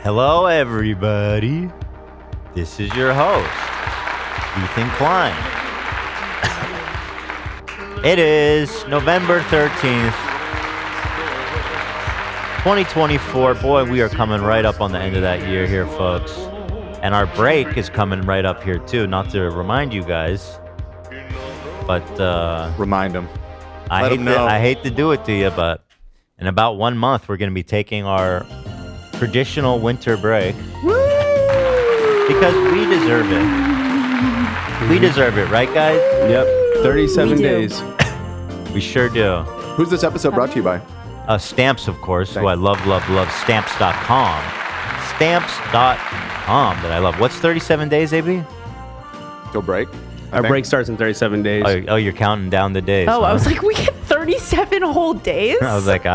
Hello, everybody. This is your host, Ethan Klein. It is November 13th, 2024. Boy, we are coming right up on the end of that year here, folks. And our break is coming right up here, too. Not to remind you guys, but... Remind them. I hate to do it to you, but in about 1 month, we're going to be taking our traditional winter break. Woo! Because we deserve it. We deserve it, right, guys? Yep. 37 days. We sure do. Who's this episode brought to you by? Stamps, of course, who I love. Stamps.com. Stamps.com that I love. What's 37 days, AB? Till break. Our break starts in 37 days. Oh, you're counting down the days. Oh, huh? I was like, we get 37 whole days? I was like,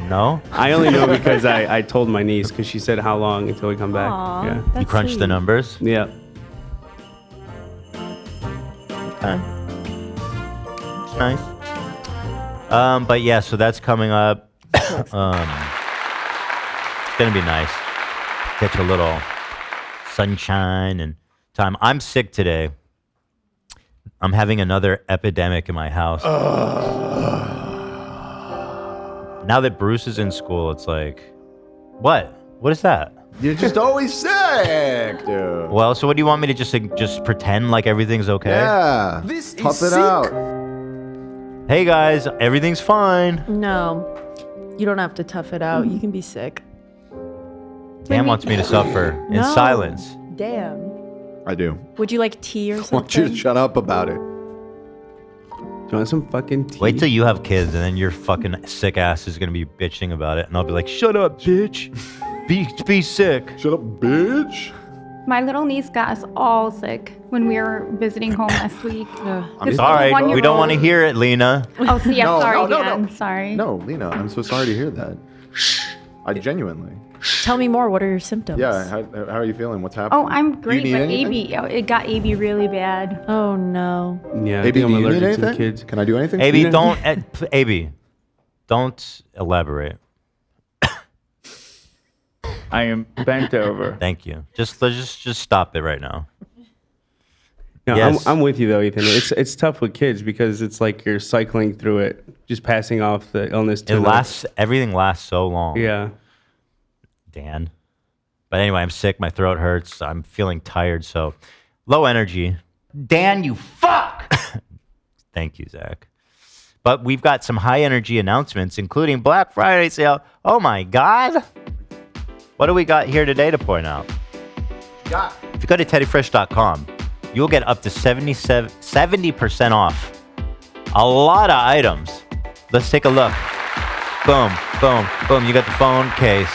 no. I only know because I told my niece because she said how long until we come back. Aw, Yeah. that's You crunched the sweet. numbers? Yeah. Okay. It's nice. But yeah, so that's coming up. It's gonna be nice. Catch a little sunshine and time. I'm sick today. I'm having another epidemic in my house. Now that Bruce is in school, it's like, what? What is that? You're just always sick, dude. Well, so what do you want me to just pretend like everything's okay? Yeah. Tough it out. Hey guys, everything's fine. No, you don't have to tough it out. You can be sick. Dan wants me to suffer in No. silence. Damn. I do. Would you like tea or I want you to something? shut up about it. Do you want some fucking tea? Wait till you have kids, and then your fucking sick ass is gonna be bitching about it, and I'll be like, "Shut up, bitch. Be sick." Shut up, bitch. My little niece got us all sick when we were visiting home last week. It's all right. We don't want to hear it, Lena. Oh, see, I'm No, sorry, no, Dan. no. Sorry. No, Lena, I'm so sorry to hear that. I genuinely. Tell me more. What are your symptoms? Yeah, how are you feeling? What's happening? Oh, I'm great, need but anything? AB, it got AB really bad. Oh, no. Yeah. I AB, think do I'm you need allergic to the anything? kids. Can I do anything? AB, Lena? don't. AB, don't elaborate. I am bent over. Thank you. Let's just stop it right now. No, Yes. I'm with you though, Ethan. It's tough with kids because it's like you're cycling through it, just passing off the illness to Everything lasts so long. Yeah. Dan. But anyway, I'm sick. My throat hurts. I'm feeling tired. So low energy. Dan, you fuck. Thank you, Zach. But we've got some high energy announcements, including Black Friday sale. Oh my God. What do we got here today to point out? If you go to teddyfresh.com, you'll get up to 70% off a lot of items. Let's take a look. Boom, boom, boom. You got the phone case.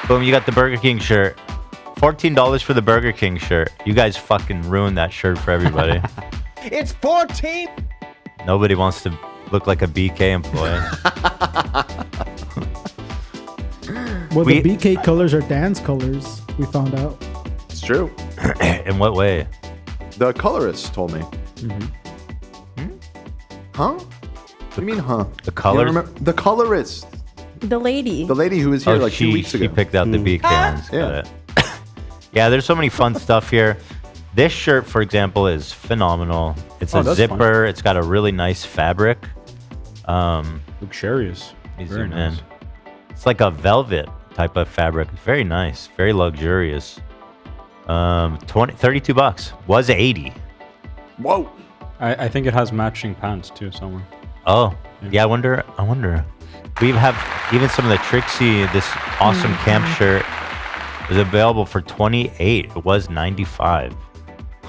Boom, you got the Burger King shirt. $14 for the Burger King shirt. You guys fucking ruined that shirt for everybody. It's 14. Nobody wants to look like a BK employee. Well, the BK colors are Dan's colors, we found out. It's true. In what way? The colorist told me. Huh? What do you mean, huh? The colors? The colorist. The lady. The lady who was here like 2 weeks ago. She picked out the BK ones. Got Yeah. it. Yeah, there's so many fun stuff here. This shirt, for example, is phenomenal. It's a that's zipper. It's got a really nice fabric. Luxurious. Let me Very zoom nice. in. It's like a velvet type of fabric. Very nice. Very luxurious. 32 bucks. Was 80. Whoa. I think it has matching pants too somewhere. Oh, yeah. I wonder. We have even some of the Trixie. This awesome camp shirt is available for 28. It was 95.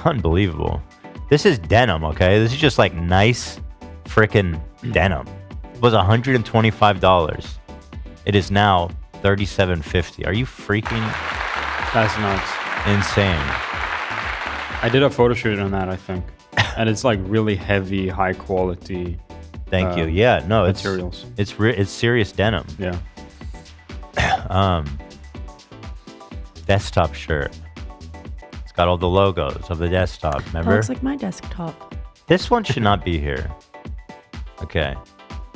Unbelievable. This is denim. Okay, this is just like nice, frickin' denim. It was $125. It is now $37.50. Are you freaking That's nuts. insane? I did a photo shoot on that, I think, and it's like really heavy, high quality. Thank you. Yeah, no, materials. It's serious denim. Yeah. Desktop shirt. It's got all the logos of the desktop. That Remember? looks like my desktop. This one should not be here. Okay.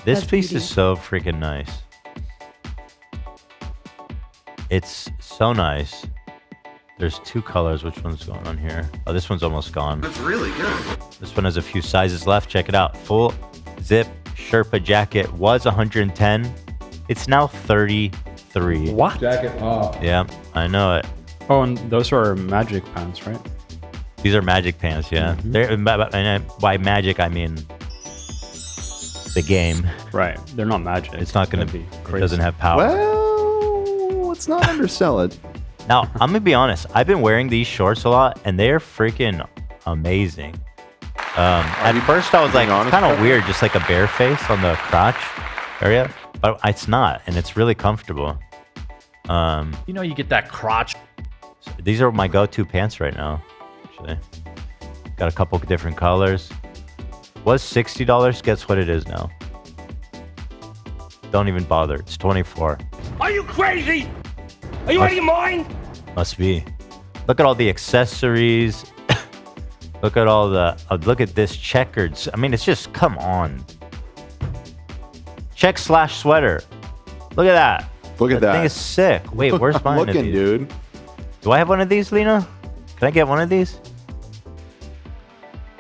This That's piece beauty. is so freaking nice. It's so nice. There's 2 colors. Which one's going on here? Oh, this one's almost gone. That's really good. This one has a few sizes left. Check it out. Full zip Sherpa jacket was 110. It's now 33. What? Jacket off. Yeah, I know it. Oh, and those are magic pants, right? These are magic pants, yeah. And by magic, I mean the game. Right. They're not magic. It's not going to That'd be. be It crazy. doesn't have power. Well, let's not undersell it. Now, I'm going to be honest. I've been wearing these shorts a lot, and they're freaking amazing. At first, I was like, honest, kind of Trevor? weird, just like a bare face on the crotch area. But it's not, and it's really comfortable. You know, you get that crotch. These are my go-to pants right now, actually. Got a couple different colors. Was $60. Guess what it is now? Don't even bother. It's 24. Are you crazy? Are you out of your mind? Must be. Look at all the accessories. Look at all the. Look at this checkered. I mean, it's just come on. Check/sweater. Look at that. Look at That thing that. is sick. Wait, where's mine? of Looking, these? dude. Do I have one of these, Lena? Can I get one of these?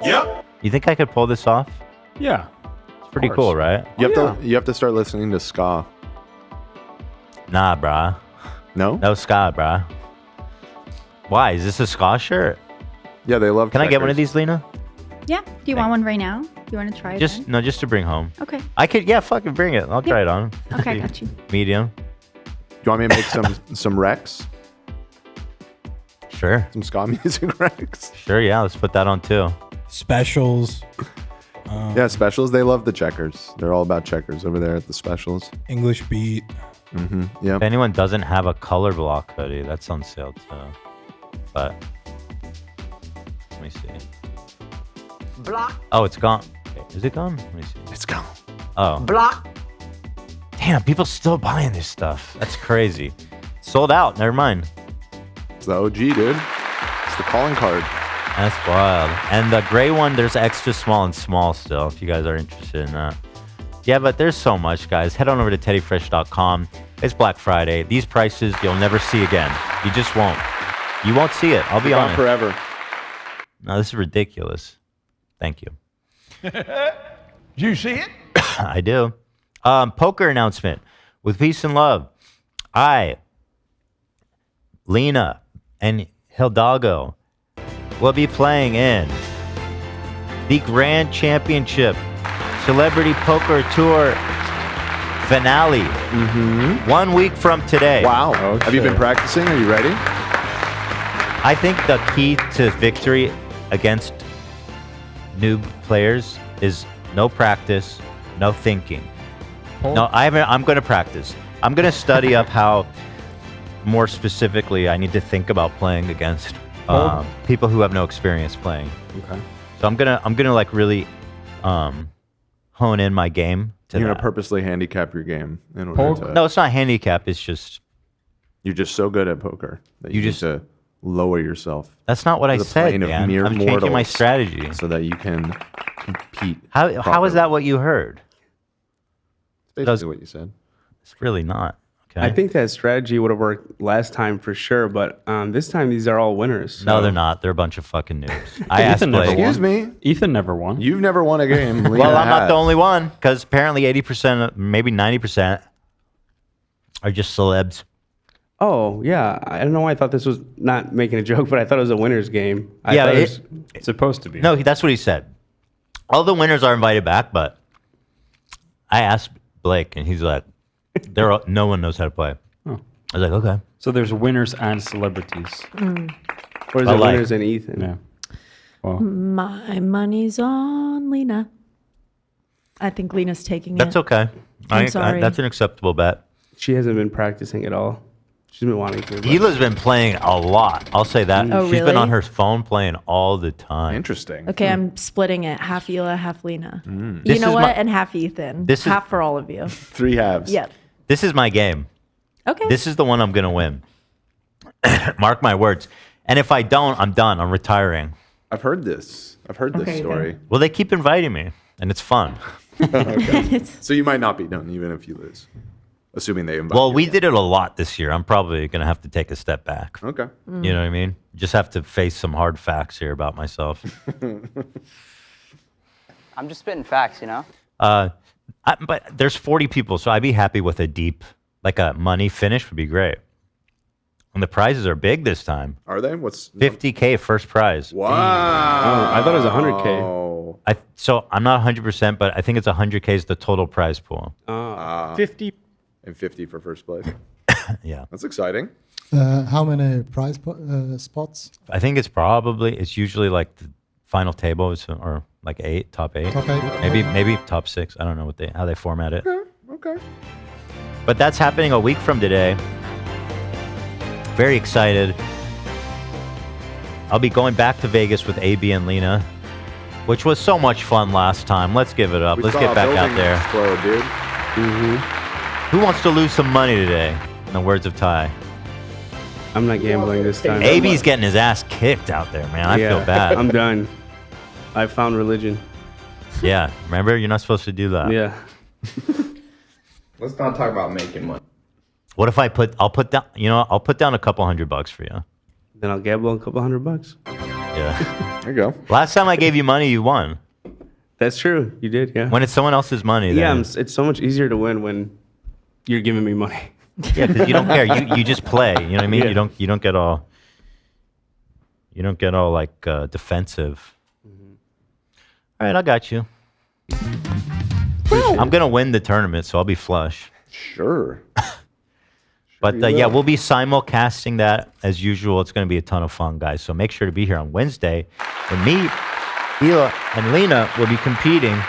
Yep. You think I could pull this off? Yeah. It's pretty cool, right? You have to start listening to ska. Nah, brah. No? No ska, brah. Why? Is this a ska shirt? Yeah, they love. Can I get one of checkers. these, Lena? Yeah. Do you want one right now? Do you want to try it? Just then? just to bring home. Okay. I could, yeah, fucking bring it. I'll try it on. Okay, I got you. Medium. Do you want me to make some Rex? Sure. Some ska music Rex? Sure, yeah. Let's put that on too. Specials. Yeah, specials. They love the checkers. They're all about checkers over there at the specials. English beat. Yeah. If anyone doesn't have a color block hoodie, that's on sale too. But let me see. Block. Oh, it's gone. Wait, is it gone? Let me see. It's gone. Oh, Block. damn! People still buying this stuff. That's crazy. Sold out. Never mind. It's the OG, dude. It's the calling card. That's wild. And the gray one, there's extra small and small still, if you guys are interested in that. Yeah, but there's so much, guys. Head on over to teddyfresh.com. It's Black Friday. These prices you'll never see again. You just won't. You won't see it. I'll be They're gone honest. forever. No, this is ridiculous. Thank you. Do you see it? I do. Poker announcement with peace and love. I, Lena, and Hidalgo will be playing in the Grand Championship Celebrity Poker Tour finale 1 week from today. Wow. Have you been Okay. practicing? Are you ready? I think the key to victory against noob players is no practice, no thinking. No, I haven't. I'm going to practice. I'm going to study up how, more specifically, I need to think about playing against people who have no experience playing. Okay. So I'm gonna like really hone in my game to You're that. gonna purposely handicap your game in order to. No, it's not handicap. It's just You're just so good at poker that You you just- need to lower yourself that's not what I to the said, plane of man. mere I'm changing my mortals. strategy. so that you can compete. How is properly. that what you heard? Basically does- what you said. It's really not. Okay. I think that strategy would have worked last time for sure, but this time these are all winners. No, so- they're not. They're a bunch of fucking noobs. I asked Ethan never Blake. won. Excuse me. Ethan never won. You've never won a game. Well, Lena I'm not has. the only one because apparently 80%, maybe 90% are just celebs. Oh yeah, I don't know why I thought this was not making a joke, but I thought it was a winners game. I Yeah, thought it- It's supposed to be. No, that's what he said. All the winners are invited back, but I asked Blake, and he's like, no one knows how to play. Oh. I was like, okay. So there's winners and celebrities. or is I it like- winners and Ethan? Yeah. Well, My money's on Lena. I think Lena's taking That's it. okay. I'm sorry. That's an acceptable bet. She hasn't been practicing at all. She's been wanting to. but- Hila's been playing a lot. I'll say that. Oh, She's been really? on her phone playing all the time. Interesting. Okay, I'm splitting it. Half Hila, half Lena. You This know is what? my- And half Ethan. This is- half for all of you. 3 halves. Yep. This is my game. Okay. This is the one I'm going to win. Mark my words. And if I don't, I'm done. I'm retiring. I've heard this. I've heard this Okay, story. Well, they keep inviting me, and it's fun. So you might not be done even if you lose. Assuming they invite Well, you. we did it a lot this year. I'm probably going to have to take a step back. Okay. You know what I mean? Just have to face some hard facts here about myself. I'm just spitting facts, you know? But there's 40 people, so I'd be happy with a deep, like a money finish would be great. And the prizes are big this time. Are they? What's 50K first prize. Wow. Oh, I thought it was 100K. So I'm not 100%, but I think it's 100K is the total prize pool. 50. And 50 for first place. Yeah. That's exciting. How many prize spots? I think it's usually like the final table is, or like top eight. Top 8. Maybe top 6. I don't know how they format it. Okay. But that's happening a week from today. Very excited. I'll be going back to Vegas with AB and Lena, which was so much fun last time. Let's give it up. Let's get back out there. Explode, dude. Who wants to lose some money today? In the words of Ty. I'm not gambling this time. AB's getting his ass kicked out there, man. I feel bad. I'm done. I found religion. Yeah. Remember, you're not supposed to do that. Yeah. Let's not talk about making money. What if I'll put down a couple $100 for you. Then I'll gamble a couple $100. Yeah. There you go. Last time I gave you money, you won. That's true. You did, yeah. When it's someone else's money. Yeah, then it's so much easier to win when you're giving me money. Yeah, because you don't care. You just play. You know what I mean? Yeah. You don't get all like defensive. All right, I got you. I'm gonna win the tournament, so I'll be flush. Sure. But you yeah, will. we'll be simulcasting that as usual. It's going to be a ton of fun, guys. So make sure to be here on Wednesday when me, Hila, and Lena will be competing,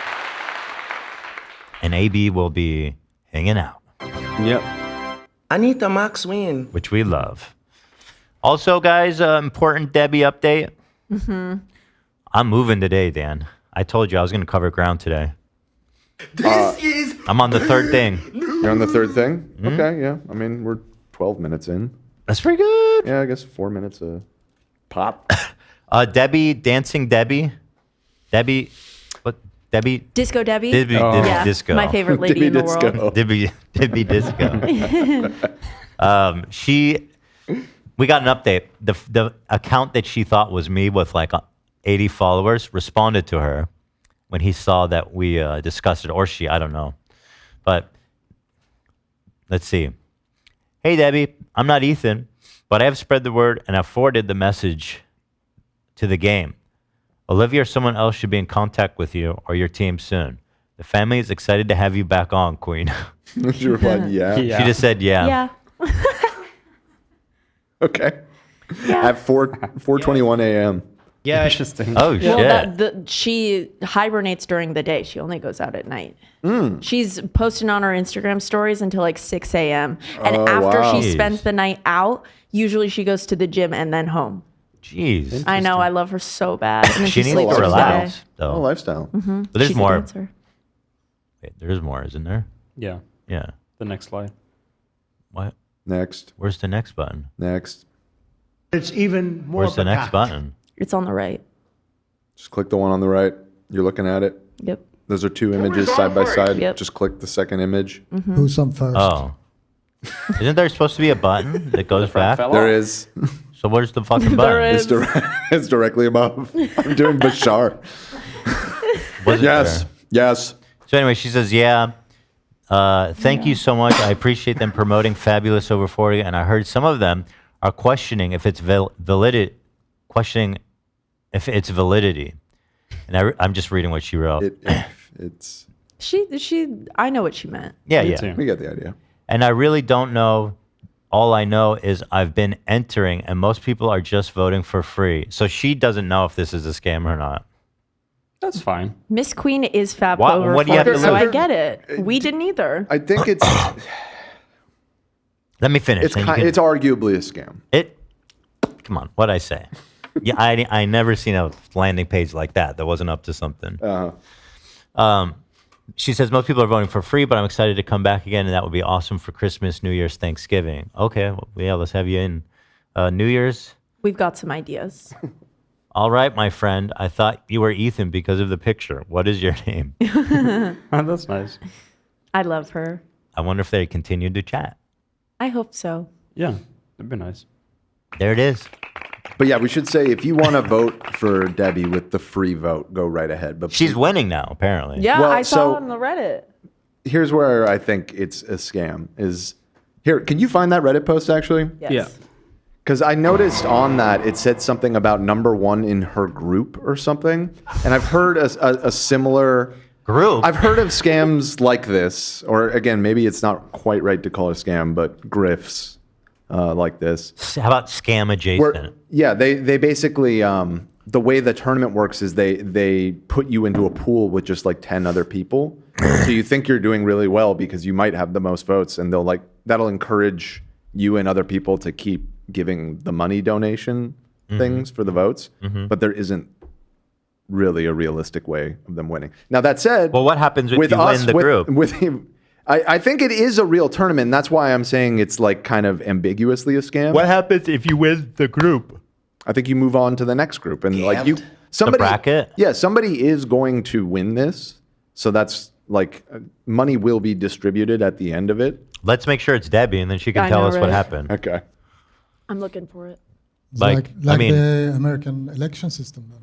and AB will be hanging out. Yep. I need the max win. Which we love. Also, guys, important Debbie update. Mm-hmm. I'm moving today, Dan. I told you I was going to cover ground today. I'm on the third thing. You're on the third thing? Mm-hmm. Okay, yeah. I mean, we're 12 minutes in. That's pretty good. Yeah, I guess 4 minutes a pop. Debbie, Dancing Debbie. Debbie. Disco Debbie? Debbie Yeah, Disco. my favorite lady in the world. Debbie Disco. We got an update. The account that she thought was me with like 80 followers responded to her when he saw that we discussed it, or she, I don't know. But let's see. Hey, Debbie, I'm not Ethan, but I have spread the word and I've forwarded the message to the game. Olivia or someone else should be in contact with you or your team soon. The family is excited to have you back on, Queen. She replied, yeah. She just said, yeah. Yeah. Okay. At 4:21 a.m. Yeah. Interesting. Oh, shit. Well, she hibernates during the day. She only goes out at night. She's posting on her Instagram stories until like 6 a.m. And after wow. she Jeez. spends the night out, usually she goes to the gym and then home. Jeez. I know. I love her so bad. And then She she needs sleeps to all relax, day. though. Oh, lifestyle. But there's She's a more. dancer. Wait, there's more, isn't there? Yeah. Yeah. The next slide. What? Next. Where's the next button? Next. It's even more. Where's the next packed. button? It's on the right. Just click the one on the right. You're looking at it. Yep. Those are two images side by side. Yep. Just click the second image. Who's on first? Oh. Isn't there supposed to be a button that goes back? There is. So where's the fucking There button? is. It's directly above. I'm doing Bashar. Was it Yes. there? Yes. So anyway, she says, yeah. Thank you so much. I appreciate them promoting Fabulous over 40. And I heard some of them are questioning if it's validity. And I'm just reading what she wrote. It's. I know what she meant. Yeah, Me yeah. too. We get the idea. And I really don't know. All I know is I've been entering, and most people are just voting for free. So she doesn't know if this is a scam or not. That's fine. Miss Queen is Fab What- over what do you have 40, to so I lose? get it. We didn't either. I think it's. Let me finish. It's then you can- it's arguably a scam. Come on, what'd I say? Yeah, I never seen a landing page like that wasn't up to something. She says most people are voting for free, but I'm excited to come back again, and that would be awesome for Christmas, New Year's, Thanksgiving. Okay, well, yeah, let's have you in. New Year's. We've got some ideas. All right, my friend. I thought you were Ethan because of the picture. What is your name? Oh, that's nice. I love her. I wonder if they continued to chat. I hope so. Yeah, that'd be nice. There it is. But yeah, we should say if you want to vote for Debbie with the free vote, go right ahead. But She's winning now, apparently. Yeah, Well, I saw so- on the Reddit. here's where I think it's a scam. Here, can you find that Reddit post actually? Yes. Yeah. Because I noticed on that it said something about #1 in her group or something, and I've heard a similar group. I've heard of scams like this, or again, maybe it's not quite right to call it a scam, but grifts like this. How about scam adjacent? Yeah, they basically the way the tournament works is they put you into a pool with just like 10 other people. So you think you're doing really well because you might have the most votes, and that'll encourage you and other people to keep giving the money donation things for the votes. But there isn't really a realistic way of them winning. Now that said, well, what happens if you win the group? I think it is a real tournament. And that's why I'm saying it's like kind of ambiguously a scam. What happens if you win the group? I think you move on to the next group, and like somebody, the bracket. Yeah, somebody is going to win this, so that's like money will be distributed at the end of it. Let's make sure it's Debbie, and then she can I tell know, us what right? happened. Okay. I'm looking for it. It's Like, like I mean- the American election system then.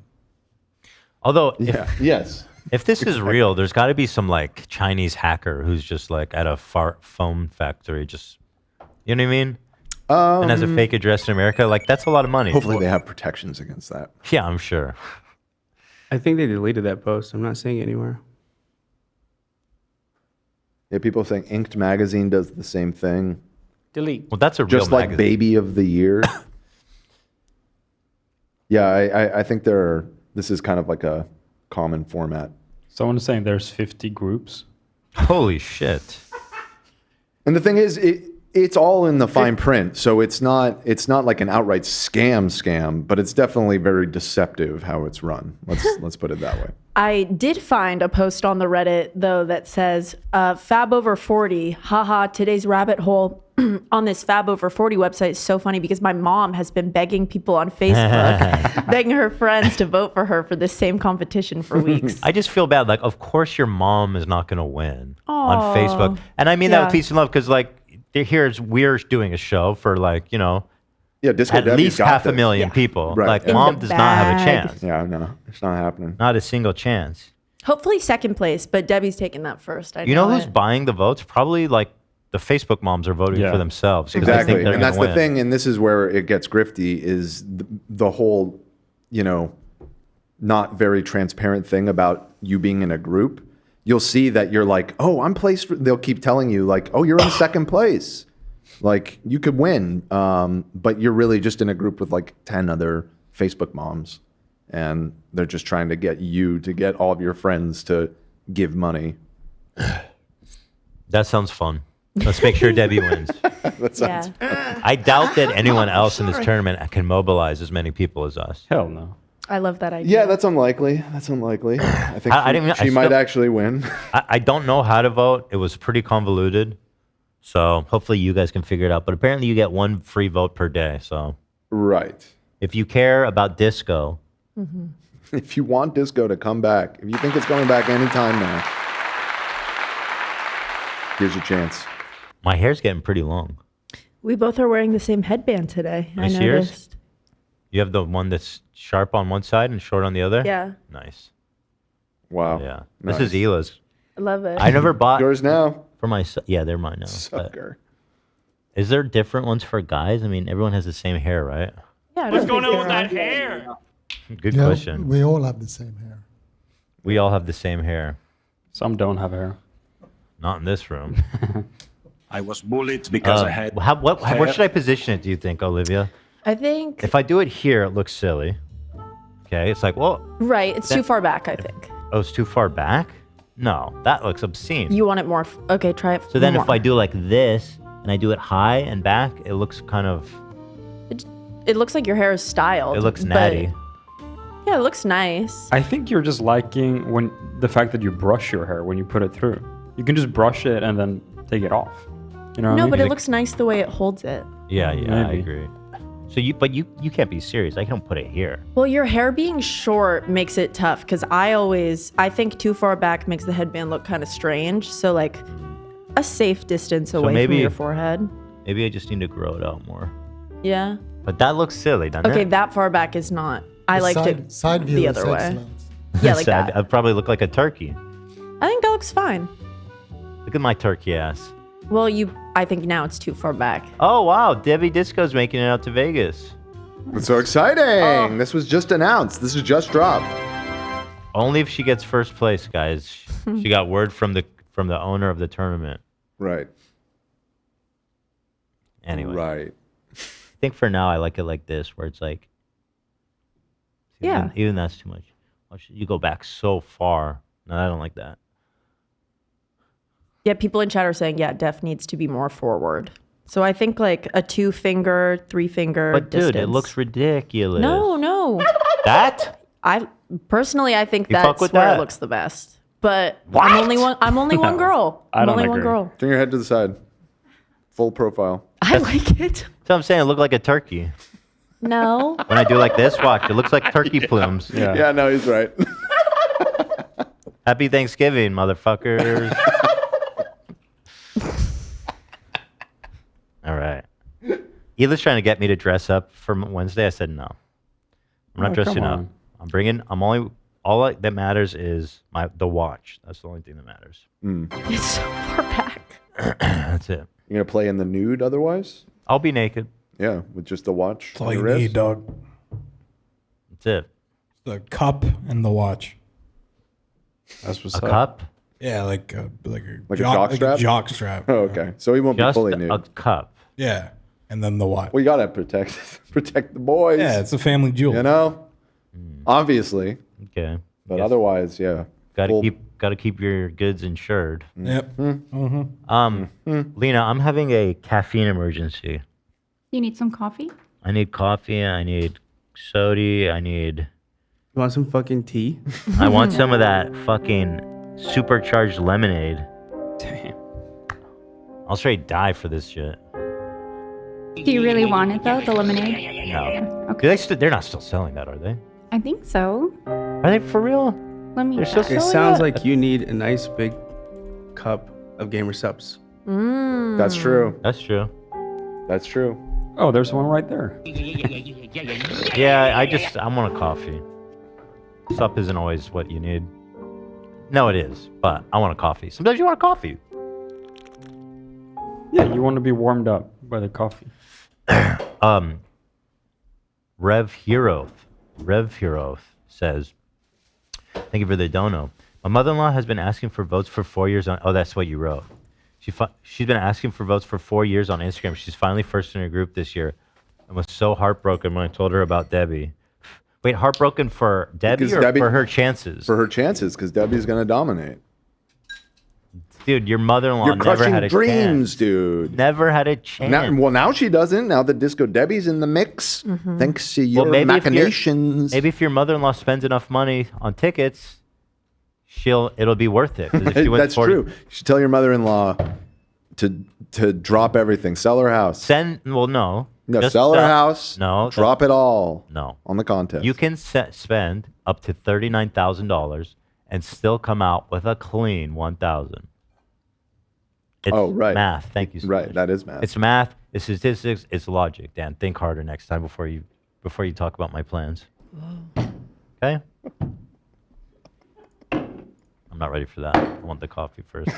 Although, yes. If this is real, there's got to be some like Chinese hacker who's just like at a foam factory, just you know what I mean, and has a fake address in America. Like that's a lot of money. Hopefully, they have protections against that. Yeah, I'm sure. I think they deleted that post. I'm not seeing it anywhere. Yeah, people saying Inked Magazine does the same thing. Delete. Well, that's a real Just like magazine. Baby of the Year. Yeah, I think this is kind of like a common format. Someone is saying there's 50 groups. Holy shit! And the thing is, it's all in the fine print, so it's not like an outright scam, but it's definitely very deceptive how it's run. Let's put it that way. I did find a post on the Reddit though that says Fab over 40, haha, today's rabbit hole on this Fab over 40 website is so funny because my mom has been begging people on Facebook, begging her friends to vote for her for this same competition for weeks. I just feel bad. Like, of course, your mom is not going to win on Aw. Facebook, and I mean that Yeah. with peace and love because like here's we're doing a show for like Disco at Debbie's least got 500,000 this. people. Right. Like In mom the does not have a bag. chance. Yeah, no, it's not happening. Not a single chance. Hopefully second place, but Debbie's taking that first. I You know who's it. buying the votes? Probably like the Facebook moms are voting for themselves. 'cause they think Exactly, they're and that's gonna the win. thing. And this is where it gets grifty: is the whole, not very transparent thing about you being in a group. You'll see that you're like, oh, I'm placed. They'll keep telling you like, oh, you're in second place, like you could win, but you're really just in a group with like 10 other Facebook moms, and they're just trying to get you to get all of your friends to give money. That sounds fun. Let's make sure Debbie wins. That sounds I doubt that anyone else in this tournament can mobilize as many people as us. Hell no. I love that idea. Yeah, that's unlikely. That's unlikely. I think I didn't even- I she might still- actually win. I don't know how to vote. It was pretty convoluted. So hopefully you guys can figure it out. But apparently you get one free vote per day. So Right. if you care about disco, If you want disco to come back, if you think it's coming back anytime now, here's your chance. my hair's getting pretty long. We both are wearing the same headband today. I Nice ears? noticed. You have the one that's sharp on one side and short on the other? Yeah. Nice. Wow. Yeah. Nice. This is Ela's. I love it. I never bought Yours now. for myself. Yeah, they're mine now. but Sucker. is there different ones for guys? I mean, everyone has the same hair, right? Yeah, What's going on with that hair? Good Yeah, question. we all have the same hair. We all have the same hair. Some don't have hair. Not in this room. I was bullied because I had. Where should I position it, do you think, Olivia? I think If I do it here, it looks silly. Okay, it's like, well, right. It's too far back. I think oh, it's too far back? No, that looks obscene. you want it more. Okay, try it. So then more. if I do like this, and I do it high and back, it looks kind of, it looks like your hair is styled. it looks but- natty. Yeah, it looks nice. I think you're just liking the fact that you brush your hair when you put it through. You can just brush it and then take it off. You know what I No, mean? but it Like- looks nice the way it holds it. Yeah, I Maybe. agree. So you can't be serious. I don't put it here. Well, your hair being short makes it tough because I think too far back makes the headband look kind of strange. So like, a safe distance away maybe- from your forehead. Maybe I just need to grow it out more. Yeah. But that looks silly, doesn't it? Okay, that far back is not. I liked it Side view the is other way. excellent. Yeah, like Sad. that. I'd probably look like a turkey. I think that looks fine. Look at my turkey ass. Well, I think now it's too far back. Oh, wow. Debbie Disco's making it out to Vegas. It's so exciting. This was just announced. This is just dropped. Only if she gets first place, guys. She got word from the owner of the tournament. Right. Anyway. Right. I think for now I like it like this, where it's like, Yeah. even that's too much. You go back so far. No, I don't like that. Yeah, people in chat are saying, yeah, Def needs to be more forward. So I think like a 2-finger, 3-finger But distance. dude, it looks ridiculous. No. That? I personally, I think You fuck that's with where that? it looks the best. But What? I'm only one girl. I I'm don't only one agree. girl. Turn your head to the side. Full profile. I like it. So I'm saying it looked like a turkey. No. When I do like this, watch, it looks like turkey plumes. Yeah, no, he's right. Happy Thanksgiving, motherfuckers. All right. Hila's trying to get me to dress up for Wednesday. I said no. I'm not Oh, dressing come up. on. That matters is the watch. That's the only thing that matters. It's so far back. That's it. You're going to play in the nude otherwise? I'll be naked. Yeah, with just the watch. That's all on you your wrist? need, dog. That's it. The cup and the watch. That's what's A up. cup? Yeah, like a Like a jock strap? jock strap. Oh, okay. So he won't Just be fully nude. a cup. Yeah, and then the watch. We got to protect the boys. Yeah, it's a family jewel. You know? Obviously. Okay. But otherwise, yeah. Gotta keep your goods insured. Yep. Lena, I'm having a caffeine emergency. You need some coffee? I need coffee. I need soda. I You want some fucking tea? want some of that fucking supercharged lemonade. Damn. I'll straight die for this shit. Do you really want it though, the lemonade? No. Okay. They're not still selling that, are they? I think so. Are they for real? Let me They're still check. It selling sounds that? like you need a nice big cup of gamer subs. That's true. That's true. That's true. Oh, there's one right there. Yeah, I want a coffee. Sup isn't always what you need. No, it is, but I want a coffee. Sometimes you want a coffee. Yeah, you want to be warmed up by the coffee. Rev Hero says, thank you for the dono. My mother-in-law has been asking for votes for 4 years on. Oh, that's what you wrote. She's been asking for votes for 4 years on Instagram. She's finally first in her group this year, and was so heartbroken when I told her about Debbie. Wait, heartbroken for Debbie Because or Debbie- for her chances? For her chances, because Debbie's going to dominate. Dude, your mother-in-law You're never crushing had a dreams, chance. dude. Never had a chance. Now she doesn't. Now that Disco Debbie's in the mix, thanks to your machinations. Maybe if your mother-in-law spends enough money on tickets, it'll be worth it. 'Cause if she wins That's true. You should tell your mother-in-law to drop everything, sell her house. No. No, Just sell her sell- house. No, drop it all. No. On the contest. You can spend up to $39,000 and still come out with a clean 1,000. It's right. math. Thank you. So Right, much. that is math. It's math. It's statistics. It's logic. Dan, think harder next time before you talk about my plans. Okay. I'm not ready for that. I want the coffee first.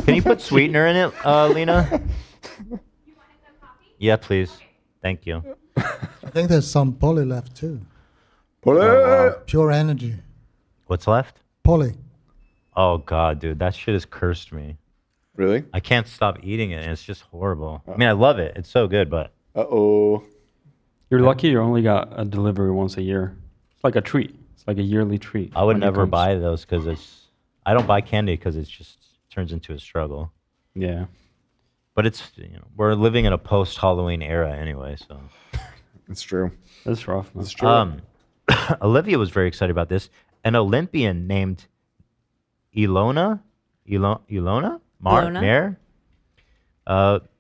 Can you put sweetener in it, Lena? Yeah, please. Thank you. I think there's some poly left too. Poly. Pure energy. What's left? Poly. Oh God, dude, that shit has cursed me. Really? I can't stop eating it, and it's just horrible. I mean, I love it. It's so good, but Uh-oh. You're lucky you only got a delivery once a year. It's like a treat. It's like a yearly treat. I would when it never comes. buy those because I don't buy candy because it just turns into a struggle. Yeah. But we're living in a post-Halloween era anyway, so. It's true. That's rough. Man. It's true. Olivia was very excited about this. An Olympian named Ilona Mare.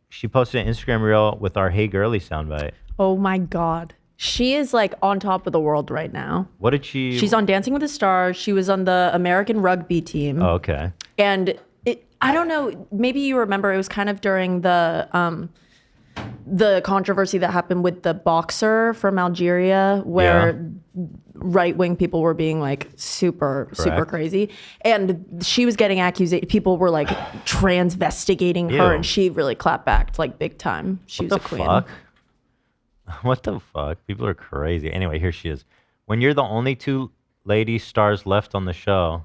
She posted an Instagram reel with our "Hey Girly" soundbite. Oh my God. She is like on top of the world right now. What did she? She's on Dancing with the Stars. She was on the American rugby team. Oh, okay. And I don't know. Maybe you remember it was kind of during the controversy that happened with the boxer from Algeria, where right-wing people were being like super crazy, and she was getting accusations. People were like transvestigating her, and she really clapped back like big time. She was a queen. Fuck? What the fuck? People are crazy. Anyway, here she is. When you're the only two lady stars left on the show.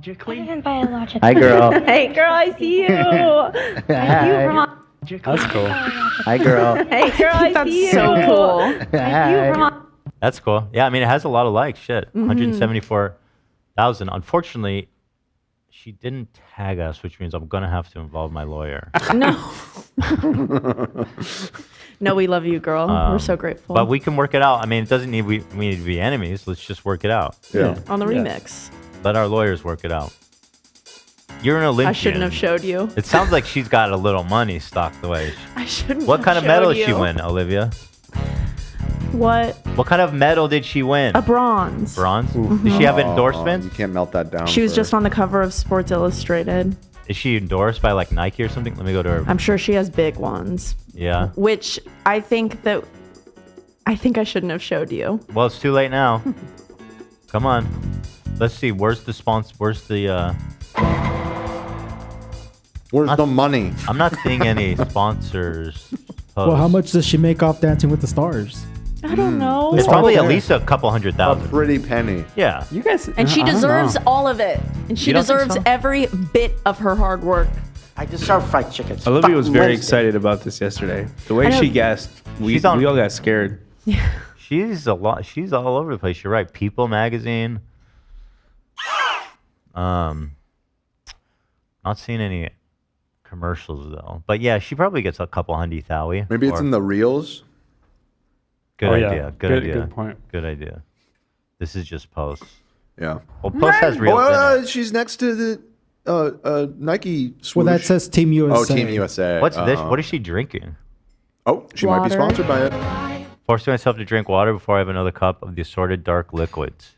Hi, girl. Hey, girl, I see you. Hi. That's cool. Hi, girl. Hey, girl, I see you. So cool. Hi. That's cool. Yeah, I mean, it has a lot of likes. Shit, 174,000. Unfortunately, she didn't tag us, which means I'm gonna have to involve my lawyer. No. No, we love you, girl. We're so grateful. But we can work it out. I mean, it doesn't need we need to be enemies. Let's just work it out. Yeah. On the remix. Let our lawyers work it out. You're an Olympian. I shouldn't have showed you. It sounds like she's got a little money stocked away. I shouldn't. What have kind of showed medal did you. she win, Olivia? What? What kind of medal did she win? A bronze. Bronze? Did she have endorsements? You can't melt that down. She was just on the cover of Sports Illustrated. Is she endorsed by like Nike or something? Let me go to her. I'm sure she has big ones. Yeah. Which I think I shouldn't have showed you. Well, it's too late now. Come on. Let's see. Where's the sponsor? Where's the Where's the money? I'm not seeing any sponsors. Well, how much does she make off Dancing with the Stars? I don't know. It's probably right at there. least a couple hundred A thousand. pretty penny. Yeah. You guys, And she I don't deserves know. all of it. And she You don't think deserves so? every bit of her hard work. I deserve fried chicken. Olivia was very excited about this yesterday. The way I know. she gasped, we She's on- all got scared. She's a lot. She's all over the place. You're right. People magazine. Not seeing any commercials though. But yeah, she probably gets a couple hundred thousand. Maybe it's in the reels. Good Oh, yeah. idea. Good Good- idea. good point. Good idea. This is just posts. Yeah. Well, post has real. She's next to the Nike swoosh. Well, that says Team USA. Oh, Team USA. What's this? What is she drinking? Oh, she might be Water. sponsored by it. Forcing myself to drink water before I have another cup of the assorted dark liquids.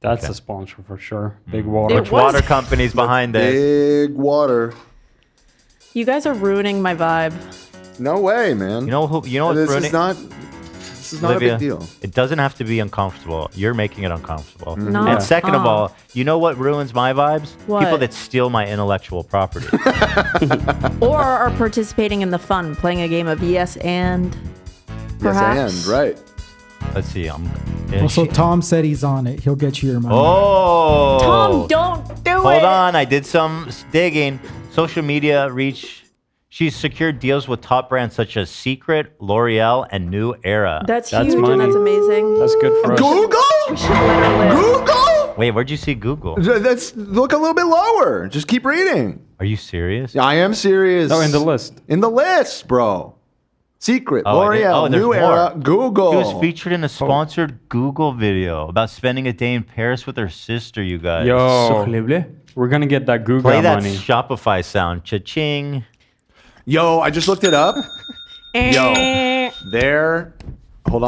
That's Okay. a sponsor for sure. Big water. Which water company's behind this? Big water. You guys are ruining my vibe. No way, man. You know who? You know what's this ruining? is not. This is not Olivia, a big deal. It doesn't have to be uncomfortable. You're making it uncomfortable. No. And second of Uh-uh. all, you know what ruins my vibes? What? People that steal my intellectual property. Or are participating in the fun, playing a game of yes and. Perhaps. Yes, and right. Let's see. Also, Tom said he's on it. He'll get you your money. Oh. Tom, don't do it. Hold on. I did some digging. Social media reach. She's secured deals with top brands such as Secret, L'Oreal, and New Era. That's That's huge money. and that's amazing. That's good for us. Google. Should let her live. Google. Wait, where'd you see Google? That's look a little bit lower. Just keep reading. Are you serious? I am serious. No, in the list. In the list, bro. Secret, Oh, I didn't- L'Oreal, there's New Era, more. Google. He was featured in a sponsored Google video about spending a day in Paris with her sister, you guys. Yo, we're gonna get that Google Play that money. Shopify sound. Cha-ching. Yo, I just looked it up. Eh. Yo, there. Hold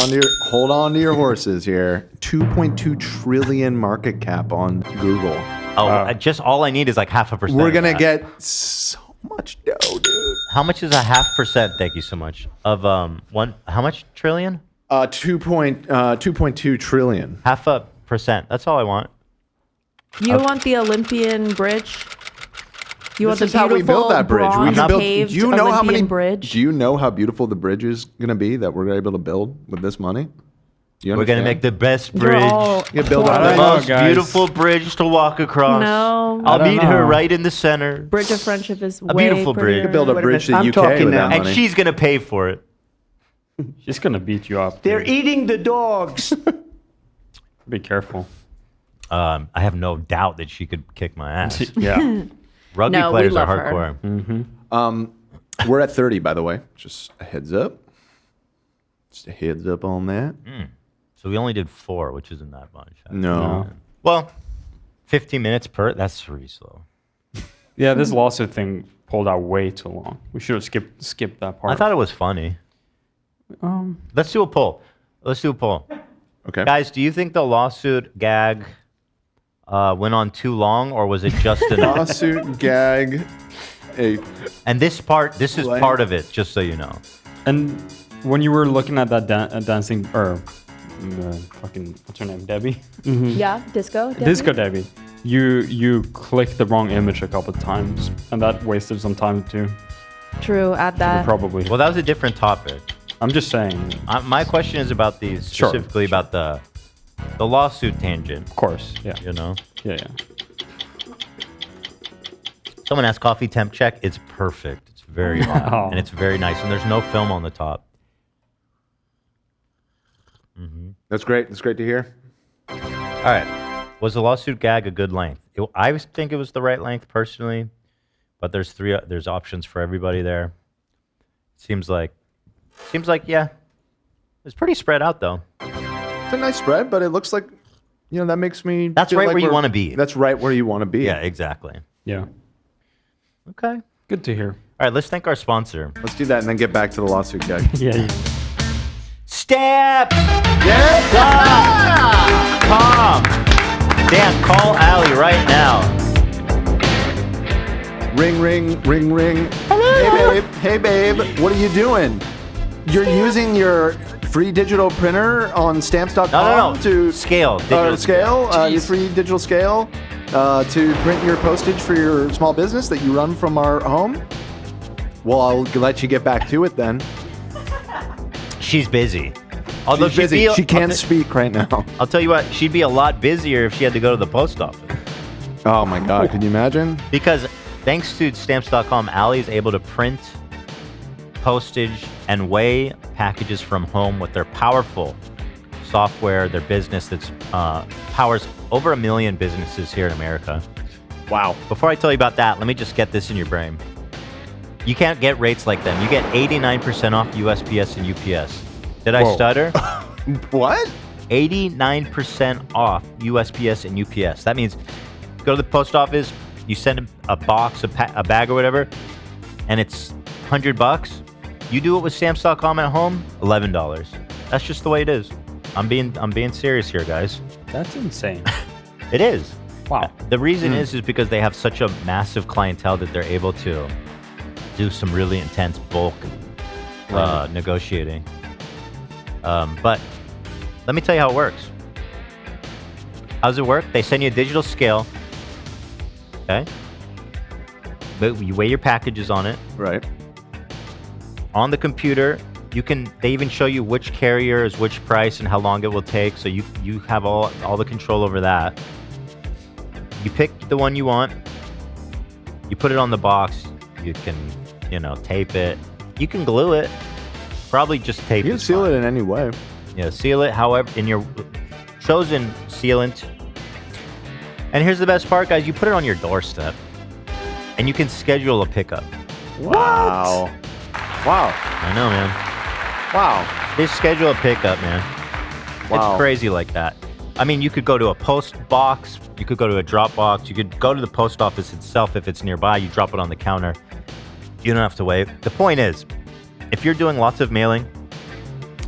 on to your horses here. 2.2 trillion market cap on Google. Oh, just all I need is like 0.5%. We're of gonna that. get so much dough, dude. How much is a 0.5%? Thank you so much. Of one. How much trillion? 2.2 trillion. 0.5%. That's all I want. You want the Olympian Bridge? You want This the is how we built that bridge. We bronze can build. paved Do you know how many Olympian bridge? Do you know how beautiful the bridge is gonna be that we're able to build with this money? You We're gonna understand? make the best You're bridge. all You build The out most guys. beautiful bridge to walk across. No. I'll I don't meet her know. right in the center. Bridge of Friendship is A way beautiful bridge. prettier. You could build a bridge to I'm UK talking with that now. And money. she's gonna pay for it. She's gonna beat you up. They're dude. eating the dogs. Be careful. I have no doubt that she could kick my ass. Yeah. Rugby No, we players are love her. hardcore. We're at 30, by the way. Just a heads up. Just a heads up on that. So we only did 4, which isn't that much. No. Well, 15 minutes per. That's pretty slow. Yeah, this lawsuit thing pulled out way too long. We should have skipped that part. I thought it was funny. Let's do a poll. Okay. Guys, do you think the lawsuit gag went on too long, or was it just enough? Lawsuit gag. And this is part of it, just so you know. And when you were looking at that dancing, or fucking, what's her name, Debbie? Yeah, Disco. Debbie? Disco Debbie. You clicked the wrong image a couple of times, and that wasted some time too. True, add that. Probably. Well, that was a different topic. I'm just saying. My question is about these, specifically about the lawsuit tangent. Of course, yeah. You know? Yeah. Someone asked coffee temp check. It's perfect. It's very hot. Oh. And it's very nice. And there's no film on the top. That's great. That's great to hear. All right. Was the lawsuit gag a good length? I think it was the right length personally, but there's options for everybody there. Seems like yeah. It's pretty spread out though. It's a nice spread, but it looks like, that makes me. That's feel right like where you we're- want to be. That's right where you want to be. Yeah, exactly. Yeah. Okay. Good to hear. All right, let's thank our sponsor. Let's do that and then get back to the lawsuit gag. Yeah. Stamps! Tom! Dan, call Allie right now. Ring, ring, ring, ring. Hey, babe. What are you doing? You're using your free digital printer on stamps.com No. to scale. Digital your free digital scale to print your postage for your small business that you run from our home. Well, I'll let you get back to it then. She's busy. Although She's busy. She can't speak right now. I'll tell you what, she'd be a lot busier if she had to go to the post office. Oh my God, can you imagine? Because thanks to stamps.com, Allie is able to print postage and weigh packages from home with their powerful software, their business that powers over 1 million businesses here in America. Wow. Before I tell you about that, let me just get this in your brain. You can't get rates like them. You get 89% off USPS and UPS. Did I stutter? What? 89% off USPS and UPS. That means go to the post office, you send a box, a bag or whatever, and it's $100. You do it with stamps.com at home, $11. That's just the way it is. I'm being serious here, guys. That's insane. It is. Wow. The reason is because they have such a massive clientele that they're able to do some really intense bulk negotiating. But let me tell you how it works. How does it work? They send you a digital scale. Okay. But you weigh your packages on it. Right. On the computer, they even show you which carrier is which price and how long it will take. So you have all the control over that. You pick the one you want. You put it on the box. You can, tape it. You can glue it. Probably just tape it. You can seal it in any way. Yeah, seal it however in your chosen sealant. And here's the best part, guys. You put it on your doorstep, and you can schedule a pickup. Wow. Wow. I know, man. Wow. They schedule a pickup, man. Wow. It's crazy like that. I mean, you could go to a post box. You could go to a drop box. You could go to the post office itself if it's nearby. You drop it on the counter. You don't have to wait. The point is, if you're doing lots of mailing,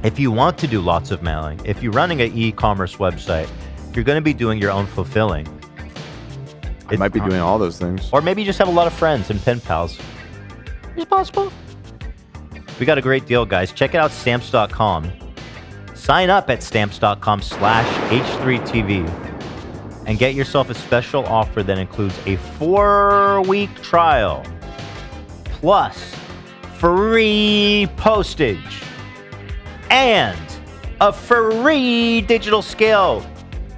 if you want to do lots of mailing, if you're running an e-commerce website, you're going to be doing your own fulfilling. I might be doing all those things. Or maybe you just have a lot of friends and pen pals. It's possible. We got a great deal, guys. Check it out, stamps.com. Sign up at stamps.com/H3TV and get yourself a special offer that includes a 4-week trial plus free postage and a free digital scale.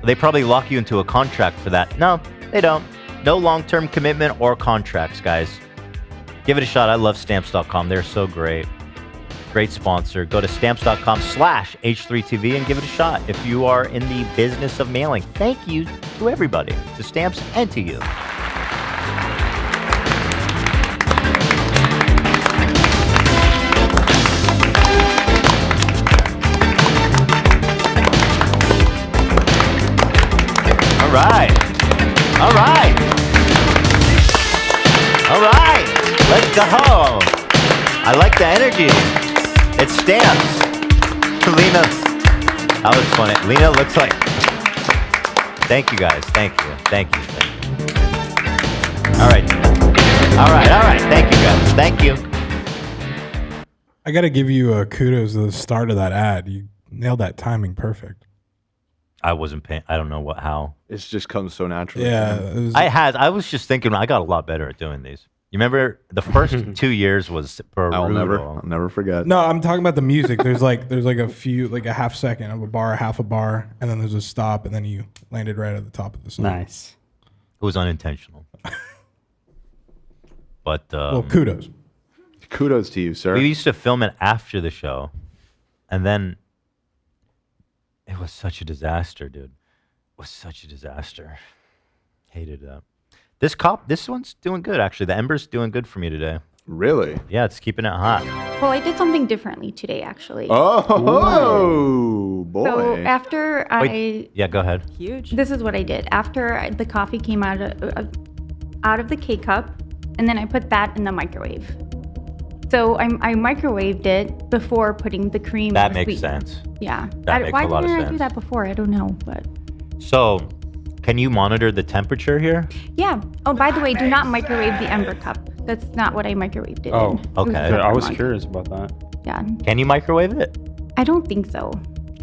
They probably lock you into a contract for that. No, they don't. No long-term commitment or contracts, guys. Give it a shot. I love stamps.com. They're so great. Great sponsor. Go to stamps.com/H3TV and give it a shot if you are in the business of mailing. Thank you to everybody, to Stamps and to you. All right. All right. All right. Let's go. I like the energy. It's Stamps. Lena. That was funny. Lena looks like Thank you guys. Thank you. Thank you. All right. All right. Thank you guys. Thank you. I got to give you kudos at the start of that ad. You nailed that timing perfect. I wasn't paying. I don't know how. It just comes so naturally. Yeah. I was just thinking. I got a lot better at doing these. You remember the first 2 years was brutal. I'll never forget. No, I'm talking about the music. There's like a few, like a half second of a bar, half a bar, and then there's a stop, and then you landed right at the top of the song. Nice. It was unintentional. But well, kudos. Kudos to you, sir. We used to film it after the show, and then it was such a disaster, dude. It was such a disaster. Hated that. This one's doing good, actually. The Ember's doing good for me today. Really? Yeah, it's keeping it hot. Well, I did something differently today, actually. Oh, boy. So after Yeah, go ahead. Huge. This is what I did. After the coffee came out of the K-cup, and then I put that in the microwave. So I microwaved it before putting the cream. That and the makes sweetener. sense. Yeah. That makes Why a lot of didn't I do sense. that before? I don't know, but So, can you monitor the temperature here? yeah. Oh, by the way, do not microwave the Ember cup. That's not what I microwaved it Oh, in. It okay. just I was wrong. curious about that. Yeah. Can you microwave it? I don't think so.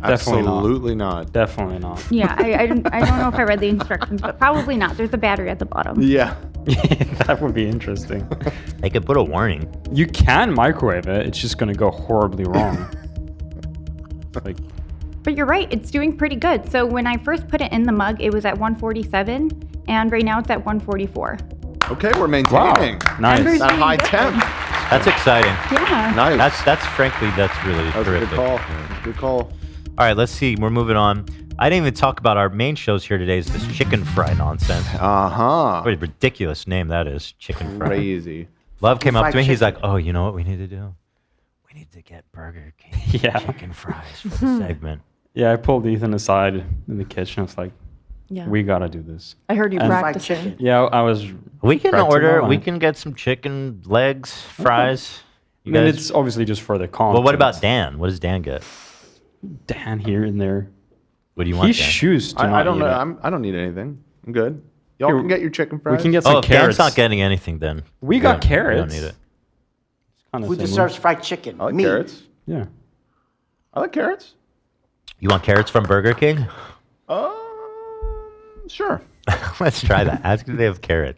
Absolutely not. Definitely not. Yeah, I don't know if I read the instructions, but probably not. There's a battery at the bottom. Yeah. That would be interesting. They could put a warning. You can microwave it. It's just going to go horribly wrong. Like, But you're right, it's doing pretty good. So when I first put it in the mug, it was at 147, and right now it's at 144. Okay, we're maintaining. Nice. Ember's That doing high good. temp. That's exciting. Yeah. Nice. That's frankly, that's really That was a terrific. good call. Good call. All right, let's see. We're moving on. I didn't even talk about our main shows here today. Is this chicken fry nonsense? Uh-huh. What a ridiculous name that is, chicken fry. Crazy. Love came up to me. Fried He's chicken. like, "Oh, you know what we need to do? We need to get Burger King Yeah. chicken fries for the segment." yeah, I pulled Ethan aside in the kitchen. I was like, Yeah. we got to do this. I heard you And- Fried practicing. chicken. Yeah, I was. We can practicing order. on We it. can get some chicken legs, fries. I mean, it's obviously just for the content. Well, what about Dan? What does Dan get? Dan here and there? What do you want? He Dan? chooses to I not don't eat know. it. I don't need anything. I'm good. Y'all Here, can get your chicken fries. We can get some Oh, if carrots. Dan's not getting anything, then We got don't- carrots. We don't need it. Kinda Who similar. deserves fried chicken? I like Me. carrots. Yeah. I like carrots. You want carrots from Burger King? Sure. Let's try that. Ask if they have carrot.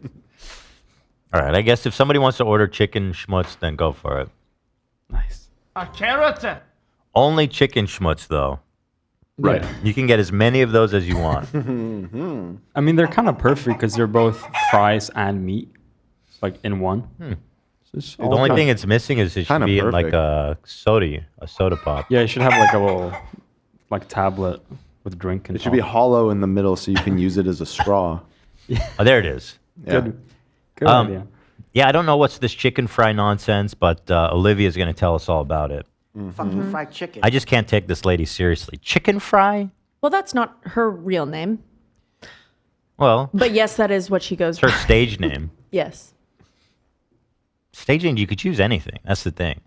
All right. I guess if somebody wants to order chicken schmutz, then go for it. Nice. A carrot. Only chicken schmutz, though. Right. You can get as many of those as you want. I mean, they're kind of perfect because they're both fries and meat, like in one. The only thing it's missing is it should Kinda be in like perfect. a soda pop. Yeah, you should have like a little, like tablet with drink. It should be hollow in the middle so you can use it as a straw. Oh, there it is. Yeah. Good Um, idea. Yeah, I don't know what's this chicken fry nonsense, but Olivia's going to tell us all about it. Fucking fried chicken. I just can't take this lady seriously. Chicken fry? Well, that's not her real name. Well, But yes, that is what she goes it's her by. stage name. Yes. Stage name, you could choose anything. That's the thing.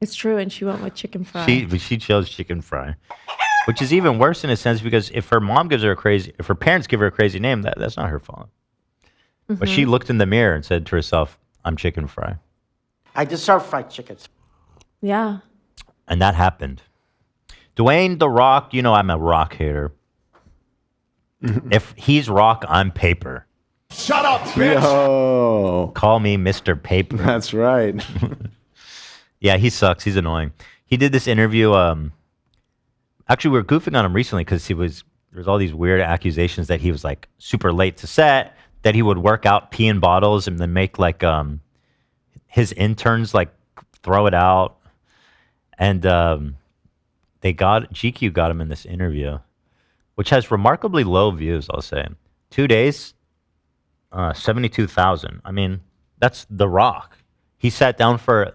It's true, and she went with chicken fry. She chose chicken fry, which is even worse in a sense because if her mom gives her if her parents give her a crazy name, that's not her fault. But she looked in the mirror and said to herself, "I'm chicken fry," I deserve fried chickens. Yeah. and that happened. Dwayne the Rock, you know I'm a Rock hater. If he's Rock, I'm paper. Shut up, bitch! Yo. Call me Mr. Paper. That's right. Yeah, he sucks. He's annoying. He did this interview. Actually, we were goofing on him recently because there was all these weird accusations that he was like super late to set, that he would work out, pee in bottles, and then make like his interns like throw it out. And GQ got him in this interview, which has remarkably low views, I'll say. 2 days, 72,000. I mean, that's The Rock. He sat down for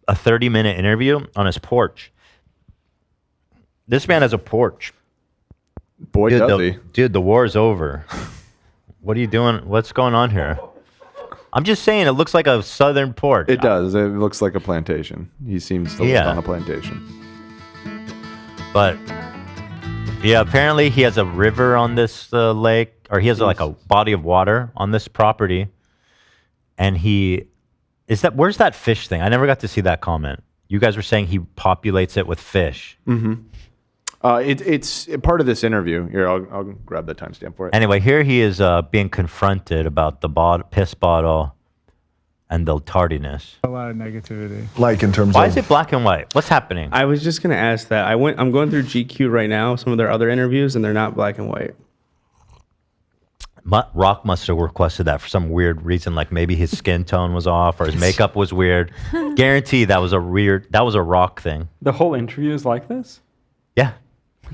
a 30-minute interview on his porch. This man has a porch. Boy, Dude, does he. Dude, the war's over. What are you doing? What's going on here? I'm just saying, it looks like a southern porch. It does. It looks like a plantation. He seems to live Yeah. on a plantation. But Yeah, apparently he has a river on this lake, or he has like a body of water on this property. And where's that fish thing? I never got to see that comment. You guys were saying he populates it with fish. Mm-hmm. It's part of this interview. Here, I'll grab the timestamp for it. Anyway, here he is being confronted about the piss bottle and the tardiness. A lot of negativity. Like in terms Why of... is it black and white? What's happening? I was just gonna ask that. I'm going through GQ right now, some of their other interviews, and they're not black and white. Rock must have requested that for some weird reason, like maybe his skin tone was off or his makeup was weird. Guarantee that was a Rock thing. The whole interview is like this? Yeah.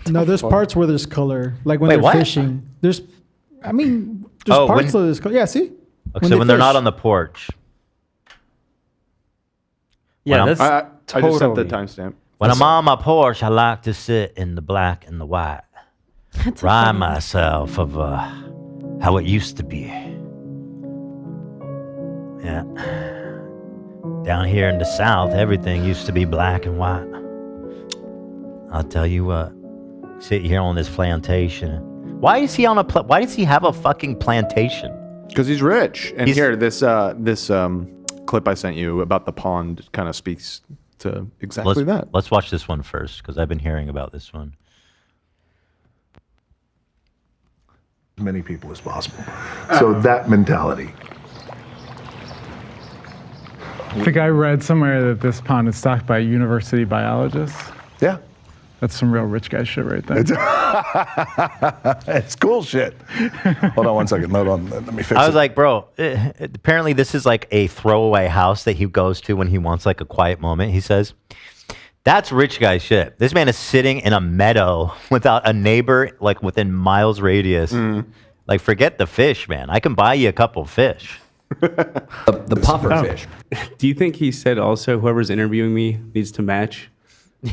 No, there's parts where there's color. Like when Wait, they're what? fishing. There's parts where there's color. Yeah, see? Okay, so when they're not on the porch. Yeah, When I'm- I just sent the timestamp. When I'm on my porch, I like to sit in the black and the white. Remind myself of how it used to be. Yeah. Down here in the South, everything used to be black and white. I'll tell you what. Sit here on this plantation. Why is he on why does he have a fucking plantation? Because he's rich. And here, this clip I sent you about the pond kind of speaks to exactly that. Let's watch this one first, because I've been hearing about this one. Many people as possible. So that mentality. I think I read somewhere that this pond is stocked by university biologists. Yeah. That's some real rich guy shit right there. It's cool shit. Hold on one second. Hold on. Let me fix it. I was like, bro, apparently this is like a throwaway house that he goes to when he wants like a quiet moment. He says, that's rich guy shit. This man is sitting in a meadow without a neighbor like within miles radius. Like, forget the fish, man. I can buy you a couple fish. The puffer fish. Do you think he said also whoever's interviewing me needs to match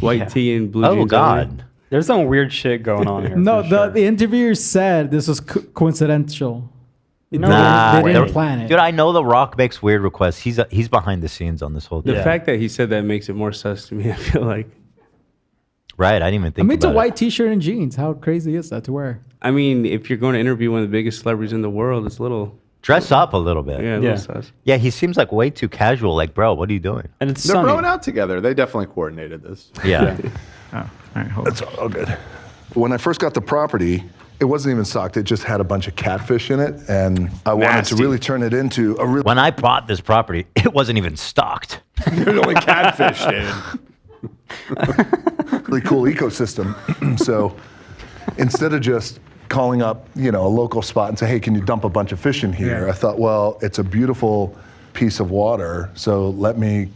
white tee and blue jeans? Oh, God. only? There's some weird shit going on here. No, for sure. the interviewer said this was coincidental. Nah, they didn't plan it. Dude, I know The Rock makes weird requests. He's behind the scenes on this whole thing. The fact that he said that makes it more sus to me, I feel like. Right, I didn't even I think mean, it's a about white t-shirt and jeans. How crazy is that to wear? I mean, if you're going to interview one of the biggest celebrities in the world, it's a little... Dress up a little bit. Yeah, a little sus. Yeah, he seems like way too casual. Like, bro, what are you doing? And it's They're growing out together. They definitely coordinated this. Yeah. Oh, all right, hold That's all good. When I first got the property, it wasn't even stocked. It just had a bunch of catfish in it, and I wanted to really turn it into a really... When I bought this property, it wasn't even stocked. There's only catfish, dude. really cool ecosystem. So instead of just calling up, a local spot and say, hey, can you dump a bunch of fish in here? Yeah. I thought, well, it's a beautiful piece of water, so let me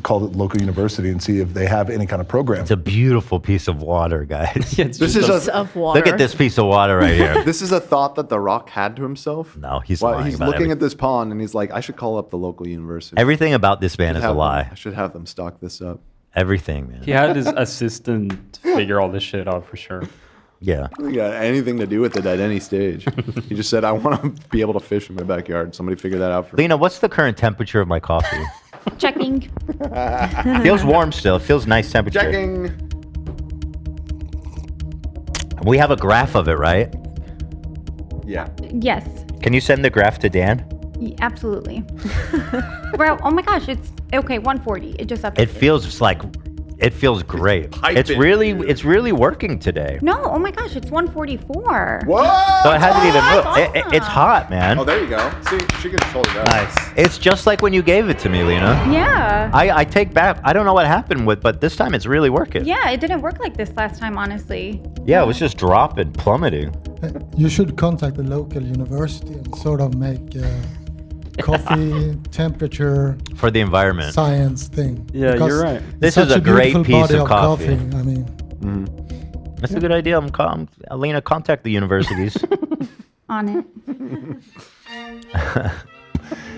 call it local university and see if they have any kind of program. It's a beautiful piece of water, guys. This is Piece of water. Look at this piece of water right here. This is a thought that The Rock had to himself. No, he's While lying he's about looking everything. at this pond and he's like, I should call up the local university. Everything about this man Should is a have them- lie. I should have them stock this up. Everything, man. He had his assistant figure all this shit out for sure. Yeah. He got anything to do with it at any stage. He just said, I want to be able to fish in my backyard. Somebody figure that out for me. Lena, what's the current temperature of my coffee? Checking. Feels warm still. It feels nice temperature. Checking. We have a graph of it, right? Yeah. Yes. Can you send the graph to Dan? Absolutely. Bro, oh my gosh, it's okay. 140. It just updated. It feels great. Hype It's it, really working today. No, oh my gosh, it's 144. What? So it hasn't even moved. That's It's hot, man. Oh, there you go. See, she can just hold it out. Nice. It's just like when you gave it to me, Lena. Yeah. I take back. I don't know what happened but this time it's really working. Yeah, it didn't work like this last time, honestly. Yeah, it was just dropping, plummeting. You should contact the local university and sort of make coffee temperature For the environment. science thing. Yeah, Because you're right. it's This is such a great beautiful piece body of coffee. I mean, That's a good idea. Lena, contact the universities. On it.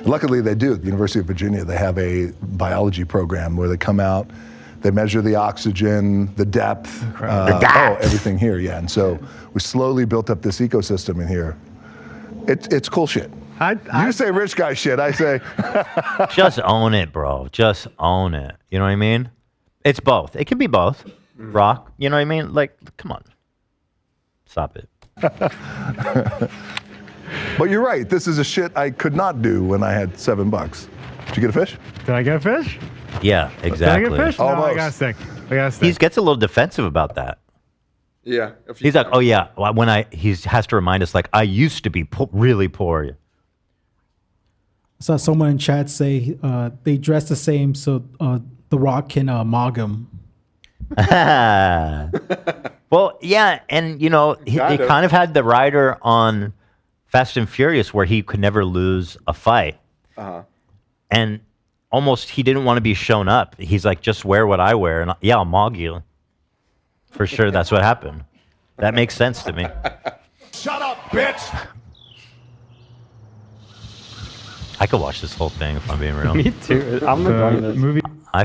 Luckily, they do. At the University of Virginia, they have a biology program where they come out, they measure the oxygen, the depth, everything here, yeah. And so we slowly built up this ecosystem in here. It's cool shit. You say rich guy shit, I say... Just own it, bro. Just own it. You know what I mean? It's both. It can be both. Rock. You know what I mean? Like, come on. Stop it. But you're right. This is a shit I could not do when I had $7. Did you get a fish? Did I get a fish? Yeah, exactly. Did I get a fish? No, I Almost. got a stick. I got a stick. He gets a little defensive about that. Yeah. He's like, oh yeah, he has to remind us like I used to be really poor. I saw someone in chat say they dress the same so The Rock can mog him. Well, yeah, and you know, they kind of had the rider on Fast and Furious where he could never lose a fight. And almost he didn't want to be shown up. He's like, just wear what I wear, and yeah, I'll mog you. For sure, that's what happened. That makes sense to me. Shut up, bitch! I could watch this whole thing if I'm being real. Me too. I'm not going this movie. I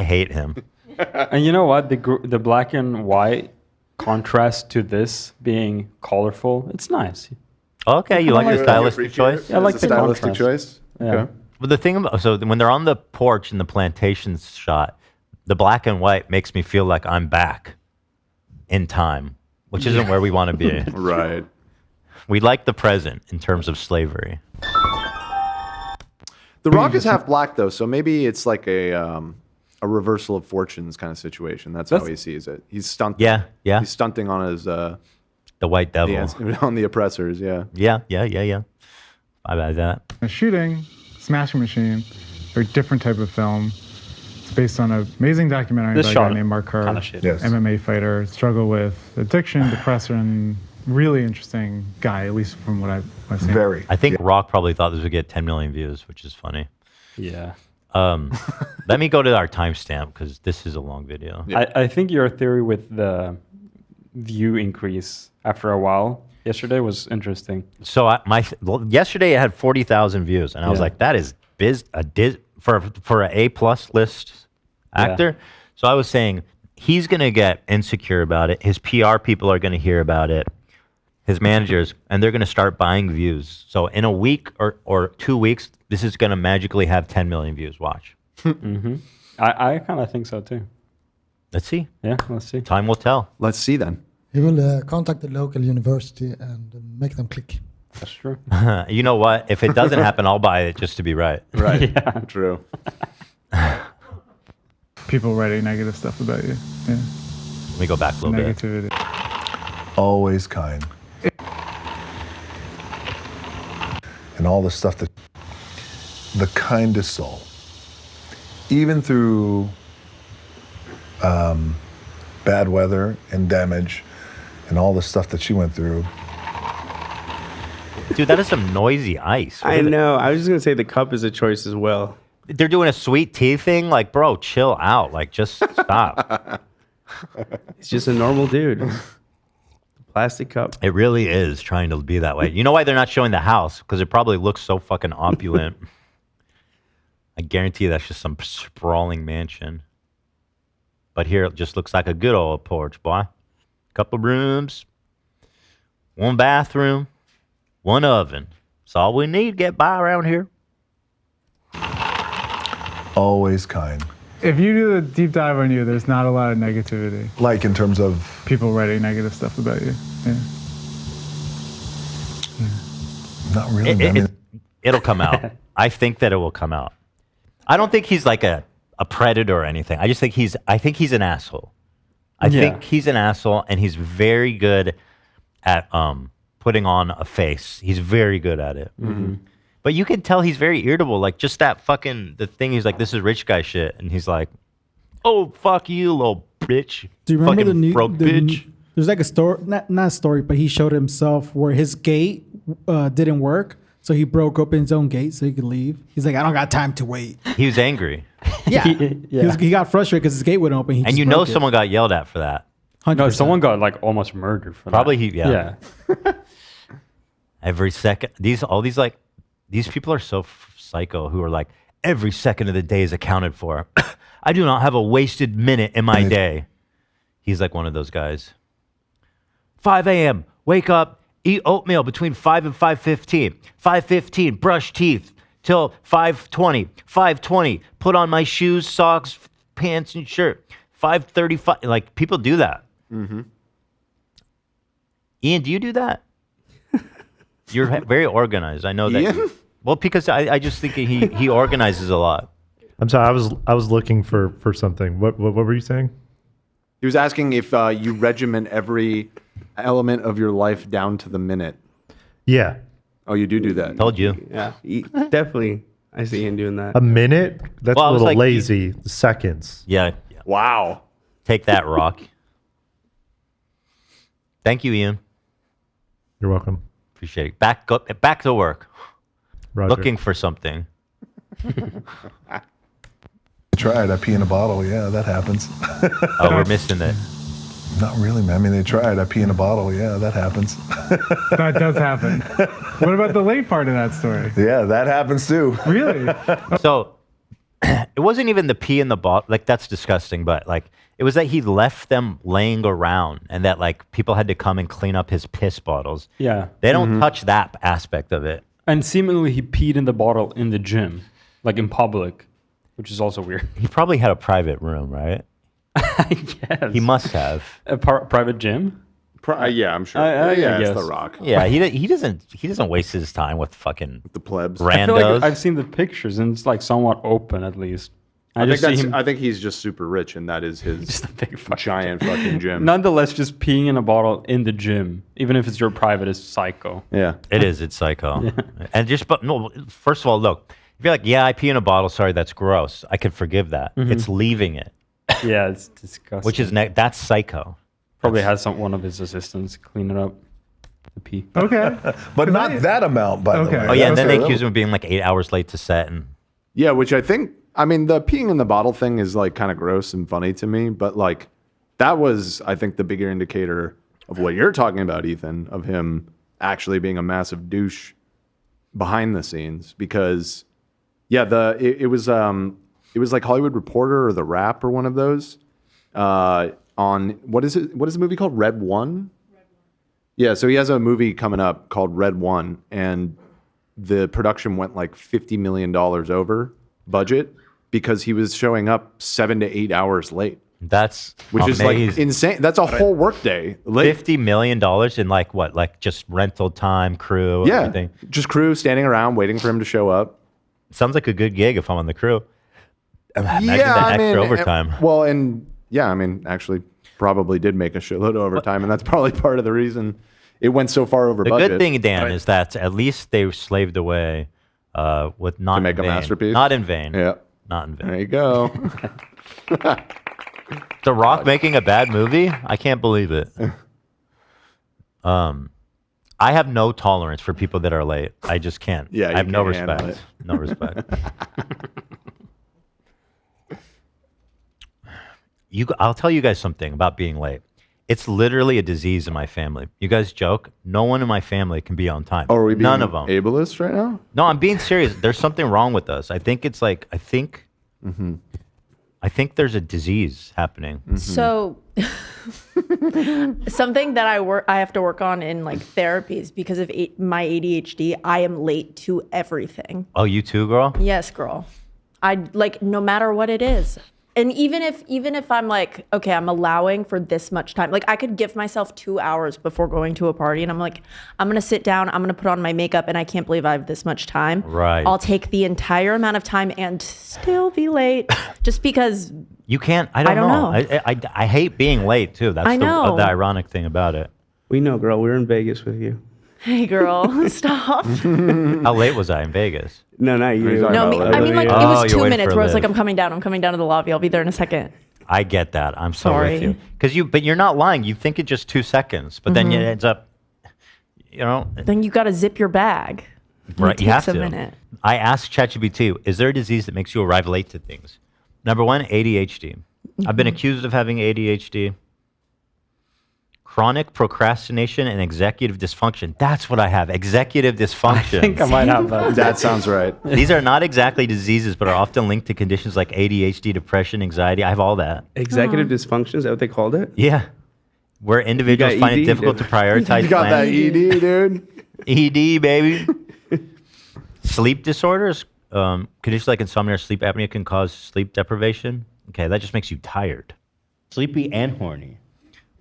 hate him. And you know what? The black and white contrast to this being colorful, it's nice. Okay, you like the stylistic choice? Yeah, I like the stylistic contrast. choice. Yeah. Okay. But the thing about when they're on the porch in the plantation shot, the black and white makes me feel like I'm back in time, which isn't where we want to be. Right. We like the present in terms of slavery. The Rock is half black though, so maybe it's like a reversal of fortunes kind of situation. That's how he sees it. He's stunting. Yeah. He's stunting on his the white devil. on the oppressors. Yeah. Yeah. I buy that. A shooting, Smashing Machine, very different type of film. It's based on an amazing documentary This by a shot guy named Mark Kerr, kinda shit. Yes. MMA fighter, struggle with addiction, depression. Really interesting guy, at least from what I've seen. Very. I think Rock probably thought this would get 10 million views, which is funny. Yeah. Let me go to our timestamp because this is a long video. I think your theory with the view increase after a while yesterday was interesting. So yesterday it had 40,000 views, and I was Yeah. like, that is for an A+ list actor. So I was saying he's gonna get insecure about it. His PR people are gonna hear about it. His managers, and they're gonna start buying views. So in a week or 2 weeks, this is gonna magically have 10 million views. Watch. Mm-hmm. I kind of think so too. Let's see. Yeah, let's see. Time will tell. Let's see then. He will contact the local university and make them click. That's true. You know what? If it doesn't happen, I'll buy it just to be right. Right. Yeah. True. People writing negative stuff about you. Yeah. Let me go back a little bit. Negativity. Always kind. And all the stuff that the kindest soul, even through bad weather and damage and all the stuff that she went through. Dude, that is some noisy ice. What I is it? know. I was just gonna say the cup is a choice as well. They're doing a sweet tea thing. Like, bro, chill out. Like, just stop. He's just a normal dude. Plastic cup. It really is trying to be that way. You know why they're not showing the house? Because it probably looks so fucking opulent. I guarantee that's just some sprawling mansion. But here it just looks like a good old porch, boy. Couple rooms, one bathroom, one oven. That's all we need to get by around here. Always kind. If you do the deep dive on you, there's not a lot of negativity. Like in terms of People writing negative stuff about you. Yeah. not really. It'll come out. I think that it will come out. I don't think he's like a predator or anything. I just think he's an asshole. I think he's an asshole, and he's very good at putting on a face. He's very good at it. Mm-hmm. But you can tell he's very irritable. Like just that fucking the thing. He's like, this is rich guy shit, and he's like, oh fuck you, little bitch. Do you remember fucking the new broke bitch? There's like a story, not a story, but he showed himself where his gate didn't work, so he broke open his own gate so he could leave. He's like, I don't got time to wait. He was angry. Yeah, He got frustrated because his gate wouldn't open. He And just you know broke it. someone got yelled at for that. 100%. No, someone got like almost murdered for Probably that. Yeah. Every second, these people are so psycho who are like, every second of the day is accounted for. I do not have a wasted minute in my day. He's like one of those guys. 5 a.m., wake up, eat oatmeal between 5 and 5:15. 5:15, brush teeth till 5:20. 5:20, put on my shoes, socks, pants, and shirt. 5:35, like people do that. Mm-hmm. Ian, do you do that? You're very organized. I know that. Ian? Well, because I just think he organizes a lot. I'm sorry. I was looking for something. What were you saying? He was asking if you regiment every element of your life down to the minute. Yeah. Oh, you do that. Told you. Yeah, definitely. I see him doing that. A minute? That's Well, I a was little like- lazy. Seconds. Yeah. Wow. Take that, Rock. Thank you, Ian. You're welcome. Appreciate it. Back to work. Roger. Looking for something. Tried. I pee in a bottle. Yeah, that happens. Oh, we're missing it. Not really, man. I mean, they tried. I pee in a bottle. Yeah, that happens. That does happen. What about the late part of that story? Yeah, that happens too. Really? So it wasn't even the pee in the bottle. Like, that's disgusting. But like, it was that he left them laying around, and that like people had to come and clean up his piss bottles. Yeah. They don't touch that aspect of it. And seemingly he peed in the bottle in the gym, like in public, which is also weird. He probably had a private room, right? Yes. He must have. A private gym? Yeah, I'm sure. I yeah, it's guess. The Rock. Yeah, he doesn't waste his time with fucking The plebs. I feel like randos. I've seen the pictures and it's like somewhat open at least. I think he's just super rich, and that is his giant fucking gym. Nonetheless, just peeing in a bottle in the gym, even if it's your private, is psycho. Yeah, it is. It's psycho. And but no. First of all, look. If you're like, yeah, I pee in a bottle. Sorry, that's gross. I could forgive that. Mhm. It's leaving it, Yeah, it's disgusting. which is that's psycho. Probably has one of his assistants clean it up. The pee. Okay. But not that amount, by the way. Oh yeah, and then they Okay. accuse him of being like 8 hours late to set, and Yeah, which I think, I mean, the peeing in the bottle thing is like kind of gross and funny to me, but like that was, I think, the bigger indicator of what you're talking about, Ethan, of him actually being a massive douche behind the scenes. Because, yeah, it was like Hollywood Reporter or The Wrap or one of those on what is the movie called? Red One. Yeah, so he has a movie coming up called Red One, and the production went like $50 million over budget because he was showing up 7 to 8 hours late. that's Which is like insane. That's a whole workday. Late. $50 million in like what? Like just rental time, crew, Yeah, everything. just crew standing around waiting for him to show up. Sounds like a good gig if I'm on the crew. Imagine Yeah, that I extra mean, overtime. Well, and yeah, I mean, actually, probably did make a shitload of overtime, and that's probably part of the reason it went so far over The budget. good thing, Dan, is that at least they slaved away with not To make in a vain. masterpiece? Not in vain. Yeah. Not in vain. There you go. The Rock making a bad movie? I can't believe it. I have no tolerance for people that are late. I just can't. Yeah, I have you no can't handle respect. it. No respect. I'll tell you guys something about being late. It's literally a disease in my family. You guys joke. No one in my family can be on time. Oh, are we being None of them. ableist right now? No, I'm being serious. There's something wrong with us. I think it's like I think there's a disease happening. So something that I have to work on in like therapies because of my ADHD, I am late to everything. Oh, you too, girl? Yes, girl. I like no matter what it is. And even if I'm like, okay, I'm allowing for this much time. Like I could give myself 2 hours before going to a party and I'm like, I'm going to sit down, I'm going to put on my makeup and I can't believe I have this much time. Right. I'll take the entire amount of time and still be late just because You can't. I don't know. know. I hate being late too. That's I know. the ironic thing about it. We know, girl. We were in Vegas with you. hey girl, stop. How late was I in Vegas? No, not you. No, I mean like it Oh, was you're 2 waiting minutes for where it's like Liv. I'm coming down to the lobby. I'll be there in a second. I get that. I'm so with Sorry. you. But you're not lying. You think it's just 2 seconds, but then it Mhm. ends up, you know. Then you got to zip your bag. Right, It you takes have a to. minute. I asked ChatGPT, is there a disease that makes you arrive late to things? Number one, ADHD. I've been Mhm. accused of having ADHD. Chronic procrastination and executive dysfunction. That's what I have. Executive dysfunction. I think I might have that. That sounds right. These are not exactly diseases, but are often linked to conditions like ADHD, depression, anxiety. I have all that. Executive dysfunction, is that what they called it? Yeah. Where individuals got find it ED, difficult dude. to prioritize You got that planning. ED, dude. ED, baby. Sleep disorders, conditions like insomnia or sleep apnea can cause sleep deprivation. Okay, that just makes you tired. Sleepy and horny.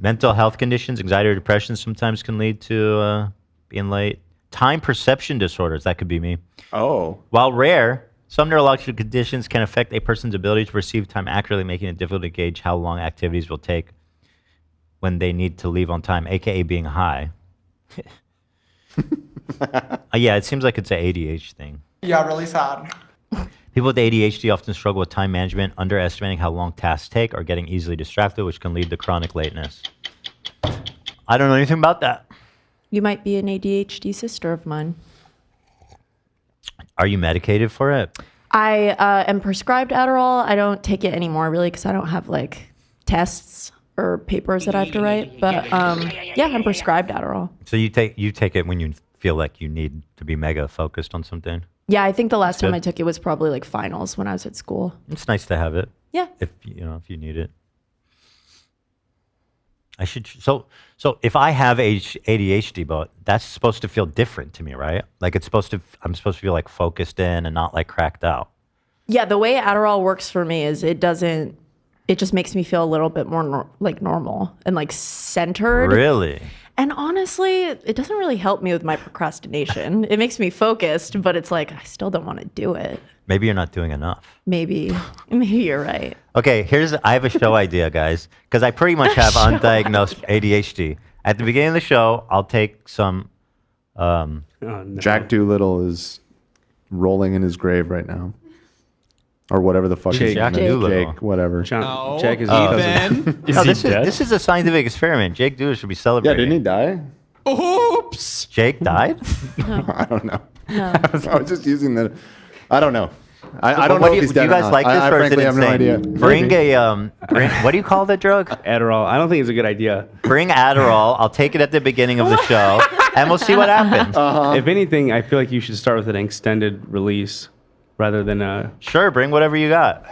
Mental health conditions, anxiety or depression sometimes can lead to being late. Time perception disorders, that could be me. Oh. While rare, some neurological conditions can affect a person's ability to perceive time accurately, making it difficult to gauge how long activities will take when they need to leave on time, aka being high. Yeah, it seems like it's an ADHD thing. Yeah, really sad. People with ADHD often struggle with time management, underestimating how long tasks take, or getting easily distracted, which can lead to chronic lateness. I don't know anything about that. You might be an ADHD sister of mine. Are you medicated for it? I am prescribed Adderall. I don't take it anymore, really, because I don't have like tests or papers that I have to write. But yeah, I'm prescribed Adderall. So you take it when you feel like you need to be mega focused on something? Yeah, I think the last time good. I took it was probably like finals when I was at school. It's nice to have it. Yeah. If you need it. I should so if I have ADHD, but that's supposed to feel different to me, right? Like I'm supposed to feel like focused in and not like cracked out. Yeah, the way Adderall works for me is it just makes me feel a little bit more like normal and like centered. Really? And honestly, it doesn't really help me with my procrastination. It makes me focused, but it's like I still don't want to do it. Maybe you're not doing enough. Maybe you're right. Okay, I have a show idea, guys, because I pretty much have undiagnosed ADHD. At the beginning of the show, I'll take some. Jack Doolittle is rolling in his grave right now, or whatever the fuck. Jake. his name is. Jack Doolittle. Jake, whatever. Jack is No, this is a scientific experiment. Jake Doolittle should be Yeah, celebrating. didn't he die? Oops. Jake died? I don't know. No. I was just using the. I don't know. I don't What know do if you, he's do dead you or guys not. like this, I or is it frankly have no insane? idea. Bring what do you call that drug? Adderall. I don't think it's a good idea. Bring Adderall. I'll take it at the beginning of the show, and we'll see what happens. If anything, I feel like you should start with an extended release rather than Sure, bring whatever you got.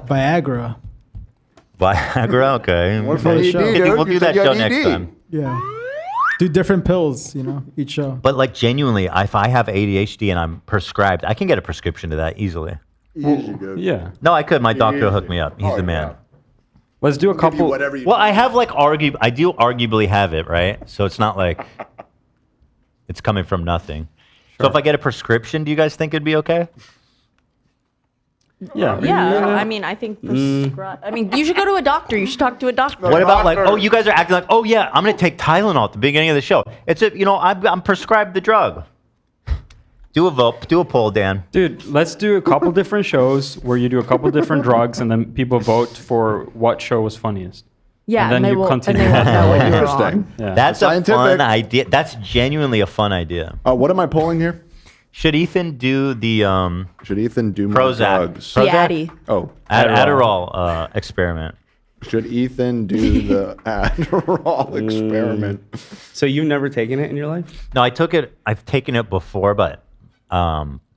Viagra. Viagra, okay. What for the show? We'll do that show next time. Yeah. Do different pills, each show. But like genuinely, if I have ADHD and I'm prescribed, I can get a prescription to that easily. Yeah. No, I could. My doctor will hook me up. He's the man. Let's do a couple. Well, I have I do arguably have it, right? So it's not like it's coming from nothing. So if I get a prescription, do you guys think it'd be okay? Yeah. Yeah, I mean, I think I mean, you should go to a doctor. You should talk to a doctor. What about you guys are acting like, oh yeah, I'm gonna take Tylenol at the beginning of the show. It's I'm prescribed the drug. Do a vote, do a poll, Dan. Dude, let's do a couple different shows where you do a couple different drugs and then people vote for what show was funniest. Yeah, and then they you will, continue. And they won't know what you were on. Yeah. That's a Scientific. fun idea. That's genuinely a fun idea. What am I polling here? Should Ethan do the Should Ethan do more Prozac? drugs? The Addy. Oh, Adderall experiment? should Ethan do the Adderall experiment? So you've never taken it in your life? No, I took it. I've taken it before, but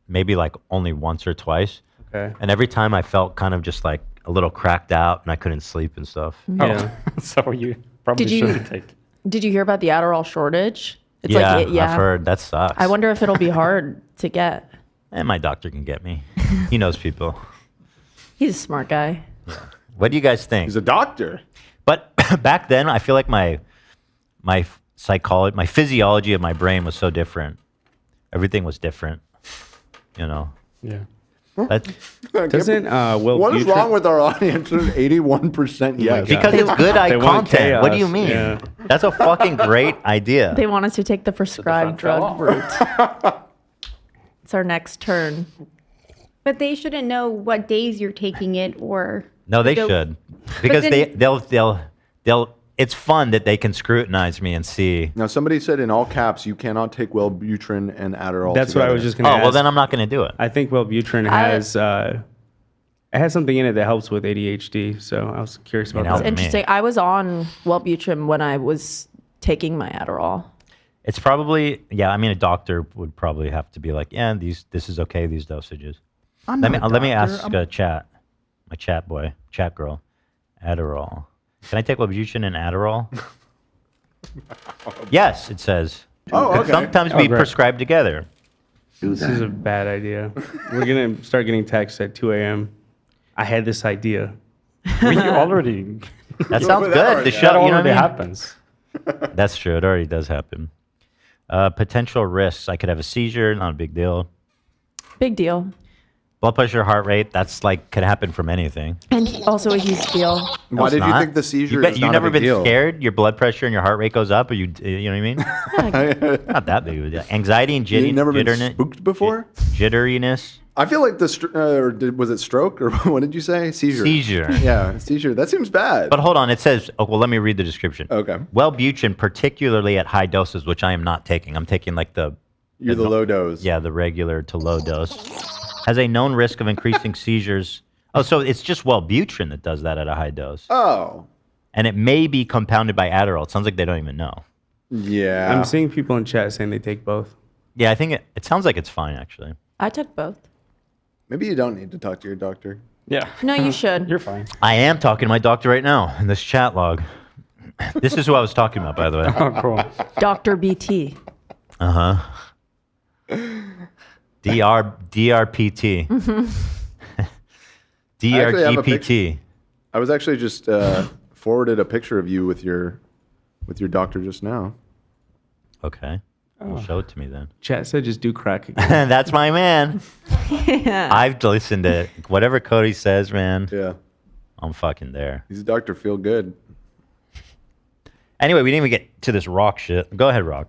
maybe like only once or twice. Okay. And every time I felt kind of just like a little cracked out, and I couldn't sleep and stuff. Yeah. So you probably shouldn't take it. Did you hear about the Adderall shortage? It's Yeah, like, I've heard that sucks. I wonder if it'll be hard to get. And my doctor can get me. He knows people. He's a smart guy. What do you guys think? He's a doctor. But back then, I feel like my psychology, my physiology of my brain was so different. Everything was different. Yeah. Doesn't Will What is Butrin- wrong with our audience? There's 81% yes. Because it's good eye They want content. What do you chaos. mean? Yeah. That's a fucking great idea. They want us to take the prescribed drug route. It's our next turn. But they shouldn't know what days you're taking it or. No, they Go- should, because then- they'll. It's fun that they can scrutinize me and see. Now, somebody said in all caps, you cannot take Wellbutrin and Adderall That's what I together. was just going to Oh ask. well, then I'm not going to do it. I think Wellbutrin has it has something in it that helps with ADHD. So I was curious about Help It's that. me. interesting. I was on Wellbutrin when I was taking my Adderall. It's probably I mean, a doctor would probably have to be like, yeah, this is okay. These dosages. Let me ask chat, my chat boy, chat girl, Adderall. Can I take Wellbutrin and Adderall? Yes, it says. Oh, okay. Sometimes be great. prescribed together. This is a bad idea. We're going to start getting texts at 2 a.m. I had this idea. We already. That sounds good. The That show, you know what already I mean? happens. That's true. It already does happen. Potential risks. I could have a seizure. Not a big deal. Big deal. Blood pressure, heart rate. That's like could happen from anything. And also a huge deal. Why it's did you not. think the seizure You bet is you've not never a big been deal? scared? Your blood pressure and your heart rate goes up, or you know what I mean? Not that big of a deal. Anxiety and You've never been jitteriness. spooked before? Jitteriness. I feel like was it stroke or what did you say? Seizure. Seizure. Yeah, seizure. That seems bad. But hold on, it says. Oh, well, let me read the description. Okay. Wellbutrin, particularly at high doses, which I am not taking. I'm taking like the low dose. Yeah, the regular to low dose. Has a known risk of increasing seizures. Oh, so it's just Wellbutrin that does that at a high dose. Oh. And it may be compounded by Adderall. It sounds like they don't even know. Yeah. I'm seeing people in chat saying they take both. Yeah, I think it sounds like it's fine actually. I took both. Maybe you don't need to talk to your doctor. Yeah. No, you should. You're fine. I am talking to my doctor right now in this chat log. This is who I was talking about, by the way. Oh, cool. Dr. BT. Uh huh. DRPT. I actually have a DRGPT. I was actually just forwarded a picture of you with your doctor just now. Okay. Well, show it to me then. Chat said just do crack again. That's my man. Yeah. I've listened to whatever Cody says, man. Yeah. I'm fucking there. He's a Dr. Feel Good. Anyway, we didn't even get to this rock shit. Go ahead, Rock.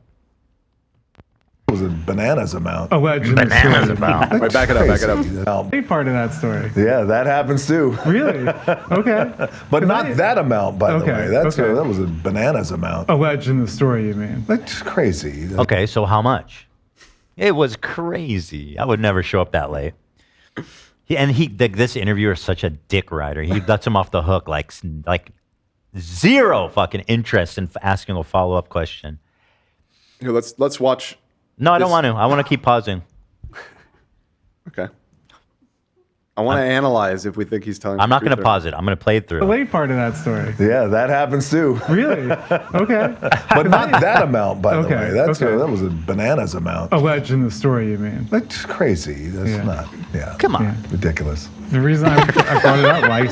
It was a bananas amount. Allegedly. Bananas amount. Wait, back it up, back it up. Any part of that story? Yeah, that happens too. Really? Okay. But not that amount, by the Okay, way. That okay. was a bananas amount. Alleged in the story, you mean? That's crazy. Okay, so how much? It was crazy. I would never show up that late. This interviewer is such a dick rider. He lets him off the hook like zero fucking interest in asking a follow-up question. Here, let's watch. No, I don't want to. I want to keep pausing. Okay. I want to analyze if we think he's telling. I'm not going to to pause it. I'm going to play it The through. late part of that story. Yeah, that happens too. Really? Okay. But not that amount, by the Okay, way. That okay. was a bananas amount. Alleged in the story, you mean? That's crazy. That's Yeah. not. Yeah. Come on. Yeah. Ridiculous. The reason I brought it up, why?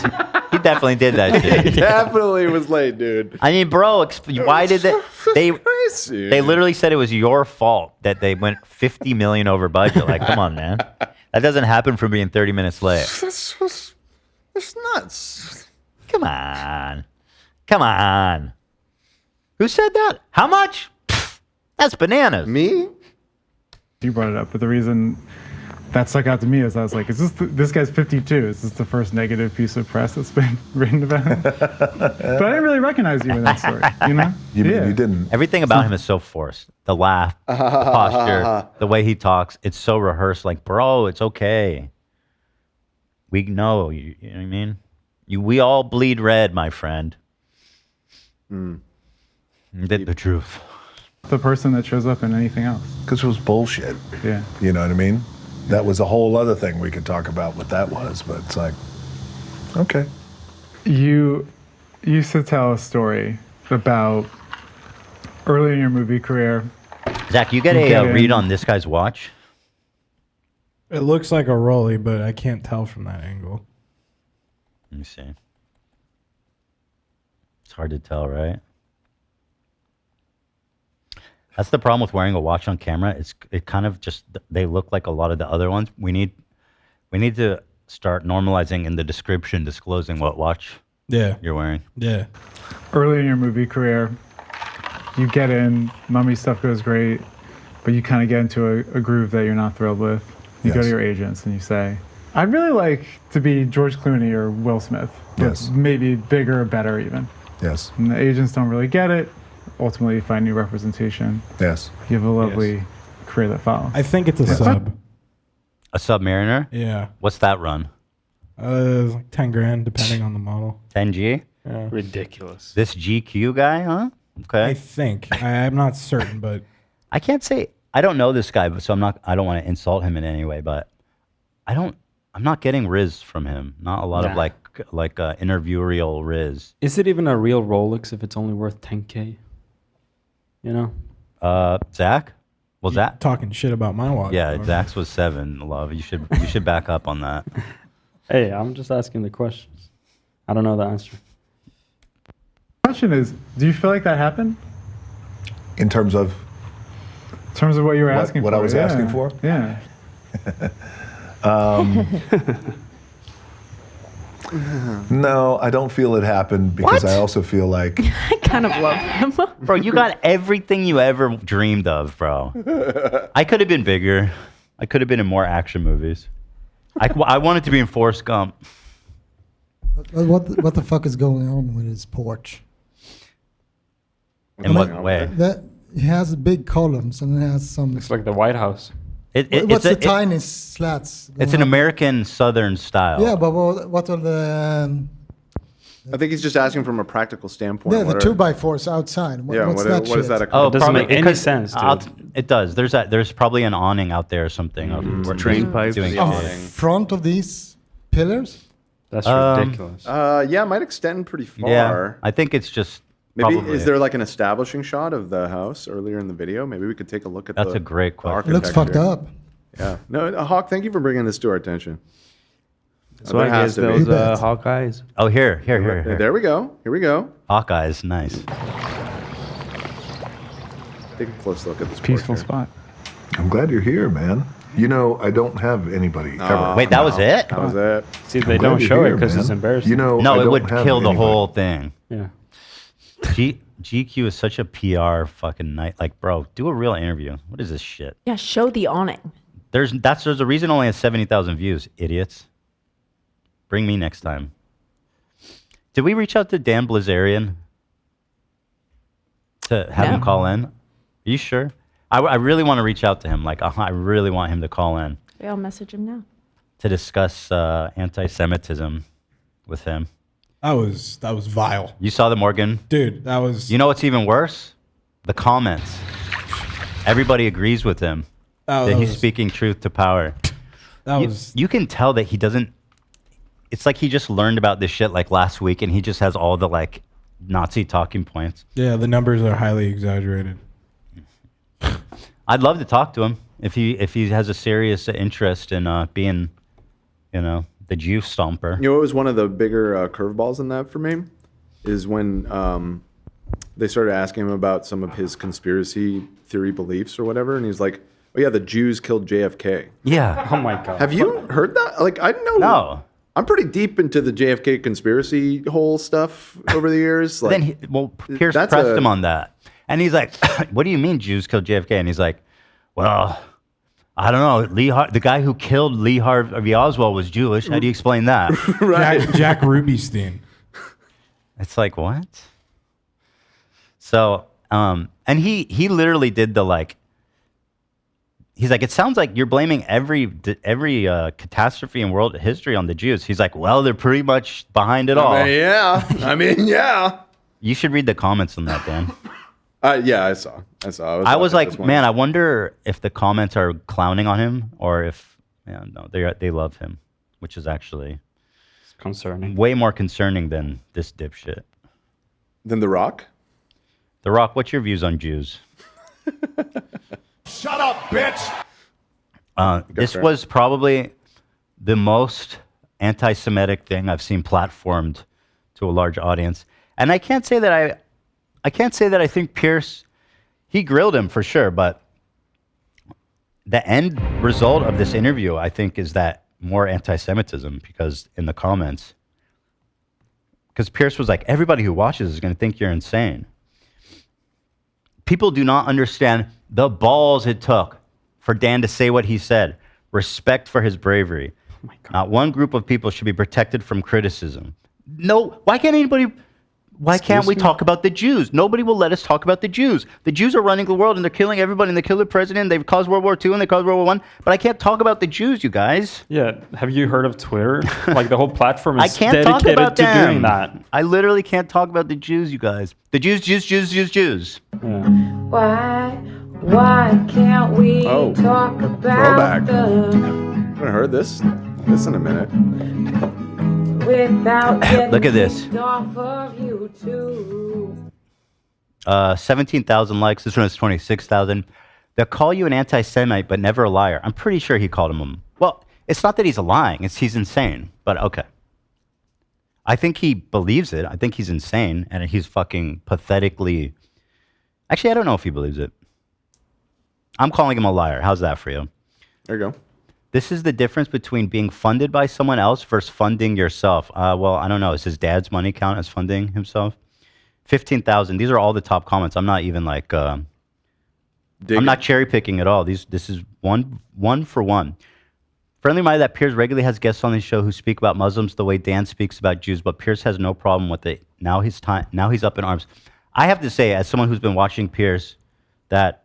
He definitely did that He shit. definitely was late, dude. I mean, bro, why did they Crazy. They literally said it was your fault that they went 50 million over budget. Like, come on, man. That doesn't happen for being 30 minutes late. It's nuts. Come on. Come on. Who said that? How much? Pfft, that's bananas. Me? You brought it up, but the reason that stuck out to me is I was like, is this guy's 52? Is this the first negative piece of press that's been written about him? But I didn't really recognize you in that story, you know? You didn't. Everything about him is so forced. The laugh, the posture, the way he talks. It's so rehearsed. Like, bro, it's okay. We know. You know what I mean? We all bleed red, my friend. The truth. The person that shows up in anything else. Because it was bullshit. Yeah. You know what I mean? That was a whole other thing we could talk about what that was, but it's like, okay. You used to tell a story about early in your movie career. Zach, you get a read on this guy's watch? It looks like a Rolly, but I can't tell from that angle. Let me see. It's hard to tell, right? That's the problem with wearing a watch on camera. It kind of just, they look like a lot of the other ones. We need to start normalizing in the description, disclosing what watch you're wearing. Yeah. Early in your movie career, you get in, mummy stuff goes great, but you kind of get into a groove that you're not thrilled with. You go to your agents and you say, I'd really like to be George Clooney or Will Smith, but maybe bigger or better even. Yes. And the agents don't really get it. Ultimately, you find new representation. Yes. You have a lovely career that follows. I think it's a sub. A Submariner? Yeah. What's that run? It's like 10 grand, depending on the model. 10G? Yeah. Ridiculous. This GQ guy, huh? Okay. I think. I'm not certain, but I can't say. I don't know this guy, so I don't want to insult him in any way, but I'm not getting Riz from him. Not a lot of like interviewerial Riz. Is it even a real Rolex if it's only worth 10K? You know? Zach? Well, Zach talking shit about my watch. Yeah, Zach's was 7. Love, you should back up on that. Hey, I'm just asking the questions. I don't know the answer. Question is, do you feel like that happened? In terms of what you were asking what for? I was asking for? Yeah. No, I don't feel it happened because I also feel like I kind of love him. Bro, you got everything you ever dreamed of, bro. I could have been bigger. I could have been in more action movies. I wanted to be in Forrest Gump. What the fuck is going on with his porch? In what way? That it has big columns and it has some. It's like the White House. What's the tiny slats? It's an American Southern style. Yeah, but what are the? I think he's just asking from a practical standpoint. Yeah, the what 2x4s outside. What's that what is shit? that? Oh, It doesn't probably make any because sense, dude. it does. There's probably an awning out there or something. Of Drain pipes. doing In shit. front of these pillars? That's ridiculous. Yeah, it might extend pretty far. Yeah, I think it's just Maybe probably- is there like an establishing shot of the house earlier in the video? Maybe we could take a look at That's the a great question. It looks fucked up. Yeah. No, Hawk, thank you for bringing this to our attention. That's why I guess those Hawkeyes. Oh, here. There we go. Here we go. Hawkeyes, nice. Take a close look at this Peaceful portrait. spot. I'm glad you're here, man. You know, I don't have anybody ever. Wait, that was it? That was it. See, they I'm glad don't you're show it here, because it's man. embarrassing. You know, No, I it don't would have kill the anybody. whole thing. Yeah. GQ is such a PR fucking night. Like, bro, do a real interview. What is this shit? Yeah, show the awning. There's a reason it only has 70,000 views, idiots. Bring me next time. Did we reach out to Dan Bilzerian to have him call in? Are you sure? I really want to reach out to him. Like, I really want him to call in I'll message him now. to discuss anti-Semitism with him. That was vile. You saw the Morgan? Dude, that was... You know what's even worse? The comments. Everybody agrees with him that he's speaking truth to power. You can tell that he doesn't... It's like he just learned about this shit like last week and he just has all the like Nazi talking points. Yeah, the numbers are highly exaggerated. I'd love to talk to him if he has a serious interest in being, the Jew stomper. You know what was one of the bigger curveballs in that for me? Is when they started asking him about some of his conspiracy theory beliefs or whatever. And he's like, oh yeah, the Jews killed JFK. Yeah. Oh my God. Have you heard that? Like, I didn't know. No. I'm pretty deep into the JFK conspiracy whole stuff over the years. Like, Pierce that's pressed him on that. And he's like, what do you mean Jews killed JFK? And he's like, well, I don't know. The guy who killed Lee Harvey Oswald was Jewish. How do you explain that? Right. Jack Rubenstein. It's like, what? So, and he literally did the like, he's like, it sounds like you're blaming every catastrophe in world history on the Jews. He's like, well, they're pretty much behind it all. Yeah. You should read the comments on that, Dan. Yeah, I saw. I was like, man, I wonder if the comments are clowning on him or if, no, they love him, which is actually concerning. Way more concerning than this dipshit. Than The Rock? The Rock, what's your views on Jews? Shut up, bitch! This was probably the most anti-Semitic thing I've seen platformed to a large audience. And I can't say that I think Pierce, he grilled him for sure, but the end result of this interview, I think, is that more anti-Semitism because in the comments, because Pierce was like, everybody who watches is going to think you're insane. People do not understand the balls it took for Dan to say what he said. Respect for his bravery. Oh my God. Not one group of people should be protected from criticism. No, why can't we talk about the Jews? Nobody will let us talk about the Jews. The Jews are running the world and they're killing everybody and they kill the president. They've caused World War II and they caused World War I. But I can't talk about the Jews, you guys. Yeah. Have you heard of Twitter? Like the whole platform is I can't talk dedicated about to them. doing that. I literally can't talk about the Jews, you guys. The Jews. Yeah. Why can't we talk Throwback. about the I haven't heard this in a minute. without getting Look at this. kicked off of YouTube? 17,000 likes. This one is 26,000. They'll call you an anti-Semite, but never a liar. I'm pretty sure he called him. Well, it's not that he's lying. He's insane. But okay. I think he believes it. I think he's insane, and he's fucking pathetically. Actually, I don't know if he believes it. I'm calling him a liar. How's that for you? There you go. This is the difference between being funded by someone else versus funding yourself. Well, I don't know. Is his dad's money count as funding himself? 15,000. These are all the top comments. I'm not even like. I'm not cherry picking at all. This is one for one. Friendly Reminder that Piers regularly has guests on his show who speak about Muslims the way Dan speaks about Jews, but Piers has no problem with it. Now he's up in arms. I have to say, as someone who's been watching Piers, that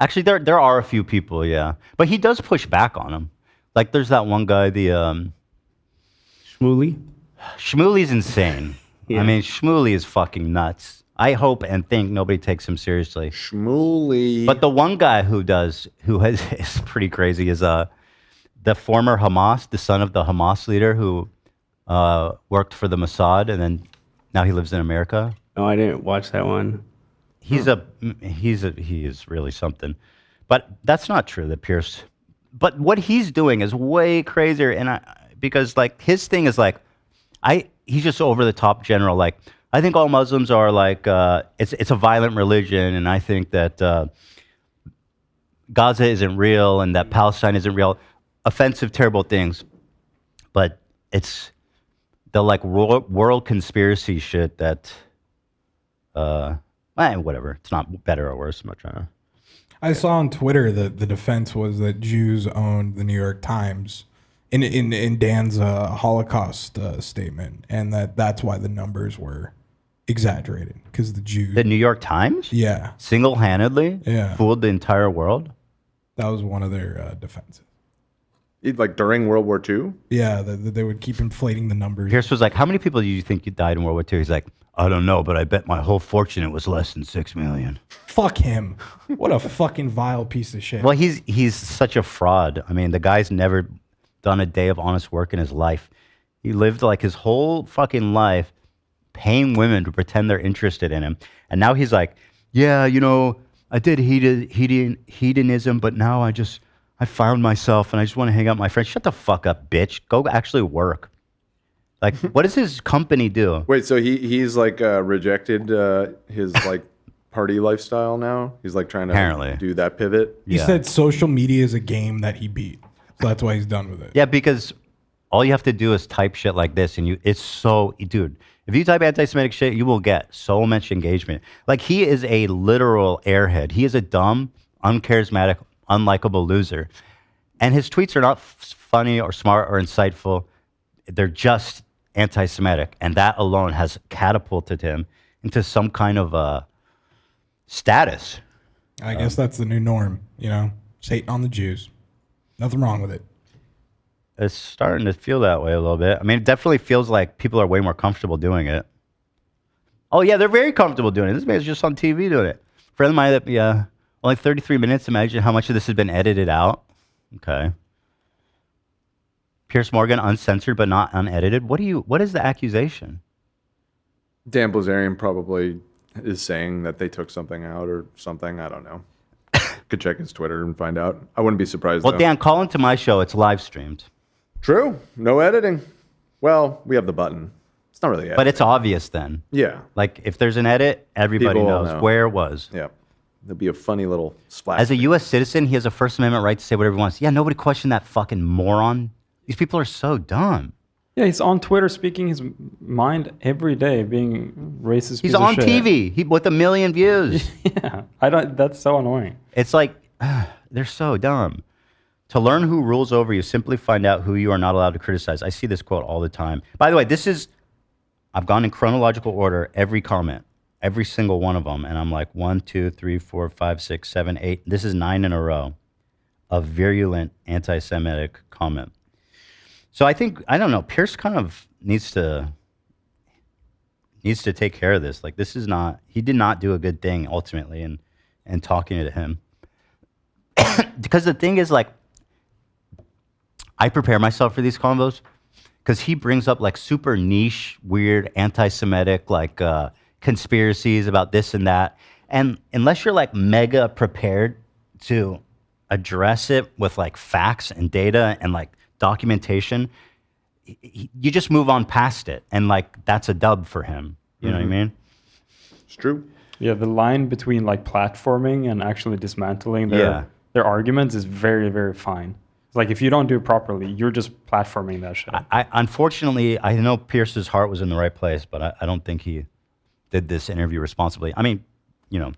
actually there are a few people, yeah, but he does push back on them. Like there's that one guy, the Shmuley. Shmuley's insane. Yeah. I mean, Shmuley is fucking nuts. I hope and think nobody takes him seriously. Shmuley. But the one guy who is pretty crazy is the former Hamas, the son of the Hamas leader who worked for the Mossad and then now he lives in America. No, I didn't watch that one. He is really something. But that's not true, that Pierce. But what he's doing is way crazier, and because like his thing is like, he's just over the top general. Like I think all Muslims are like it's a violent religion, and I think that Gaza isn't real and that Palestine isn't real. Offensive, terrible things, but it's the like world conspiracy shit that whatever. It's not better or worse. I'm not trying to. I saw on Twitter that the defense was that Jews owned the New York Times in Dan's Holocaust statement, and that's why the numbers were exaggerated because the Jews. The New York Times? Yeah. Single-handedly? Yeah. Fooled the entire world? That was one of their defenses. Like during World War II? Yeah, they would keep inflating the numbers. Pierce was like, how many people do you think you died in World War II? He's like, I don't know, but I bet my whole fortune it was less than 6 million. Fuck him. What a fucking vile piece of shit. Well, he's such a fraud. I mean, the guy's never done a day of honest work in his life. He lived like his whole fucking life paying women to pretend they're interested in him. And now he's like, yeah, you know, I did hedonism, but now I found myself and I just want to hang out with my friends. Shut the fuck up, bitch. Go actually work. Like, what does his company do? Wait, so he's like rejected his like party lifestyle now? He's like trying to Apparently. do that pivot? He said social media is a game that he beat. So that's why he's done with it. Yeah, because all you have to do is type shit like this and it's so, dude, if you type anti-Semitic shit, you will get so much engagement. Like, he is a literal airhead. He is a dumb, uncharismatic, unlikable loser. And his tweets are not funny or smart or insightful. They're just anti-Semitic. And that alone has catapulted him into some kind of status. I guess that's the new norm, you know? Just hating on the Jews. Nothing wrong with it. It's starting to feel that way a little bit. I mean, it definitely feels like people are way more comfortable doing it. Oh, yeah, they're very comfortable doing it. This man's just on TV doing it. Friend of mine, that yeah, only 33 minutes. Imagine how much of this has been edited out. Okay. Pierce Morgan, uncensored but not unedited. What is the accusation? Dan Bilzerian probably is saying that they took something out or something. I don't know. Could check his Twitter and find out. I wouldn't be surprised. Well, though. Dan, call into my show. It's live streamed. True. No editing. Well, we have the button. It's not really editing. But it's obvious then. Yeah. Like, if there's an edit, everybody People will knows know. where it was. Yeah. There'll be a funny little splash. As a U.S. citizen, he has a First Amendment right to say whatever he wants. Yeah, nobody questioned that fucking moron. These people are so dumb. Yeah, he's on Twitter speaking his mind every day, being racist. He's piece of on shit. TV with 1 million views. Yeah, I don't. That's so annoying. It's like, they're so dumb. To learn who rules over you, simply find out who you are not allowed to criticize. I see this quote all the time. By the way, I've gone in chronological order, every comment, every single one of them. And I'm like, 1, 2, 3, 4, 5, 6, 7, 8. This is 9 in a row of virulent anti-Semitic comment. So I don't know, Pierce kind of needs to take care of this. Like, he did not do a good thing ultimately in talking to him. Because the thing is, like, I prepare myself for these convos because he brings up like super niche, weird, anti-Semitic, like conspiracies about this and that. And unless you're like mega prepared to address it with like facts and data and like documentation, you just move on past it, and like that's a dub for him. You know what I mean? It's true. Yeah, the line between like platforming and actually dismantling Yeah. their arguments is very, very fine. It's like if you don't do it properly, you're just platforming that shit. I unfortunately, I know Pierce's heart was in the right place, but I don't think he did this interview responsibly. I mean, you know,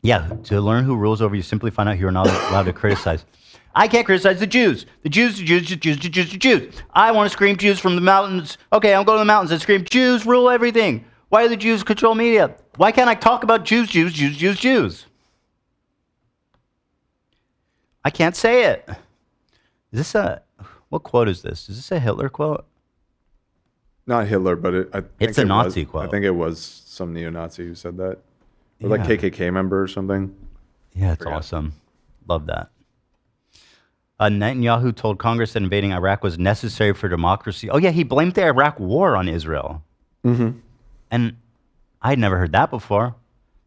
yeah, to learn who rules over you, simply find out you're not allowed to criticize. I can't criticize the Jews. The Jews, the Jews, the Jews, the Jews, the Jews. I want to scream Jews from the mountains. Okay, I'll go to the mountains and scream Jews rule everything. Why do the Jews control media? Why can't I talk about Jews, Jews, Jews, Jews, Jews? I can't say it. Is this what quote is this? Is this a Hitler quote? Not Hitler, but It's a Nazi quote. I think it was some neo-Nazi who said that. Or like Yeah. KKK member or something. Yeah, it's awesome. Love that. Netanyahu told Congress that invading Iraq was necessary for democracy. Oh yeah, he blamed the Iraq war on Israel. Mm-hmm. And I had never heard that before.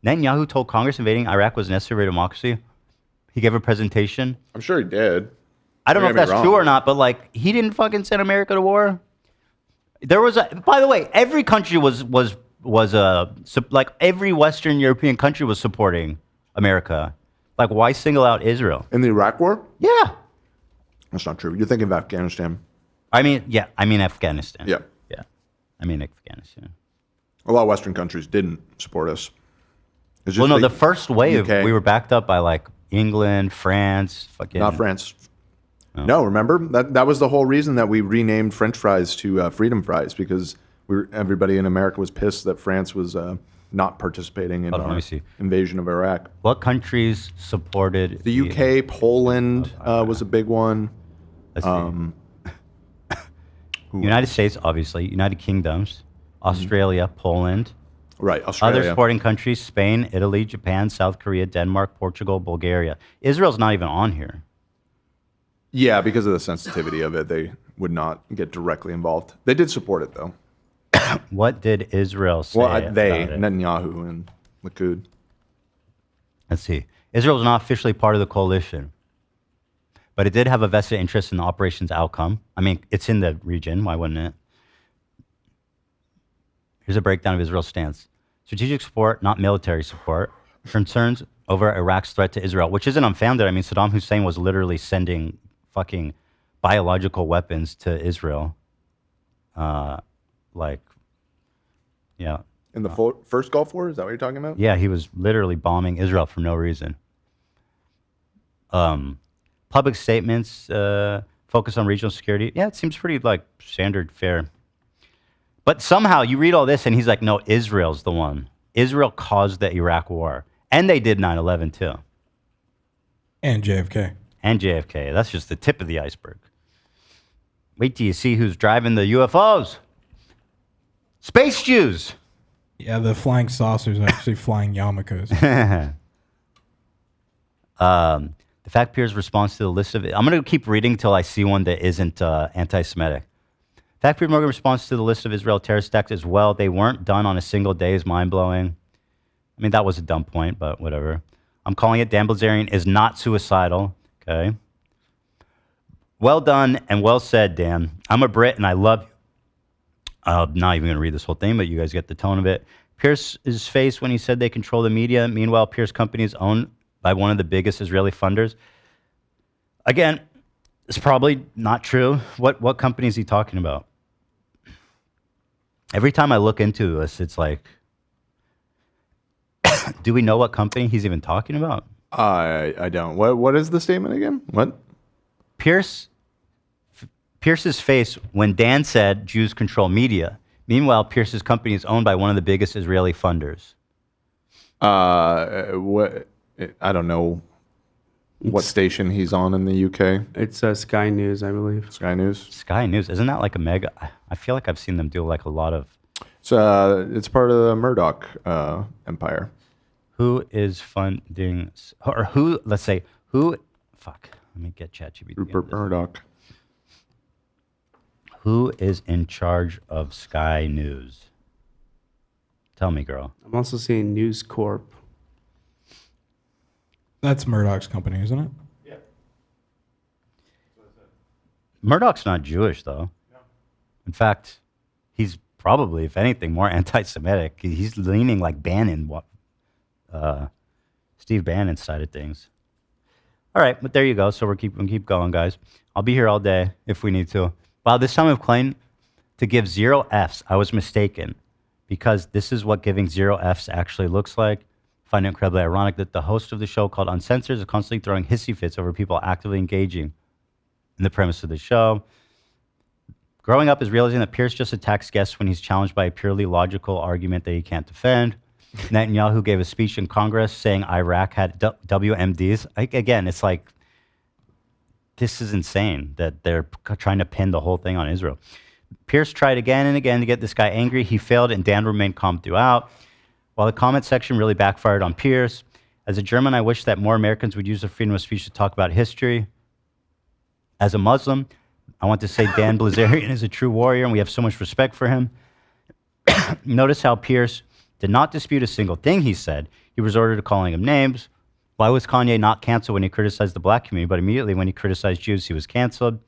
Netanyahu told Congress invading Iraq was necessary for democracy. He gave a presentation. I'm sure he did. I don't know Don't if get me that's true wrong. or not, but like he didn't fucking send America to war. There was by the way, every country was like every Western European country was supporting America. Like why single out Israel? In the Iraq war? Yeah. That's not true. You're thinking of Afghanistan. I mean Afghanistan. Yeah. Yeah. I mean Afghanistan. A lot of Western countries didn't support us. It's Well, just no, the first wave, UK. we were backed up by like England, France, fucking. Not France. No, remember that was the whole reason that we renamed French fries to Freedom Fries because everybody in America was pissed that France was not participating in Hold on, let our me see. invasion of Iraq. What countries supported The UK, Poland was a big one. Let's see. United States, obviously. United Kingdoms, Australia, Poland. Right, Australia. Other supporting countries: Spain, Italy, Japan, South Korea, Denmark, Portugal, Bulgaria. Israel's not even on here. Yeah, because of the sensitivity of it, they would not get directly involved. They did support it though. What did Israel say? Well, they, about it? Netanyahu and Likud. Let's see. Israel is not officially part of the coalition, but it did have a vested interest in the operation's outcome. I mean, it's in the region. Why wouldn't it? Here's a breakdown of Israel's stance. Strategic support, not military support. Concerns over Iraq's threat to Israel, which isn't unfounded. I mean, Saddam Hussein was literally sending fucking biological weapons to Israel. In the first Gulf War, is that what you're talking about? Yeah, he was literally bombing Israel for no reason. Public statements focus on regional security. Yeah, it seems pretty like standard fare. But somehow you read all this and he's like, no, Israel's the one. Israel caused the Iraq war. And they did 9/11 too. And JFK. And JFK. That's just the tip of the iceberg. Wait till you see who's driving the UFOs. Space Jews. Yeah, the flying saucers are actually flying yarmulkes. The fact Pierce's response to the list of I'm going to keep reading till I see one that isn't anti-Semitic. Fact Pierce Morgan's response to the list of Israel terrorist attacks as well. They weren't done on a single day is mind-blowing. I mean, that was a dumb point, but whatever. I'm calling it Dan Bilzerian is not suicidal. Okay. Well done and well said, Dan. I'm a Brit and I love you. I'm not even going to read this whole thing, but you guys get the tone of it. Pierce's face when he said they control the media. Meanwhile, Pierce Company is owned by one of the biggest Israeli funders. Again, it's probably not true. What company is he talking about? Every time I look into this, it's like, do we know what company he's even talking about? I don't. What is the statement again? What? Pierce's face when Dan said Jews control media. Meanwhile, Pierce's company is owned by one of the biggest Israeli funders. What? I don't know what station he's on in the UK. It's Sky News, I believe. Sky News. Sky News. Isn't that like a mega? I feel like I've seen them do like a lot of. It's part of the Murdoch empire. Who is funding, or who, let's say, who, fuck, let me get ChatGPT. Rupert Murdoch. Who is in charge of Sky News? Tell me, girl. I'm also seeing News Corp. That's Murdoch's company, isn't it? Murdoch's not Jewish, though. In fact, he's probably, if anything, more anti-Semitic. He's leaning like Bannon, Steve Bannon's side of things. All right, but there you go. So we'll keep going, guys. I'll be here all day if we need to. Wow, this time I've claimed to give 0 Fs. I was mistaken, because this is what giving 0 Fs actually looks like. I find it incredibly ironic that the host of the show, called Uncensored, is constantly throwing hissy fits over people actively engaging in the premise of the show. Growing up is realizing that Pierce just attacks guests when he's challenged by a purely logical argument that he can't defend. Netanyahu gave a speech in Congress saying Iraq had WMDs. Again, it's like, this is insane that they're trying to pin the whole thing on Israel. Pierce tried again and again to get this guy angry. He failed, and Dan remained calm throughout. While the comment section really backfired on Pierce, as a German, I wish that more Americans would use their freedom of speech to talk about history. As a Muslim, I want to say Dan Bilzerian is a true warrior, and we have so much respect for him. Notice how Pierce did not dispute a single thing he said. He resorted to calling him names. Why was Kanye not canceled when he criticized the black community, but immediately when he criticized Jews, he was canceled?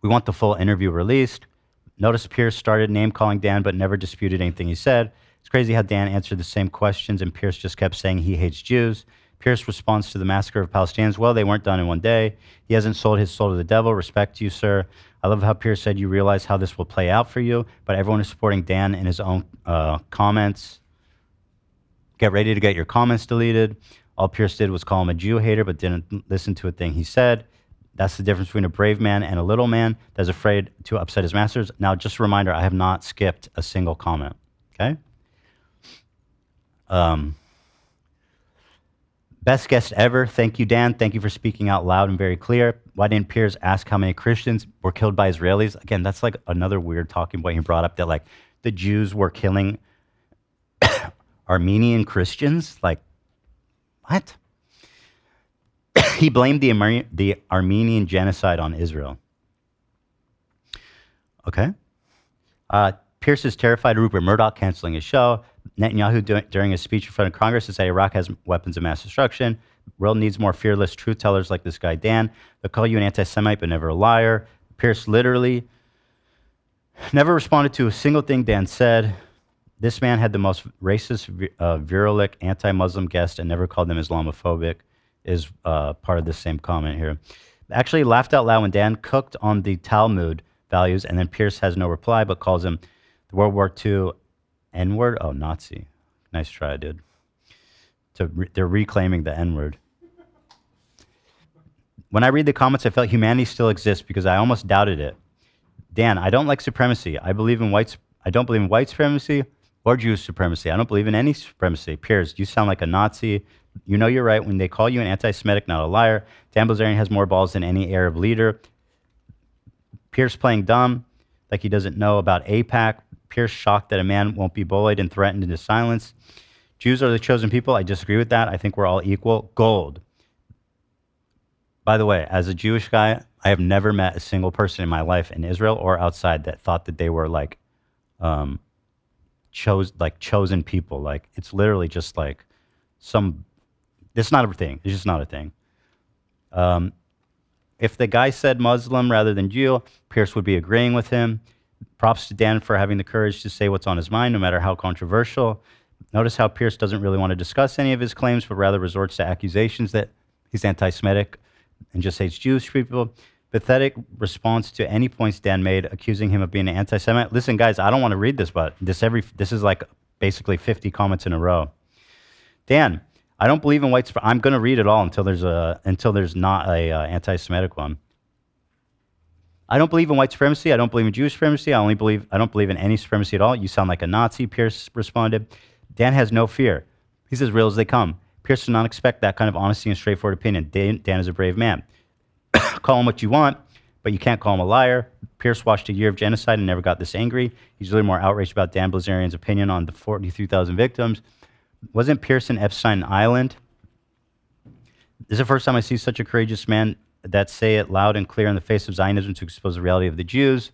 We want the full interview released. Notice Pierce started name-calling Dan, but never disputed anything he said. It's crazy how Dan answered the same questions, and Pierce just kept saying he hates Jews. Pierce responds to the massacre of Palestinians. Well, they weren't done in one day. He hasn't sold his soul to the devil. Respect to you, sir. I love how Pierce said you realize how this will play out for you, but everyone is supporting Dan in his own comments. Get ready to get your comments deleted. All Pierce did was call him a Jew hater, but didn't listen to a thing he said. That's the difference between a brave man and a little man that's afraid to upset his masters. Now, just a reminder, I have not skipped a single comment, okay? Best guest ever. Thank you, Dan. Thank you for speaking out loud and very clear. Why didn't Piers ask how many Christians were killed by Israelis? Again, that's like another weird talking point he brought up, that like the Jews were killing Armenian Christians. Like, what? He blamed the Armenian genocide on Israel. Okay. Pierce is terrified of Rupert Murdoch canceling his show. Netanyahu, during his speech in front of Congress, said Iraq has weapons of mass destruction. World needs more fearless truth tellers like this guy, Dan. They'll call you an anti-Semite, but never a liar. Pierce literally never responded to a single thing Dan said. This man had the most racist, virulent, anti-Muslim guest and never called them Islamophobic, is part of the same comment here. Actually laughed out loud when Dan cooked on the Talmud values, and then Pierce has no reply, but calls him the World War II N-word? Oh, Nazi. Nice try, dude. They're reclaiming the N-word. When I read the comments, I felt humanity still exists because I almost doubted it. Dan, I don't like supremacy. I don't believe in white supremacy or Jewish supremacy. I don't believe in any supremacy. Piers, you sound like a Nazi. You know you're right when they call you an anti-Semitic, not a liar. Dan Bilzerian has more balls than any Arab leader. Pierce playing dumb, like he doesn't know about AIPAC. Pierce shocked that a man won't be bullied and threatened into silence. Jews are the chosen people. I disagree with that. I think we're all equal. Gold. By the way, as a Jewish guy, I have never met a single person in my life in Israel or outside that thought that they were like chosen people. Like, it's literally just like it's not a thing. It's just not a thing. If the guy said Muslim rather than Jew, Pierce would be agreeing with him. Props to Dan for having the courage to say what's on his mind, no matter how controversial. Notice how Pierce doesn't really want to discuss any of his claims, but rather resorts to accusations that he's anti-Semitic and just hates Jewish people. Pathetic response to any points Dan made, accusing him of being an anti-Semite. Listen, guys, I don't want to read this, but this is like basically 50 comments in a row. Dan, I don't believe in white supremacy. I'm going to read it all until there's not a anti-Semitic one. I don't believe in white supremacy. I don't believe in Jewish supremacy. I don't believe in any supremacy at all. You sound like a Nazi, Pierce responded. Dan has no fear. He's as real as they come. Pierce does not expect that kind of honesty and straightforward opinion. Dan is a brave man. Call him what you want, but you can't call him a liar. Pierce watched a year of genocide and never got this angry. He's really more outraged about Dan Bilzerian's opinion on the 43,000 victims. Wasn't Pierce in Epstein Island? This is the first time I see such a courageous man that say it loud and clear in the face of Zionism to expose the reality of the Jews.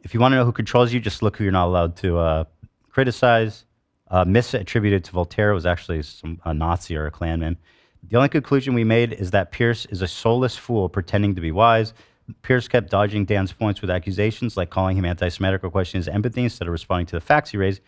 If you want to know who controls you, just look who you're not allowed to criticize. Myths attributed to Voltaire was actually a Nazi or a Klanman. The only conclusion we made is that Pierce is a soulless fool pretending to be wise. Pierce kept dodging Dan's points with accusations like calling him anti-Semitic or questioning his empathy instead of responding to the facts he raised.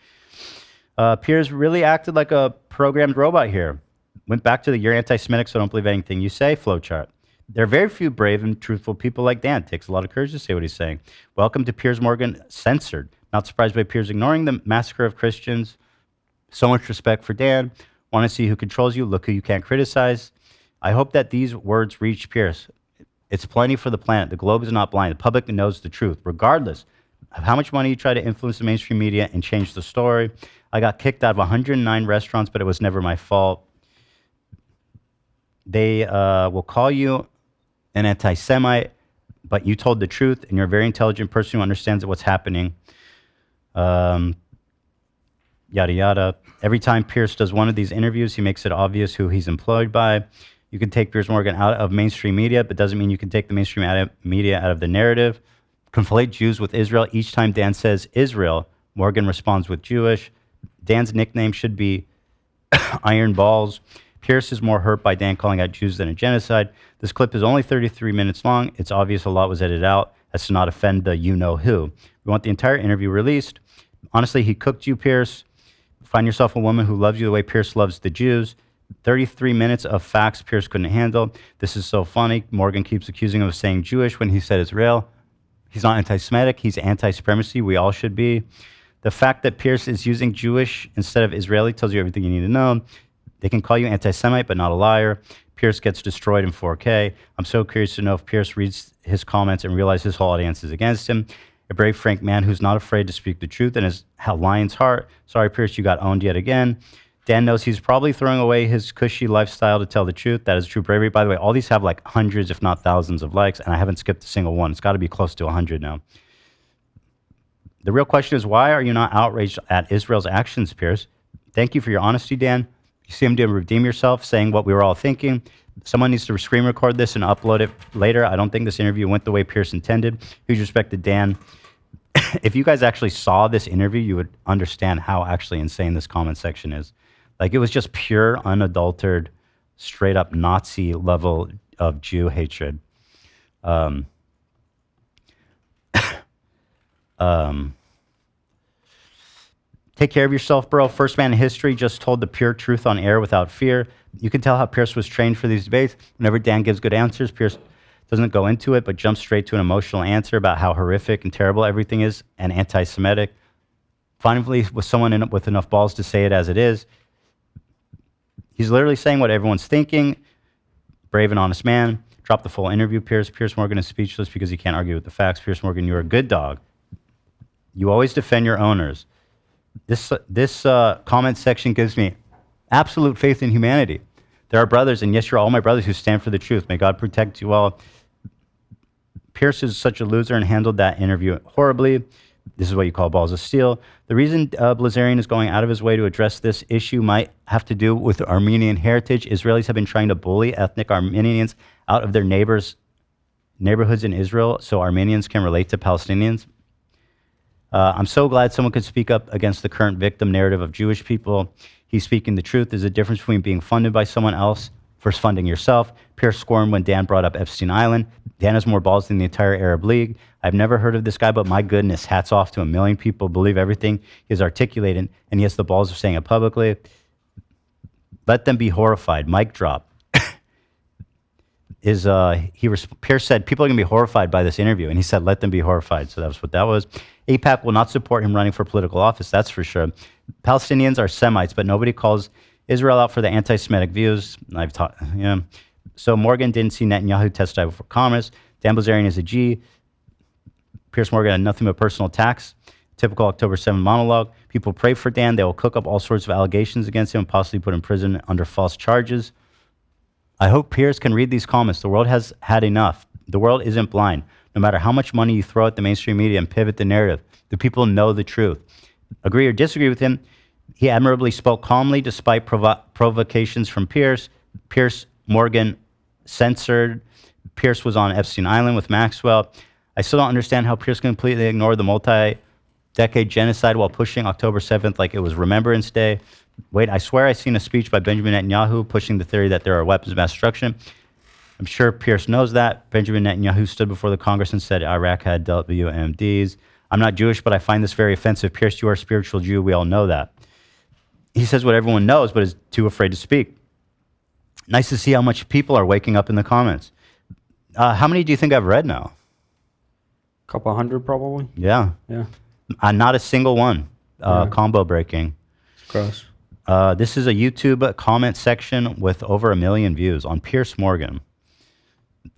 Pierce really acted like a programmed robot here. Went back to the "you're anti-Semitic, so don't believe anything you say" flowchart. There are very few brave and truthful people like Dan. It takes a lot of courage to say what he's saying. Welcome to Piers Morgan Censored. Not surprised by Piers ignoring the massacre of Christians. So much respect for Dan. Want to see who controls you? Look who you can't criticize. I hope that these words reach Pierce. It's plenty for the planet. The globe is not blind. The public knows the truth, regardless of how much money you try to influence the mainstream media and change the story. I got kicked out of 109 restaurants, but it was never my fault. They will call you an anti-Semite, but you told the truth, and you're a very intelligent person who understands what's happening. Yada, yada. Every time Pierce does one of these interviews, he makes it obvious who he's employed by. You can take Piers Morgan out of mainstream media, but doesn't mean you can take the mainstream media out of the narrative. Conflate Jews with Israel. Each time Dan says Israel, Morgan responds with Jewish. Dan's nickname should be Iron Balls. Pierce is more hurt by Dan calling out Jews than a genocide. This clip is only 33 minutes long. It's obvious a lot was edited out as to not offend the you-know-who. We want the entire interview released. Honestly, he cooked you, Pierce. Find yourself a woman who loves you the way Pierce loves the Jews. 33 minutes of facts Pierce couldn't handle. This is so funny. Morgan keeps accusing him of saying Jewish when he said Israel. He's not anti-Semitic. He's anti-supremacy. We all should be. The fact that Pierce is using Jewish instead of Israeli tells you everything you need to know. They can call you anti-Semite, but not a liar. Pierce gets destroyed in 4K. I'm so curious to know if Pierce reads his comments and realizes his whole audience is against him. A brave, frank man who's not afraid to speak the truth and has a lion's heart. Sorry, Pierce, you got owned yet again. Dan knows he's probably throwing away his cushy lifestyle to tell the truth. That is true bravery. By the way, all these have like hundreds, if not thousands of likes, and I haven't skipped a single one. It's got to be close to 100 now. The real question is, why are you not outraged at Israel's actions, Pierce? Thank you for your honesty, Dan. You seem to redeem yourself, saying what we were all thinking. Someone needs to screen record this and upload it later. I don't think this interview went the way Pierce intended. Huge respect to Dan. If you guys actually saw this interview, you would understand how actually insane this comment section is. Like, it was just pure, unadulterated, straight up Nazi level of Jew hatred. Take care of yourself, bro. First man in history just told the pure truth on air without fear. You can tell how Pierce was trained for these debates. Whenever Dan gives good answers, Pierce doesn't go into it, but jumps straight to an emotional answer about how horrific and terrible everything is and anti-Semitic. Finally, with someone with enough balls to say it as it is, he's literally saying what everyone's thinking. Brave and honest man. Drop the full interview, Pierce. Piers Morgan is speechless because he can't argue with the facts. Piers Morgan, you're a good dog. You always defend your owners. This comment section gives me absolute faith in humanity. There are brothers, and yes, you're all my brothers who stand for the truth. May God protect you all. Pierce is such a loser and handled that interview horribly. This is what you call balls of steel. The reason Bilzerian is going out of his way to address this issue might have to do with Armenian heritage. Israelis have been trying to bully ethnic Armenians out of their neighborhoods in Israel so Armenians can relate to Palestinians. I'm so glad someone could speak up against the current victim narrative of Jewish people. He's speaking the truth. There's a difference between being funded by someone else versus funding yourself. Pierce squirmed when Dan brought up Epstein Island. Dan has more balls than the entire Arab League. I've never heard of this guy, but my goodness, hats off to a million people. Believe everything he has articulated, and he has the balls of saying it publicly. Let them be horrified. Mic drop. Pierce said people are going to be horrified by this interview, and he said let them be horrified. So that was what that was. AIPAC will not support him running for political office, that's for sure. Palestinians are Semites, but nobody calls Israel out for the anti-Semitic views. So Morgan didn't see Netanyahu testify before Congress. Dan Bilzerian is a G. Piers Morgan had nothing but personal attacks. Typical October 7 monologue. People pray for Dan. They will cook up all sorts of allegations against him and possibly put him in prison under false charges. I hope Piers can read these comments. The world has had enough. The world isn't blind. No matter how much money you throw at the mainstream media and pivot the narrative, the people know the truth. Agree or disagree with him, he admirably spoke calmly despite provocations from Piers. Piers Morgan censored. Piers was on Epstein Island with Maxwell. I still don't understand how Piers completely ignored the multi-decade genocide while pushing October 7th like it was Remembrance Day. Wait, I swear I seen a speech by Benjamin Netanyahu pushing the theory that there are weapons of mass destruction. I'm sure Pierce knows that. Benjamin Netanyahu stood before the Congress and said Iraq had WMDs. I'm not Jewish, but I find this very offensive. Pierce, you are a spiritual Jew. We all know that. He says what everyone knows, but is too afraid to speak. Nice to see how much people are waking up in the comments. How many do you think I've read now? Couple hundred, probably. Yeah. Yeah. Not a single one. Yeah. Combo breaking. Gross. This is a YouTube comment section with over 1 million views on Pierce Morgan.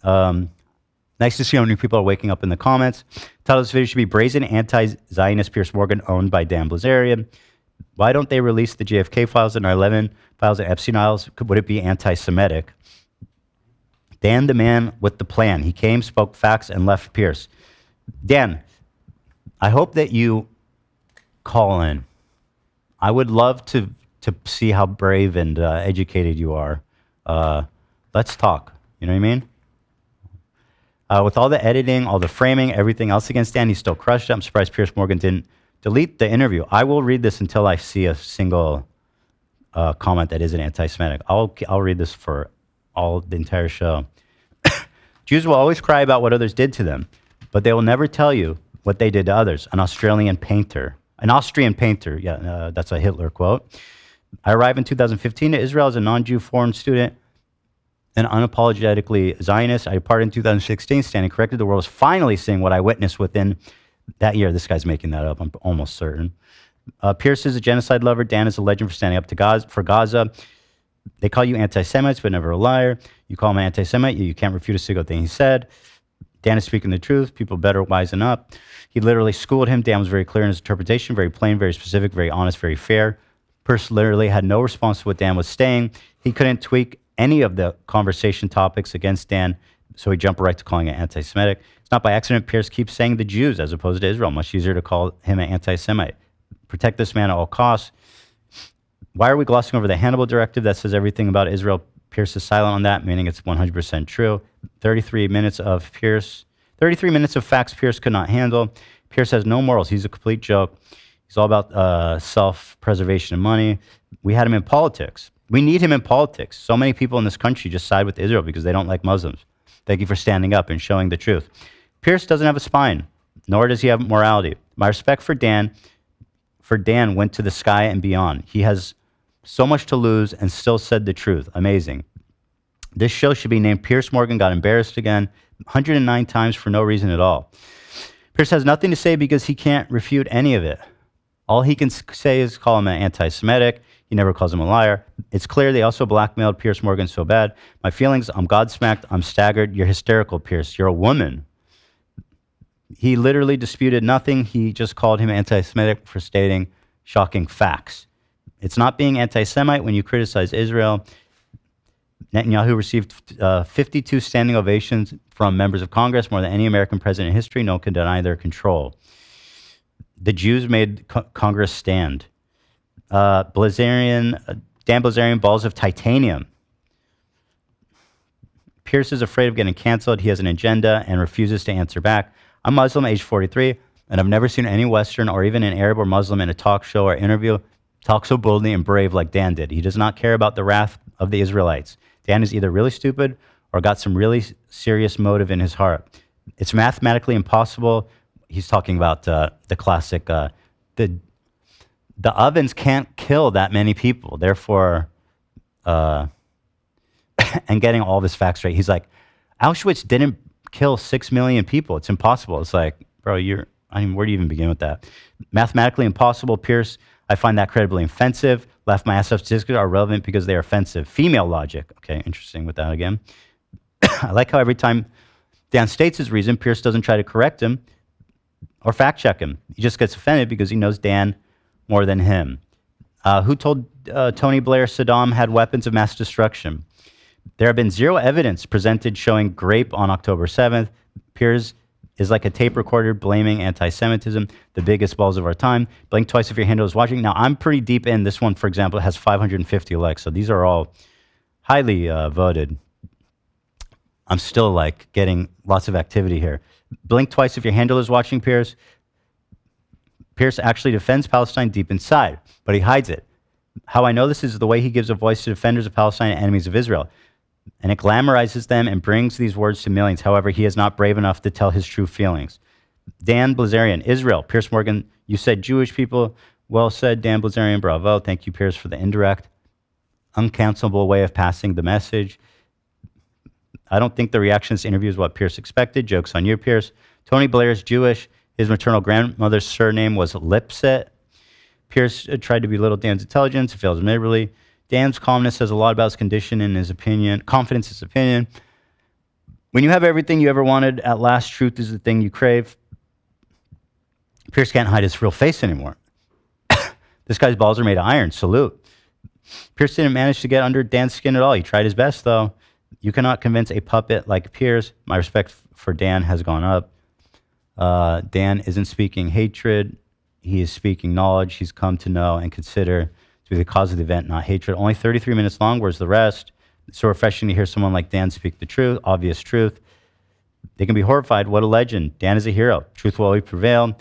Nice to see how many people are waking up in the comments. Title of this video should be Brazen Anti-Zionist Pierce Morgan owned by Dan Bilzerian. Why don't they release the JFK files and 9/11 files and Epstein files? Would it be anti-Semitic? Dan, the man with the plan. He came, spoke facts, and left Pierce. Dan, I hope that you call in. I would love to see how brave and educated you are. Let's talk. You know what I mean? With all the editing, all the framing, everything else against Dan, he still crushed it. I'm surprised Pierce Morgan didn't delete the interview. I will read this until I see a single comment that isn't anti-Semitic. I'll read this for the entire show. Jews will always cry about what others did to them, but they will never tell you what they did to others. An Austrian painter, yeah, that's a Hitler quote. I arrived in 2015 to Israel as a non-Jew foreign student and unapologetically Zionist. I departed in 2016, standing corrected. The world is finally seeing what I witnessed within that year. This guy's making that up, I'm almost certain. Pierce is a genocide lover. Dan is a legend for standing up to for Gaza. They call you anti-Semites, but never a liar. You call him an anti-Semite, you can't refute a single thing he said. Dan is speaking the truth. People better wisen up. He literally schooled him. Dan was very clear in his interpretation, very plain, very specific, very honest, very fair. Pierce literally had no response to what Dan was saying. He couldn't tweak any of the conversation topics against Dan, so he jumped right to calling it anti-Semitic. It's not by accident Pierce keeps saying the Jews as opposed to Israel. Much easier to call him an anti-Semite. Protect this man at all costs. Why are we glossing over the Hannibal Directive that says everything about Israel? Pierce is silent on that, meaning it's 100% true. 33 minutes of facts Pierce could not handle. Pierce has no morals. He's a complete joke. He's all about self-preservation and money. We had him in politics. We need him in politics. So many people in this country just side with Israel because they don't like Muslims. Thank you for standing up and showing the truth. Pierce doesn't have a spine, nor does he have morality. My respect for Dan went to the sky and beyond. He has so much to lose and still said the truth. Amazing. This show should be named Pierce Morgan Got Embarrassed Again 109 times for no reason at all. Pierce has nothing to say because he can't refute any of it. All he can say is call him an anti-Semitic. He never calls him a liar. It's clear they also blackmailed Pierce Morgan so bad. My feelings, I'm godsmacked. I'm staggered. You're hysterical, Pierce. You're a woman. He literally disputed nothing. He just called him anti-Semitic for stating shocking facts. It's not being anti-Semite when you criticize Israel. Netanyahu received 52 standing ovations from members of Congress, more than any American president in history. No one can deny their control. The Jews made Congress stand. Dan Bilzerian, balls of titanium. Pierce is afraid of getting canceled. He has an agenda and refuses to answer back. I'm Muslim, age 43, and I've never seen any Western or even an Arab or Muslim in a talk show or interview talk so boldly and brave like Dan did. He does not care about the wrath of the Israelites. Dan is either really stupid or got some really serious motive in his heart. It's mathematically impossible. He's talking about the classic, the ovens can't kill that many people. Therefore, and getting all of his facts right. He's like, Auschwitz didn't kill 6 million people. It's impossible. It's like, bro, where do you even begin with that? Mathematically impossible, Pierce. I find that credibly offensive. Left my ass up statistics are relevant because they are offensive. Female logic. Okay, interesting with that again. I like how every time Dan states his reason, Pierce doesn't try to correct him or fact check him. He just gets offended because he knows Dan more than him. Who told Tony Blair Saddam had weapons of mass destruction? There have been zero evidence presented showing grape on October 7th. Pierce is like a tape recorder blaming anti-Semitism, the biggest balls of our time. Blink twice if your handle is watching. Now, I'm pretty deep in. This one, for example, has 550 likes, so these are all highly voted. I'm still like getting lots of activity here. Blink twice if your handle is watching, Pierce. Pierce actually defends Palestine deep inside, but he hides it. How I know this is the way he gives a voice to defenders of Palestine and enemies of Israel. And it glamorizes them and brings these words to millions. However, he is not brave enough to tell his true feelings. Dan Bilzerian, Israel. Pierce Morgan, you said Jewish people. Well said, Dan Bilzerian. Bravo. Thank you, Pierce, for the indirect, uncancelable way of passing the message. I don't think the reaction to this interview is what Pierce expected. Joke's on you, Pierce. Tony Blair is Jewish. His maternal grandmother's surname was Lipset. Pierce tried to belittle Dan's intelligence. It fails miserably. Dan's calmness says a lot about his condition and his opinion. Confidence is opinion. When you have everything you ever wanted, at last truth is the thing you crave. Pierce can't hide his real face anymore. This guy's balls are made of iron. Salute. Pierce didn't manage to get under Dan's skin at all. He tried his best, though. You cannot convince a puppet like Pierce. My respect for Dan has gone up. Dan isn't speaking hatred. He is speaking knowledge. He's come to know and consider to be the cause of the event, not hatred. Only 33 minutes long. Where's the rest? It's so refreshing to hear someone like Dan speak the truth, obvious truth. They can be horrified. What a legend. Dan is a hero. Truth will always prevail.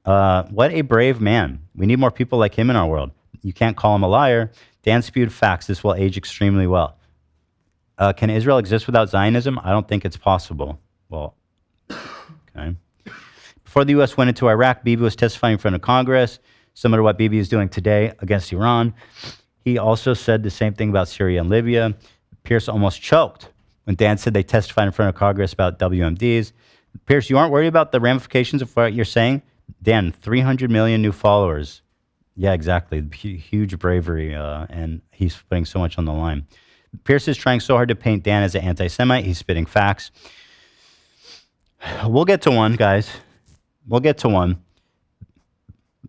What a brave man. We need more people like him in our world. You can't call him a liar. Dan spewed facts. This will age extremely well. Can Israel exist without Zionism? I don't think it's possible. Well, okay. Before the U.S. went into Iraq, Bibi was testifying in front of Congress, similar to what Bibi is doing today against Iran. He also said the same thing about Syria and Libya. Pierce almost choked when Dan said they testified in front of Congress about WMDs. Pierce, you aren't worried about the ramifications of what you're saying? Dan, 300 million new followers. Yeah, exactly. Huge bravery, and he's putting so much on the line. Pierce is trying so hard to paint Dan as an anti-Semite. He's spitting facts. We'll get to one, guys. We'll get to one.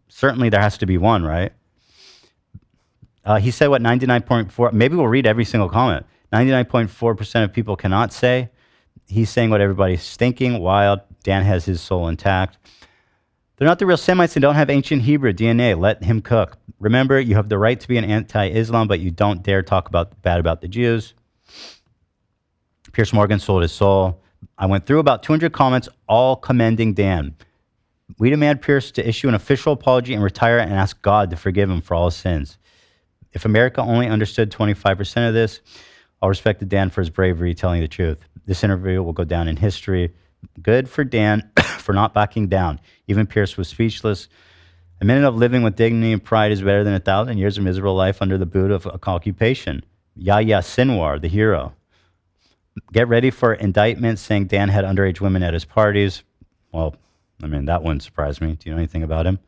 Certainly there has to be one, right? He said what 99.4, maybe we'll read every single comment. 99.4% of people cannot say. He's saying what everybody's thinking. Wild. Dan has his soul intact. They're not the real Semites and don't have ancient Hebrew DNA. Let him cook. Remember, you have the right to be an anti-Islam, but you don't dare talk bad about the Jews. Pierce Morgan sold his soul. I went through about 200 comments, all commending Dan. We demand Pierce to issue an official apology and retire and ask God to forgive him for all his sins. If America only understood 25% of this, I'll respect Dan for his bravery telling the truth. This interview will go down in history. Good for Dan for not backing down. Even Pierce was speechless. A minute of living with dignity and pride is better than 1,000 years of miserable life under the boot of occupation. Yahya Sinwar, the hero. Get ready for indictment saying Dan had underage women at his parties. Well, I mean, that wouldn't surprise me. Do you know anything about him?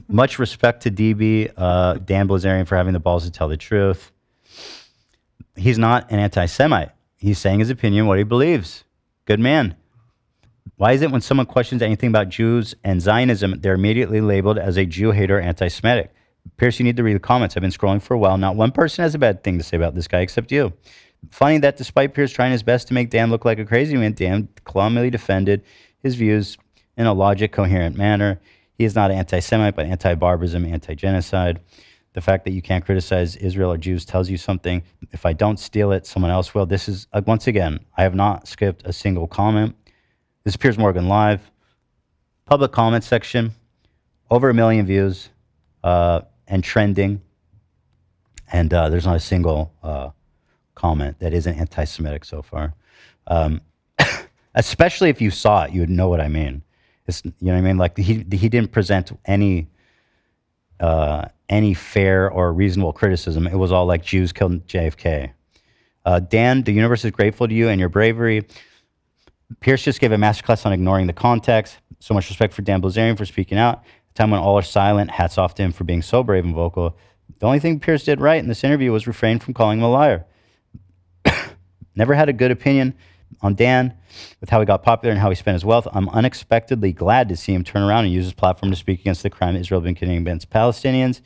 Much respect to DB, Dan Bilzerian, for having the balls to tell the truth. He's not an anti-Semite. He's saying his opinion, what he believes. Good man. Why is it when someone questions anything about Jews and Zionism, they're immediately labeled as a Jew hater or anti-Semitic? Pierce, you need to read the comments. I've been scrolling for a while. Not one person has a bad thing to say about this guy except you. Funny that despite Pierce trying his best to make Dan look like a crazy man, Dan calmly defended his views in a logic, coherent manner. He is not anti-Semite, but anti-barbarism, anti-genocide. The fact that you can't criticize Israel or Jews tells you something. If I don't steal it, someone else will. This is, once again, I have not skipped a single comment. This is Piers Morgan Live. Public comment section, over 1 million views, and trending. And there's not a single comment that isn't anti-Semitic so far. Especially if you saw it, you would know what I mean. It's, you know what I mean? Like he didn't present any fair or reasonable criticism. It was all like Jews killed JFK. Dan, the universe is grateful to you and your bravery. Pierce just gave a masterclass on ignoring the context. So much respect for Dan Bilzerian for speaking out. A time when all are silent. Hats off to him for being so brave and vocal. The only thing Pierce did right in this interview was refrain from calling him a liar. Never had a good opinion on Dan with how he got popular and how he spent his wealth. I'm unexpectedly glad to see him turn around and use his platform to speak against the crime Israel has been committing against Palestinians.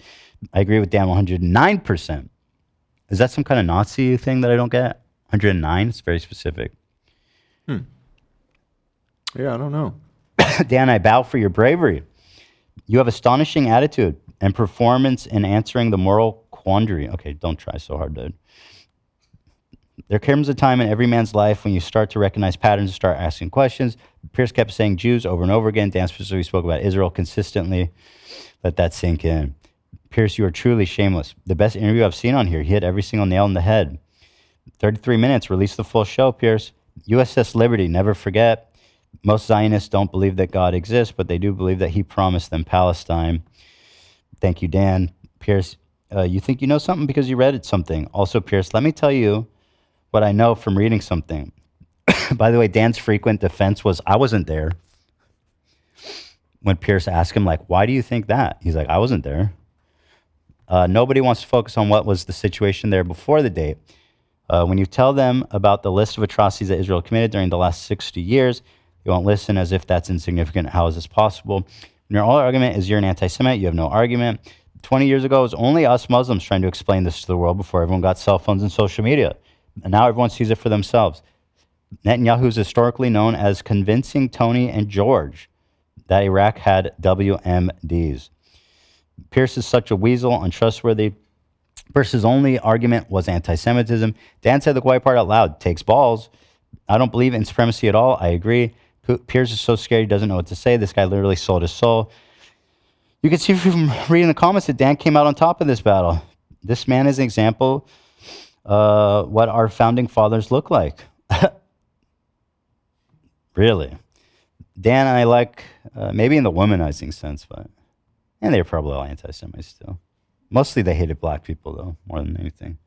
I agree with Dan 109%. Is that some kind of Nazi thing that I don't get? 109? It's very specific. Yeah, I don't know. Dan, I bow for your bravery. You have astonishing attitude and performance in answering the moral quandary. Okay, don't try so hard, dude. There comes a time in every man's life when you start to recognize patterns and start asking questions. Pierce kept saying Jews over and over again. Dan specifically spoke about Israel consistently. Let that sink in. Pierce, you are truly shameless. The best interview I've seen on here. He hit every single nail on the head. 33 minutes. Release the full show, Pierce. USS Liberty. Never forget. Most Zionists don't believe that God exists, but they do believe that he promised them Palestine. Thank you, Dan. Pierce, you think you know something because you read it something. Also, Pierce, let me tell you what I know from reading something. By the way, Dan's frequent defense was, I wasn't there. When Pierce asked him, like, why do you think that? He's like, I wasn't there. Nobody wants to focus on what was the situation there before the date. When you tell them about the list of atrocities that Israel committed during the last 60 years, they won't listen as if that's insignificant. How is this possible? When your only argument is you're an anti-Semite, you have no argument. 20 years ago, it was only us Muslims trying to explain this to the world before everyone got cell phones and social media. And now everyone sees it for themselves. Netanyahu is historically known as convincing Tony and George that Iraq had WMDs. Pierce is such a weasel, untrustworthy. Pierce's only argument was anti-Semitism. Dan said the quiet part out loud. Takes balls. I don't believe in supremacy at all. I agree. Pierce is so scared he doesn't know what to say. This guy literally sold his soul. You can see from reading the comments that Dan came out on top of this battle. This man is an example what our founding fathers look like. Really. Dan, I like, maybe in the womanizing sense, but, and they're probably all anti-Semites still. Mostly they hated black people, though, more than anything.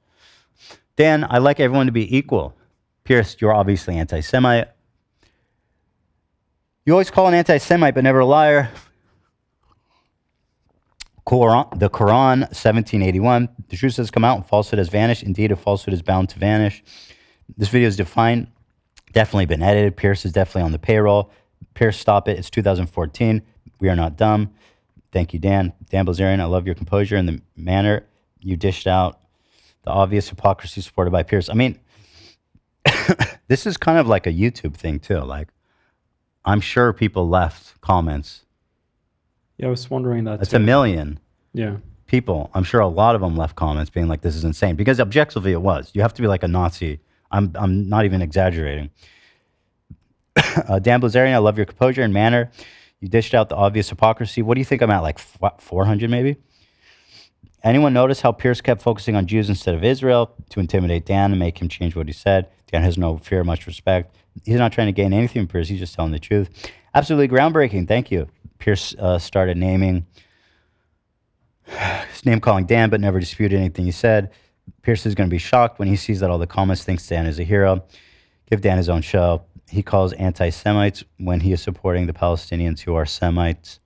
Dan, I like everyone to be equal. Pierce, you're obviously anti-Semite. You always call an anti-Semite, but never a liar. The Quran, 1781. The truth has come out and falsehood has vanished. Indeed, a falsehood is bound to vanish. This video is defined, definitely been edited. Pierce is definitely on the payroll. Pierce, stop it. It's 2014. We are not dumb. Thank you, Dan. Dan Bilzerian, I love your composure and the manner you dished out the obvious hypocrisy supported by Pierce. I mean, this is kind of like a YouTube thing, too. Like, I'm sure people left comments. Yeah, I was wondering that. That's too. 1 million. Yeah. People. I'm sure a lot of them left comments being like, this is insane. Because objectively it was. You have to be like a Nazi. I'm not even exaggerating. Dan Bilzerian, I love your composure and manner. You dished out the obvious hypocrisy. What do you think I'm at? Like 400 maybe? Anyone notice how Pierce kept focusing on Jews instead of Israel to intimidate Dan and make him change what he said? Dan has no fear, much respect. He's not trying to gain anything from Pierce. He's just telling the truth. Absolutely groundbreaking. Thank you. Pierce started name calling Dan, but never disputed anything he said. Pierce is going to be shocked when he sees that all the comments thinks Dan is a hero. Give Dan his own show. He calls anti-Semites when he is supporting the Palestinians who are Semites.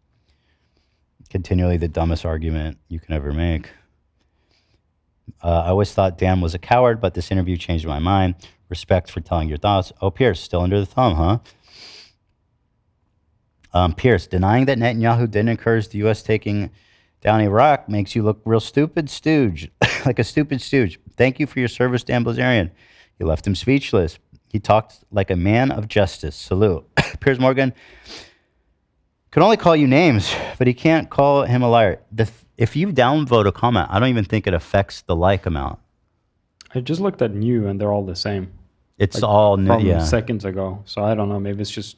Continually the dumbest argument you can ever make. I always thought Dan was a coward, but this interview changed my mind. Respect for telling your thoughts. Oh, Pierce, still under the thumb, huh? Pierce, denying that Netanyahu didn't encourage the U.S. taking down Iraq makes you look real stupid stooge, like a stupid stooge. Thank you for your service, Dan Bilzerian. You left him speechless. He talked like a man of justice. Salute. Piers Morgan could only call you names, but he can't call him a liar. If you downvote a comment, I don't even think it affects the like amount. I just looked at new and they're all the same. It's like all new, from yeah. seconds ago. So I don't know. Maybe it's just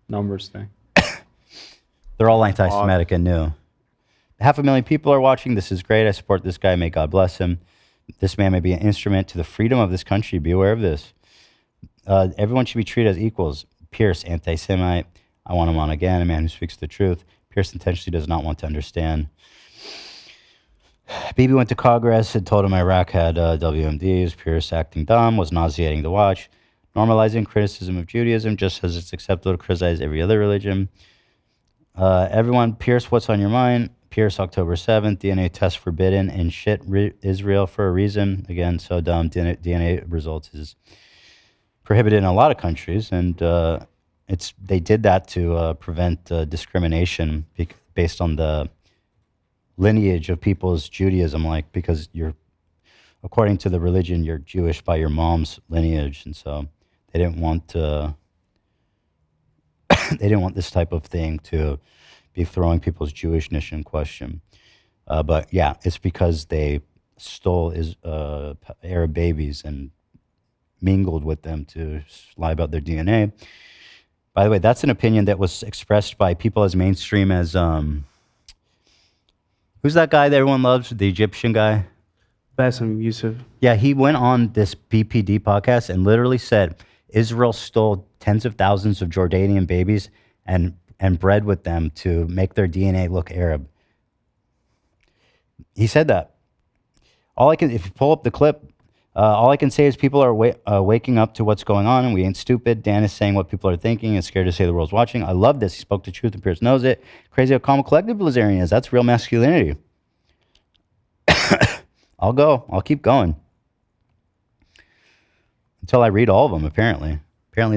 numbers thing. They're all anti-Semitic and new. 500,000 people are watching. This is great. I support this guy. May God bless him. This man may be an instrument to the freedom of this country. Be aware of this. Everyone should be treated as equals. Pierce, anti-Semite. I want him on again. A man who speaks the truth. Pierce intentionally does not want to understand. Bibi went to Congress and told him Iraq had WMDs. Pierce, acting dumb, was nauseating to watch. Normalizing criticism of Judaism just as it's acceptable to criticize every other religion. Everyone, Pierce, what's on your mind? Pierce, October 7th, DNA test forbidden and shit Israel for a reason. Again, so dumb. DNA results is prohibited in a lot of countries, and they did that to prevent discrimination based on the lineage of people's Judaism, like because you're, according to the religion, you're Jewish by your mom's lineage, and so they didn't want to. They didn't want this type of thing to be throwing people's Jewishness in question. But yeah, it's because they stole Arab babies and mingled with them to lie about their DNA. By the way, that's an opinion that was expressed by people as mainstream as Who's that guy that everyone loves? The Egyptian guy? Bassem Youssef. Yeah, he went on this BPD podcast and literally said Israel stole tens of thousands of Jordanian babies and bred with them to make their DNA look Arab. He said that. If you pull up the clip, all I can say is people are waking up to what's going on, and we ain't stupid. Dan is saying what people are thinking and scared to say the world's watching. I love this. He spoke the truth, and Pierce knows it. Crazy how calm and collective Bilzerian is. That's real masculinity. I'll go. I'll keep going until I read all of them. Apparently,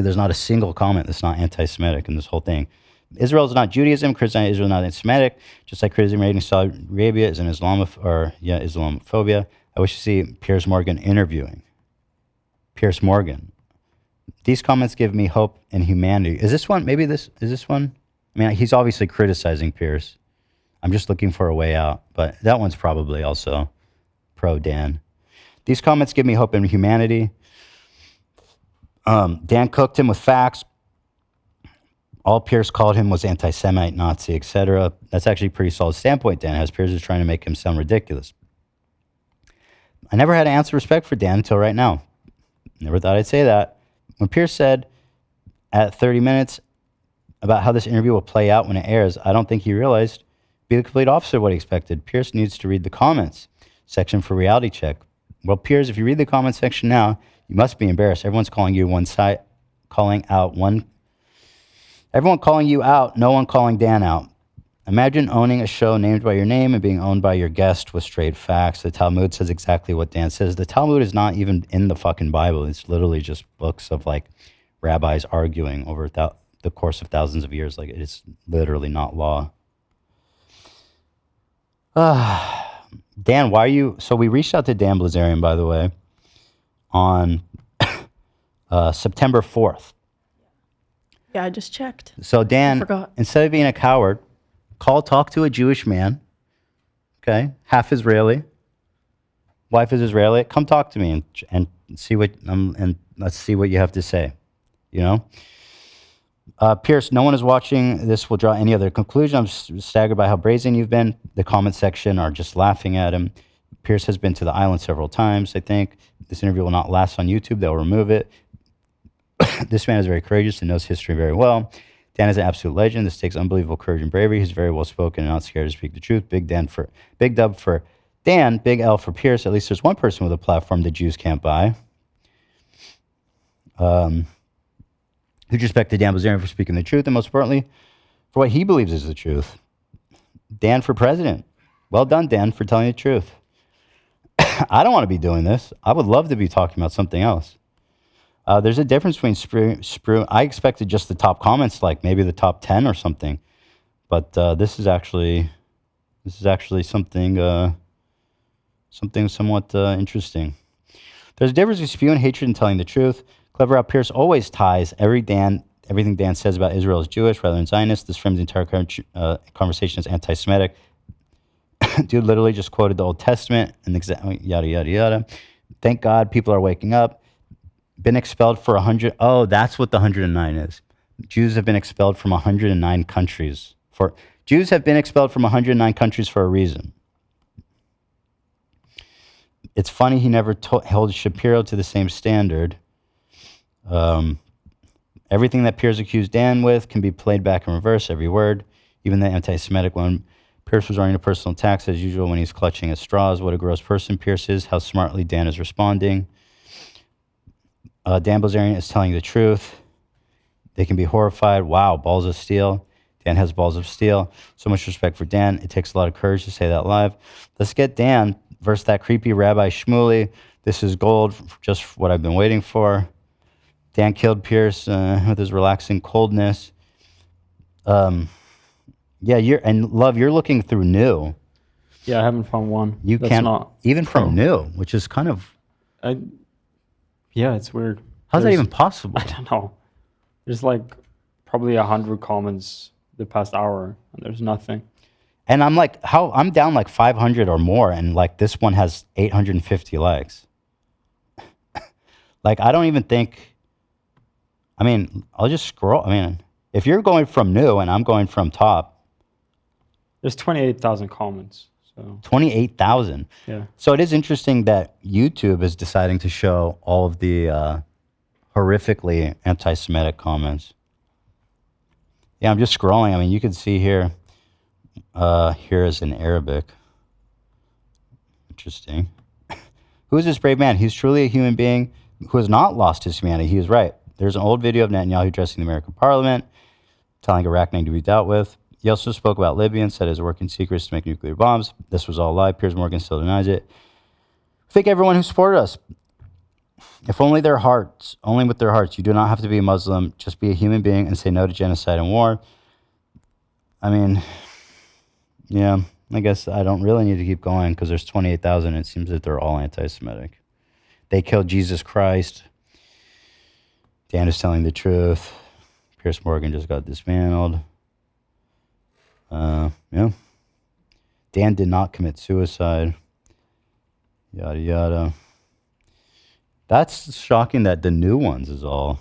there's not a single comment that's not anti-Semitic in this whole thing. Israel is not Judaism. Christianity Israel is not anti-Semitic. Just like criticism rating Saudi Arabia is an Islamophobia. I wish to see Piers Morgan interviewing. Piers Morgan. These comments give me hope and humanity. Is this one? Maybe this is this one. I mean, he's obviously criticizing Piers. I'm just looking for a way out, but that one's probably also pro Dan. These comments give me hope and humanity. Dan cooked him with facts. All Pierce called him was anti-Semite, Nazi, etc. That's actually a pretty solid standpoint Dan has. Pierce is trying to make him sound ridiculous. I never had an ounce of respect for Dan until right now. Never thought I'd say that. When Pierce said at 30 minutes about how this interview will play out when it airs, I don't think he realized be the complete opposite of what he expected. Pierce needs to read the comments section for reality check. Well, Pierce, if you read the comments section now, you must be embarrassed. Everyone's calling you Everyone calling you out, no one calling Dan out. Imagine owning a show named by your name and being owned by your guest with straight facts. The Talmud says exactly what Dan says. The Talmud is not even in the fucking Bible. It's literally just books of like rabbis arguing over the course of thousands of years. Like it's literally not law. Dan, why are you... So we reached out to Dan Bilzerian, by the way, on September 4th. Yeah, I just checked. So Dan, I forgot. instead of being a coward, talk to a Jewish man, okay, half Israeli, wife is Israeli. Come talk to me and see what and let's see what you have to say. You know, Pierce. No one is watching this will draw any other conclusion. I'm staggered by how brazen you've been. The comment section are just laughing at him. Pierce has been to the island several times. I think this interview will not last on YouTube. They'll remove it. This man is very courageous and knows history very well. Dan is an absolute legend. This takes unbelievable courage and bravery. He's very well spoken and not scared to speak the truth. Big dub for Dan, big L for Pierce. At least there's one person with a platform the Jews can't buy. Huge respect to Dan Bilzerian for speaking the truth, and most importantly, for what he believes is the truth. Dan for president. Well done, Dan, for telling the truth. I don't want to be doing this. I would love to be talking about something else. There's a difference between I expected just the top comments, like maybe the top 10 or something, but this is actually something somewhat interesting. There's a difference between spewing hatred and telling the truth. Clever how Pierce always ties everything Dan says about Israel is Jewish rather than Zionist. This frames the entire conversation as anti-Semitic. Dude literally just quoted the Old Testament and yada yada yada. Thank God people are waking up. Been expelled for 100. Oh, that's what the 109 is. Jews have been expelled from 109 countries. Jews have been expelled from 109 countries for a reason. It's funny he never held Shapiro to the same standard. Everything that Pierce accused Dan with can be played back in reverse, every word, even the anti-Semitic one. Pierce was running a personal attacks as usual when he's clutching at straws. What a gross person Pierce is. How smartly Dan is responding. Dan Bilzerian is telling the truth. They can be horrified. Wow, balls of steel. Dan has balls of steel. So much respect for Dan. It takes a lot of courage to say that live. Let's get Dan versus that creepy Rabbi Shmuley. This is gold, just what I've been waiting for. Dan killed Pierce with his relaxing coldness. Yeah, you're looking through new. Yeah, I haven't found one. You That's can't not even from new, which is kind of. Yeah, it's weird. How's that even possible? I don't know. There's like probably 100 comments the past hour, and there's nothing. And I'm like, I'm down like 500 or more, and like this one has 850 likes. Like I don't even think. I mean, I'll just scroll. I mean, if you're going from new and I'm going from top, there's 28,000 comments. So 28,000. Yeah. So it is interesting that YouTube is deciding to show all of the horrifically anti-Semitic comments. Yeah, I'm just scrolling. I mean, you can see here. Here is in Arabic. Interesting. Who is this brave man? He's truly a human being who has not lost his humanity. He is right. There's an old video of Netanyahu addressing the American Parliament, telling Iraq need to be dealt with. He also spoke about Libya and said his working secrets to make nuclear bombs. This was all a lie. Piers Morgan still denies it. Thank everyone who supported us. If only their hearts, only with their hearts. You do not have to be a Muslim. Just be a human being and say no to genocide and war. I mean, yeah, I guess I don't really need to keep going because there's 28,000. It seems that they're all anti-Semitic. They killed Jesus Christ. Dan is telling the truth. Piers Morgan just got dismantled. Yeah. Dan did not commit suicide. Yada, yada. That's shocking that the new ones is all.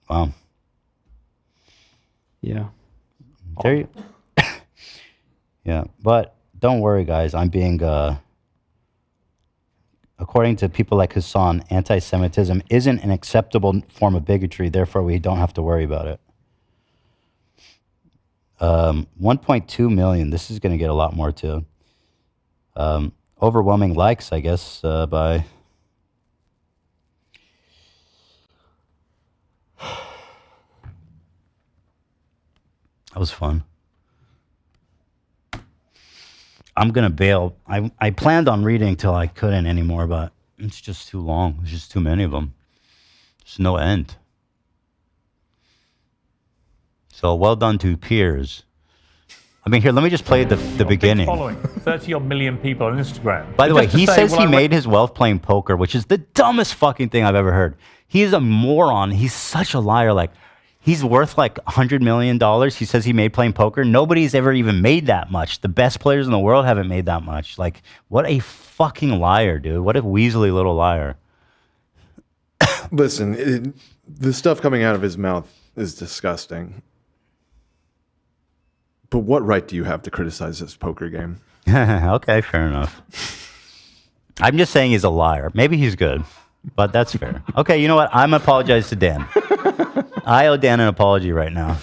Wow. Yeah. There you. Yeah, but don't worry, guys. I'm being, according to people like Hassan, anti-Semitism isn't an acceptable form of bigotry. Therefore, we don't have to worry about it. 1.2 million. This is going to get a lot more too. Overwhelming likes, I guess, by. That was fun. I'm going to bail. I planned on reading till I couldn't anymore, but it's just too long. There's just too many of them. There's no end. So well done to Piers. I mean, here, let me just play the beginning. Following 30-odd million people on Instagram. By the way, Just to he say, says well, he I made his wealth playing poker, which is the dumbest fucking thing I've ever heard. He's a moron. He's such a liar. Like, he's worth like $100 million. He says he made playing poker. Nobody's ever even made that much. The best players in the world haven't made that much. Like, what a fucking liar, dude. What a weaselly little liar. Listen, the stuff coming out of his mouth is disgusting. But what right do you have to criticize this poker game? Okay, fair enough. I'm just saying he's a liar. Maybe he's good, but that's fair. Okay, you know what? I'm apologize to Dan. I owe Dan an apology right now.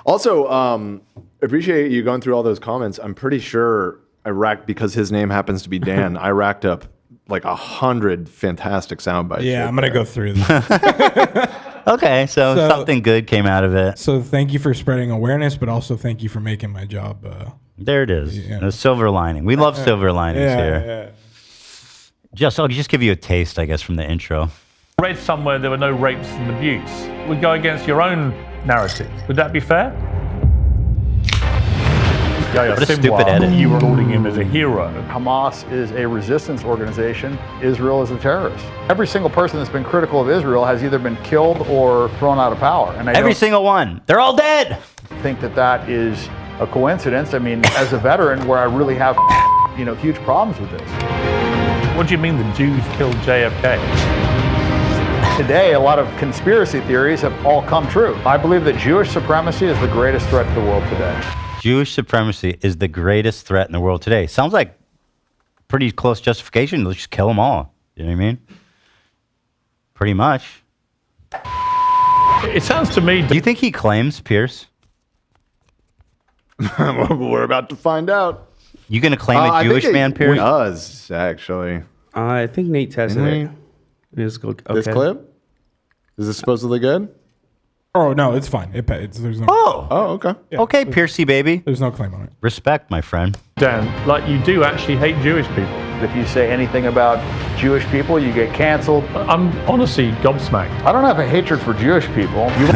Also, appreciate you going through all those comments. I'm pretty sure I racked, because his name happens to be Dan, I racked up like 100 fantastic sound bites. Yeah, right I'm going to there. go through them. Okay, so something good came out of it. So thank you for spreading awareness, but also thank you for making my job. There it is. The silver lining. We love silver linings here. Yeah. I'll just give you a taste, I guess, from the intro. read somewhere there were no rapes and abuse. Would go against your own narrative. Would that be fair? What a stupid edit. You were holding him as a hero. Hamas is a resistance organization. Israel is a terrorist. Every single person that's been critical of Israel has either been killed or thrown out of power. And Every single one. They're all dead. Think that that is a coincidence. I mean, as a veteran, where I really have, huge problems with this. What do you mean the Jews killed JFK? Today, a lot of conspiracy theories have all come true. I believe that Jewish supremacy is the greatest threat to the world today. Jewish supremacy is the greatest threat in the world today. Sounds like pretty close justification. Let's just kill them all. You know what I mean? Pretty much. It sounds to me... Do you think he claims, Pierce? We're about to find out. You going to claim a Jewish man, Pierce? He does, actually. I think Nate tested it. This clip? Is this supposedly good? Oh, no, it's fine. There's no. Oh, okay. Yeah, Okay, Piercy baby. There's no claim on it. Respect, my friend. Dan, like you do actually hate Jewish people. If you say anything about Jewish people, you get canceled. I'm honestly gobsmacked. I don't have a hatred for Jewish people. You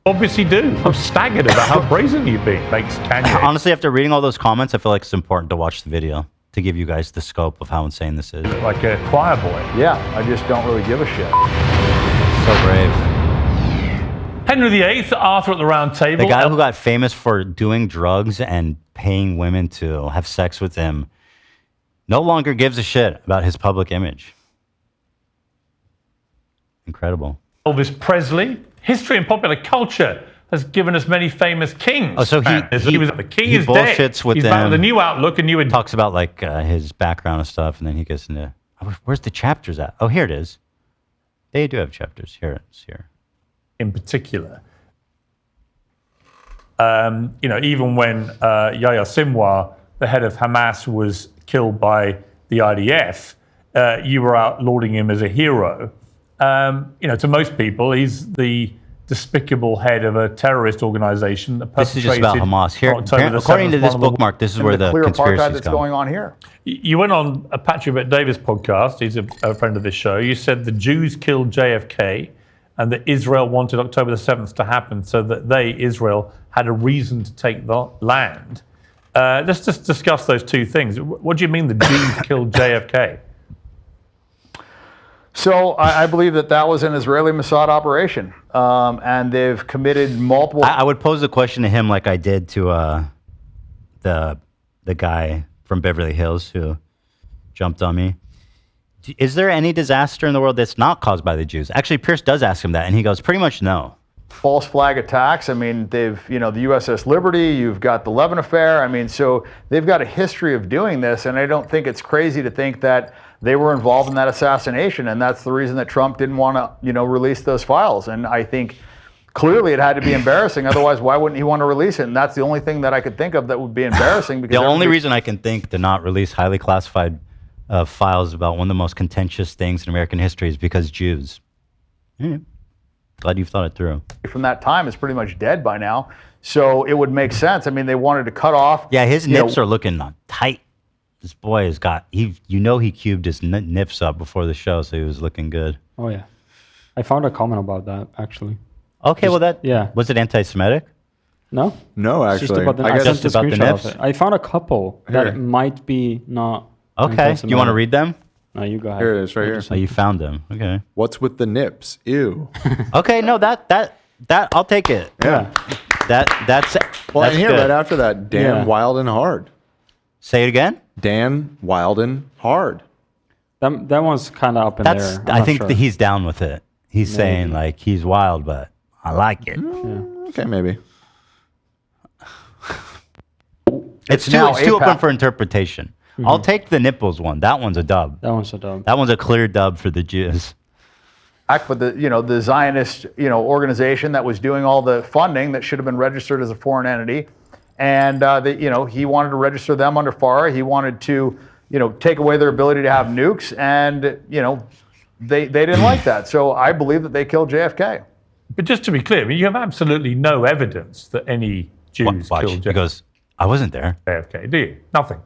obviously do. I'm staggered about how brazen you've been. Thanks, Kanye. Honestly, after reading all those comments, I feel like it's important to watch the video to give you guys the scope of how insane this is. Like a choir boy. Yeah, I just don't really give a shit. So brave. Henry VIII, Arthur at the Round Table. The guy who got famous for doing drugs and paying women to have sex with him no longer gives a shit about his public image. Incredible. Elvis Presley. History and popular culture has given us many famous kings. Oh, so man. he was the king he is bullshits dead. with He's them. back with a new outlook, a new. Talks about like his background and stuff, and then he gets into where's the chapters at? Oh, here it is. They do have chapters. Here it is. Here. In particular, even when Yahya Sinwar, the head of Hamas, was killed by the IDF, you were out lauding him as a hero. To most people, he's the despicable head of a terrorist organization that This is just about perpetrated Hamas. Here, on October the according to 7th, this one of the- bookmark, this is and where the the clear conspiracy apartheid is that's going. going on here. You went on a Patrick Bet Davis podcast. He's a friend of this show. You said the Jews killed JFK and that Israel wanted October the 7th to happen so that Israel, had a reason to take the land. Let's just discuss those two things. What do you mean the Jews killed JFK? So I believe that was an Israeli Mossad operation, and they've committed multiple. I would pose the question to him like I did to the guy from Beverly Hills who jumped on me. Is there any disaster in the world that's not caused by the Jews? Actually, Pierce does ask him that, and he goes, pretty much no. False flag attacks. I mean, they've, the USS Liberty, you've got the Levin affair. I mean, so they've got a history of doing this, and I don't think it's crazy to think that they were involved in that assassination, and that's the reason that Trump didn't want to, release those files. And I think clearly it had to be embarrassing. Otherwise, why wouldn't he want to release it? And that's the only thing that I could think of that would be embarrassing. Because The only reason I can think to not release highly classified files about one of the most contentious things in American history is because Jews. Glad you've thought it through. From that time is pretty much dead by now. So it would make sense. I mean, they wanted to cut off. Yeah, his nips are looking tight. This boy has got, he cubed his nips up before the show, so he was looking good. Oh, yeah. I found a comment about that, actually. Okay, yeah. Was it anti-Semitic? No. No, It's just actually. about the, I I guess sent it's a about the screenshot of nips. it. I found a couple Here. that might be not. Okay, do you want to anti-Semitic. read them? No, you go ahead. Here it is, right here. Oh, you found them. Okay. What's with the nips? Ew. Okay, no, that I'll take it. Yeah. That's Well, that's and here, good. right after that, Dan Yeah. Wild and Hard. Say it again. Dan Wild and Hard. That one's kind of up in That's. there. I'm I not think sure. that he's down with it. He's saying like he's wild, but I like it. Okay, maybe. It's too now open AIPAC. for interpretation. I'll take the nipples one. That one's a dub. That one's a dub. That one's a clear dub for the Jews. But the Zionist organization that was doing all the funding that should have been registered as a foreign entity, and he wanted to register them under FARA. He wanted to take away their ability to have nukes, and they didn't like that. So I believe that they killed JFK. But just to be clear, I mean, you have absolutely no evidence that any Jews Watch. killed He goes, I wasn't there. JFK, do you? Nothing.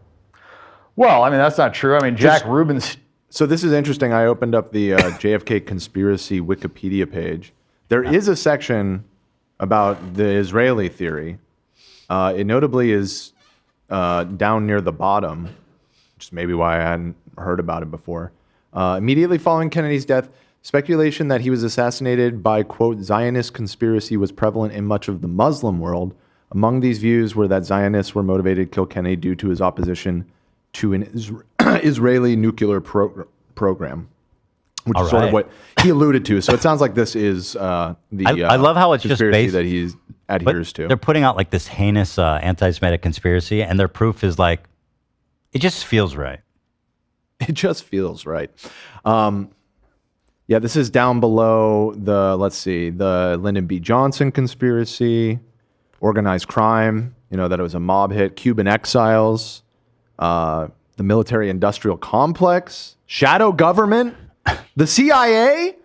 Well, I mean, that's not true. I mean, Jack Rubin's. So this is interesting. I opened up the JFK conspiracy Wikipedia page. There is a section about the Israeli theory. It notably is down near the bottom, which is maybe why I hadn't heard about it before. Immediately following Kennedy's death, speculation that he was assassinated by, quote, Zionist conspiracy was prevalent in much of the Muslim world. Among these views were that Zionists were motivated to kill Kennedy due to his opposition to an Israeli nuclear program, which All is sort of right. what he alluded to. So it sounds like this is the I love how it's just conspiracy based that he adheres to. They're putting out like this heinous anti-Semitic conspiracy, and their proof is like, it just feels right. It just feels right. Yeah, this is down below the, let's see, the Lyndon B. Johnson conspiracy, organized crime, that it was a mob hit, Cuban exiles, the military-industrial complex, shadow government, the CIA.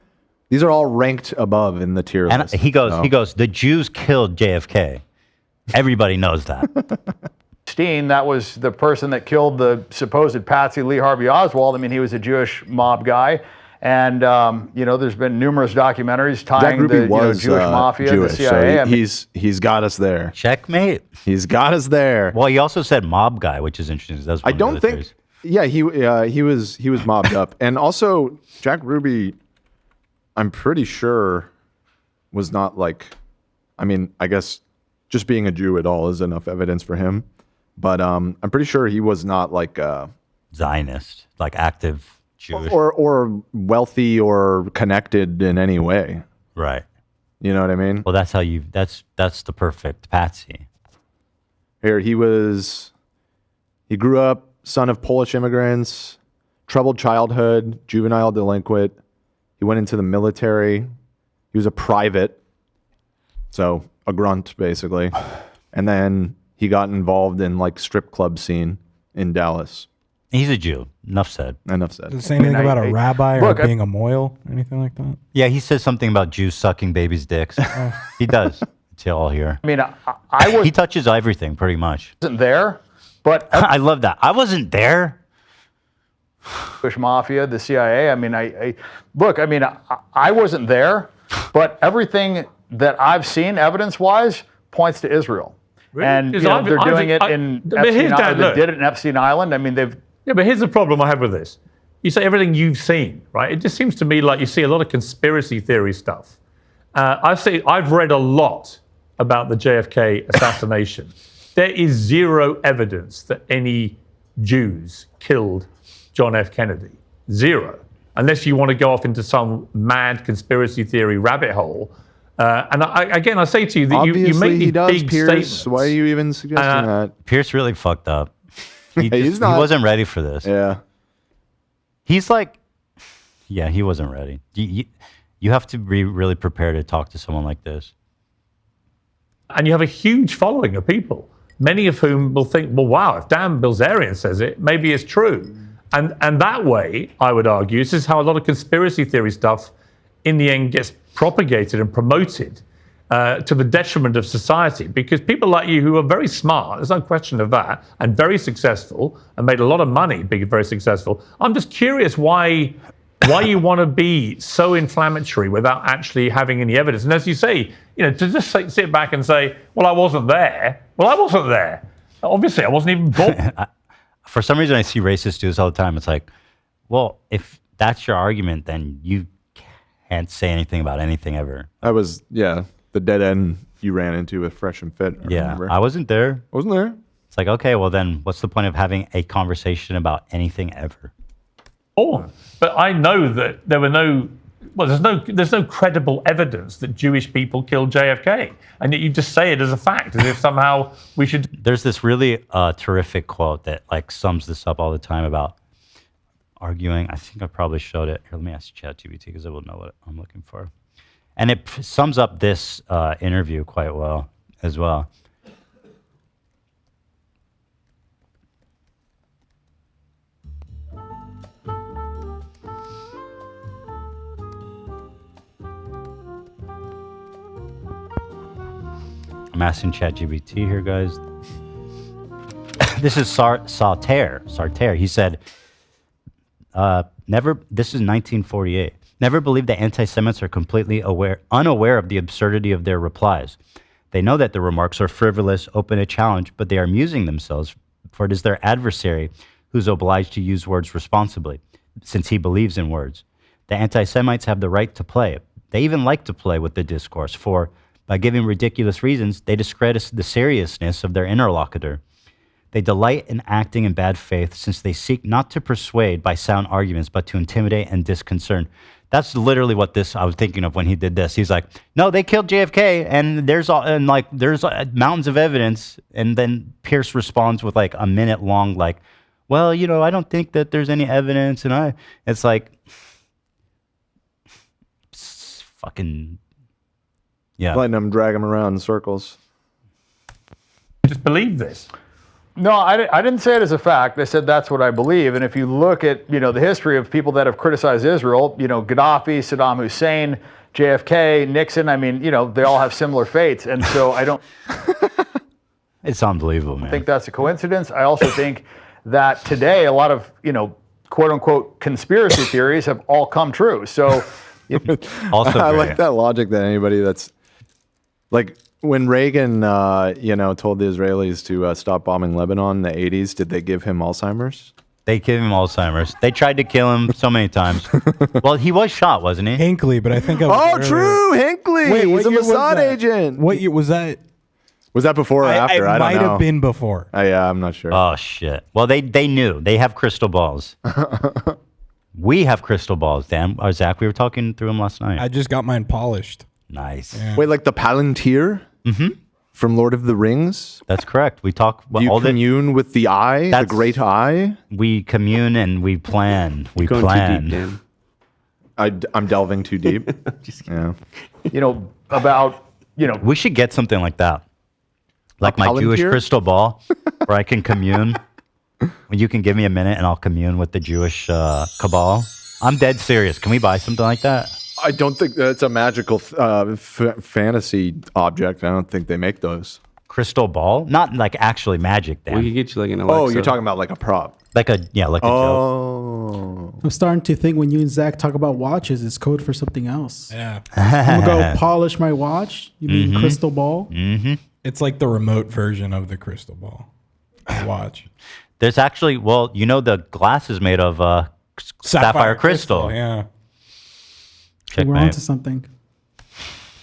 These are all ranked above in the tier And list. he goes, the Jews killed JFK. Everybody knows that. Steen, that was the person that killed the supposed Patsy Lee Harvey Oswald. I mean, he was a Jewish mob guy. And, there's been numerous documentaries Jack tying Ruby the was Jewish mafia, Jewish, the CIA. so I mean, he's got us there. Checkmate. He's got us there. Well, he also said mob guy, which is interesting. That's I don't think. Yeah, he was mobbed up, and also Jack Ruby, I'm pretty sure, was not like. I mean, I guess just being a Jew at all is enough evidence for him, but I'm pretty sure he was not like Zionist, like active Jewish or wealthy or connected in any way. Right. You know what I mean? Well, that's how you. That's the perfect patsy. Here, he grew up son of Polish immigrants, troubled childhood, juvenile delinquent. He went into the military. He was a private, so a grunt basically. And then he got involved in like strip club scene in Dallas. He's a Jew. Enough said. Enough said. Does it say anything about a rabbi or being a moil? Anything like that? Yeah, he says something about Jews sucking babies' dicks. He does. It's all here. I mean, I he touches everything pretty much. wasn't there, but I love that. I wasn't there. Jewish mafia, the CIA. I mean, I look. I mean, I wasn't there, but everything that I've seen, evidence-wise, points to Israel. Really? And you 'Cause know, I've- they're I've- doing it I- in but here's Epstein that, Island. They look. did it in Epstein Island. I mean, they've. Yeah, but here's the problem I have with this. You say everything you've seen, right? It just seems to me like you see a lot of conspiracy theory stuff. I've read a lot about the JFK assassination. There is zero evidence that any Jews killed John F. Kennedy. Zero. Unless you want to go off into some mad conspiracy theory rabbit hole. And I say to you that you Obviously, make he these does, big Pierce. statements. Why are you even suggesting that? Pierce really fucked up. He He's not- he wasn't ready for this. Yeah. He's like, yeah, he wasn't ready. You have to be really prepared to talk to someone like this. And you have a huge following of people, many of whom will think, well, wow, if Dan Bilzerian says it, maybe it's true. And that way, I would argue, this is how a lot of conspiracy theory stuff in the end gets propagated and promoted to the detriment of society. Because people like you who are very smart, there's no question of that, and very successful, and made a lot of money being very successful. I'm just curious why you want to be so inflammatory without actually having any evidence. And as you say, to just sit back and say, well, I wasn't there. Well, I wasn't there. Obviously, I wasn't even born. For some reason, I see racists do this all the time. It's like, well, if that's your argument, then you can't say anything about anything ever. That was, the dead end you ran into with Fresh and Fit. Remember. I wasn't there. Wasn't there? It's like, okay, well then what's the point of having a conversation about anything ever? Born. But I know that there were there's no credible evidence that Jewish people killed JFK. And yet you just say it as a fact, as if somehow we should. There's this really terrific quote that like sums this up all the time about arguing. I think I probably showed it. Here, let me ask ChatGPT because it will know what I'm looking for. And it sums up this interview quite well as well. I'm asking ChatGPT here, guys. This is Sartre. He said, never, this is 1948. Never believe that anti-Semites are completely unaware of the absurdity of their replies. They know that the remarks are frivolous, open to challenge, but they are amusing themselves, for it is their adversary who's obliged to use words responsibly, since he believes in words. The anti-Semites have the right to play. They even like to play with the discourse, for by giving ridiculous reasons, they discredit the seriousness of their interlocutor. They delight in acting in bad faith, since they seek not to persuade by sound arguments, but to intimidate and disconcert. That's literally what I was thinking of when he did this. He's like, no, they killed JFK, and there's mountains of evidence. And then Pierce responds with like a minute long, like, well, I don't think that there's any evidence, and it's like, fucking, yeah. Letting them drag them around in circles. Just believe this. No, I didn't say it as a fact. I said that's what I believe. And if you look at the history of people that have criticized Israel, Gaddafi, Saddam Hussein, JFK, Nixon, I mean, they all have similar fates. And so I don't It's unbelievable, man. think that's a coincidence. I also think that today a lot of, quote unquote conspiracy theories have all come true. So Also I great. like that logic that anybody that's like when Reagan, told the Israelis to stop bombing Lebanon in the 80s, did they give him Alzheimer's? They gave him Alzheimer's. They tried to kill him so many times. Well, he was shot, wasn't he? Hinckley, but I think True, Hinckley. Wait, what He's a year was Mossad that? agent. What year was that? Was that before or after? It I don't might know. have been before. Yeah, I'm not sure. Oh, shit. Well, they knew. They have crystal balls. We have crystal balls, Dan. Zach, we were talking through them last night. I just got mine polished. Nice. Wait, like the Palantir from Lord of the Rings? That's correct. We talk. Do you commune with the eye, the great eye? We commune and we plan. We Going plan. too deep, Dan. I'm delving too deep. Yeah. You know, about, you know. We should get something like that. Like my Jewish Palantir? crystal ball, where I can commune. You can give me a minute and I'll commune with the Jewish cabal. I'm dead serious. Can we buy something like that? I don't think that's a magical fantasy object. I don't think they make those. Crystal ball? Not like actually magic, Dan. We could get you like an Alexa. Oh, you're talking about like a prop. Like a joke. Oh. I'm starting to think when you and Zach talk about watches, it's code for something else. Yeah. I'm gonna go polish my watch. You mean crystal ball? Mm-hmm. It's like the remote version of the crystal ball. Watch. There's actually, well, you know, the glass is made of sapphire crystal. Yeah. We're onto something.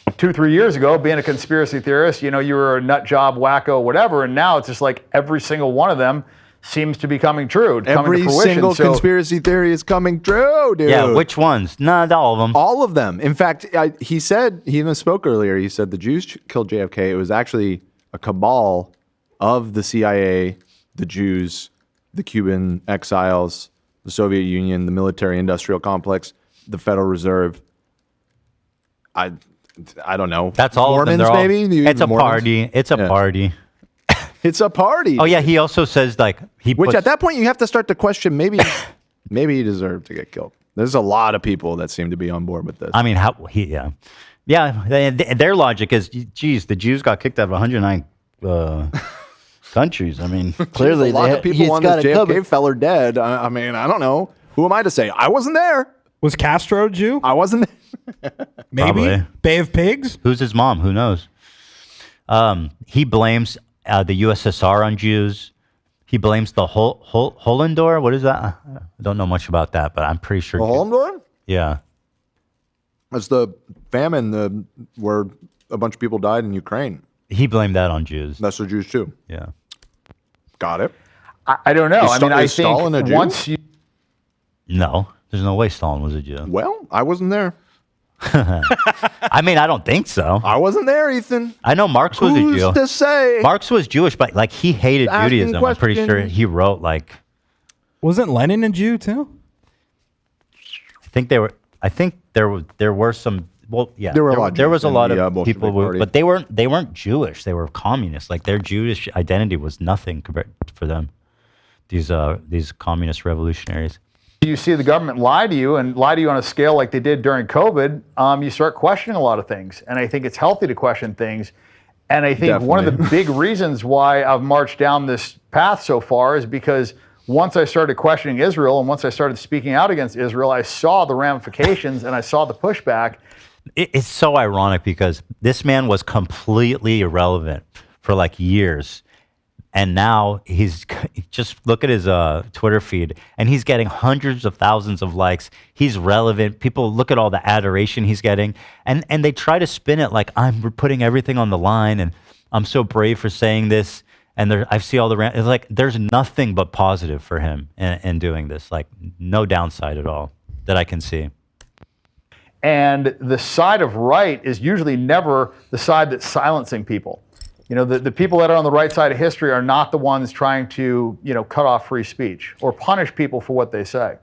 2-3 years ago, being a conspiracy theorist, you know, you were a nut job, wacko, whatever, and now it's just like every single one of them seems to be coming true. Coming Every to fruition. single conspiracy theory is coming true, dude. Yeah, which ones? Not all of them. All of them. In fact, he said, he even spoke earlier, he said the Jews killed JFK. It was actually a cabal of the CIA, the Jews, the Cuban exiles, the Soviet Union, the military-industrial complex, the Federal Reserve. I don't know. That's all Mormons, of them. maybe? It's a Mormons? party. It's a party. It's a party. Oh, yeah. He also says, like, Which at that point, you have to start to question maybe he deserved to get killed. There's a lot of people that seem to be on board with this. I mean, yeah. Their logic is, geez, the Jews got kicked out of 109 countries. I mean, clearly a lot of people on got this it JFK covered. feller dead. I mean, I don't know. Who am I to say? I wasn't there. Was Castro a Jew? I wasn't there. Maybe. Probably. Bay of Pigs? Who's his mom? Who knows? He blames the USSR on Jews. He blames the Holendor. What is that? I don't know much about that, but I'm pretty sure. The Holendor? Yeah. It's the famine where a bunch of people died in Ukraine. He blamed that on Jews. That's the Jews too. Yeah. Got it. I don't know. I mean, I Stalin a think Jew? once you. No, there's no way Stalin was a Jew. Well, I wasn't there. I mean, I don't think so. I wasn't there, Ethan. I know Marx was Who's a Jew. to say? Marx was Jewish, but like he hated Asking Judaism. I'm pretty sure questions. he wrote like. Wasn't Lenin a Jew too? I think they were. I think there were some. Well, yeah, There were a lot of there Jews was a in lot the, of Bolshevik people, Party. but they weren't Jewish. They were communists. Like their Jewish identity was nothing compared for them. These communist revolutionaries. You see the government lie to you and lie to you on a scale like they did during COVID, you start questioning a lot of things. And I think it's healthy to question things. And I think one of the big reasons why I've marched down this path so far is because once I started questioning Israel and once I started speaking out against Israel, I saw the ramifications and I saw the pushback. It's so ironic because this man was completely irrelevant for like years. And now he's just look at his Twitter feed and he's getting hundreds of thousands of likes. He's relevant. People look at all the adoration he's getting and they try to spin it like I'm putting everything on the line and I'm so brave for saying this. And I see all the it's like there's nothing but positive for him in doing this. Like no downside at all that I can see. And the side of right is usually never the side that's silencing people. You know, the people that are on the right side of history are not the ones trying to, you know, cut off free speech or punish people for what they say.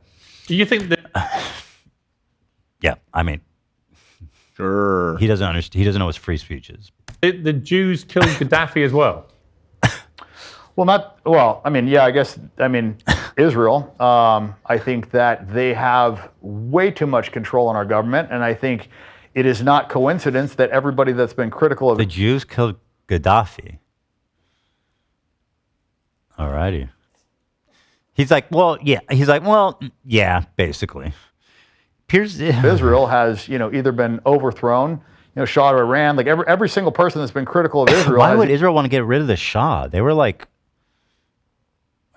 Do you think that? Yeah, I mean, sure. He doesn't understand. He doesn't know what free speech is. The Jews killed Gaddafi as well. I mean, yeah, I mean, Israel, I think that they have way too much control in our government. And I think it is not coincidence that everybody that's been critical of the Jews killed Gaddafi. Alrighty. He's like, well, yeah. He's like, well, yeah, basically. Israel has, you know, either been overthrown, you know, Shah of Iran, like every single person that's been critical of Israel. Why would Israel want to get rid of the Shah? They were like,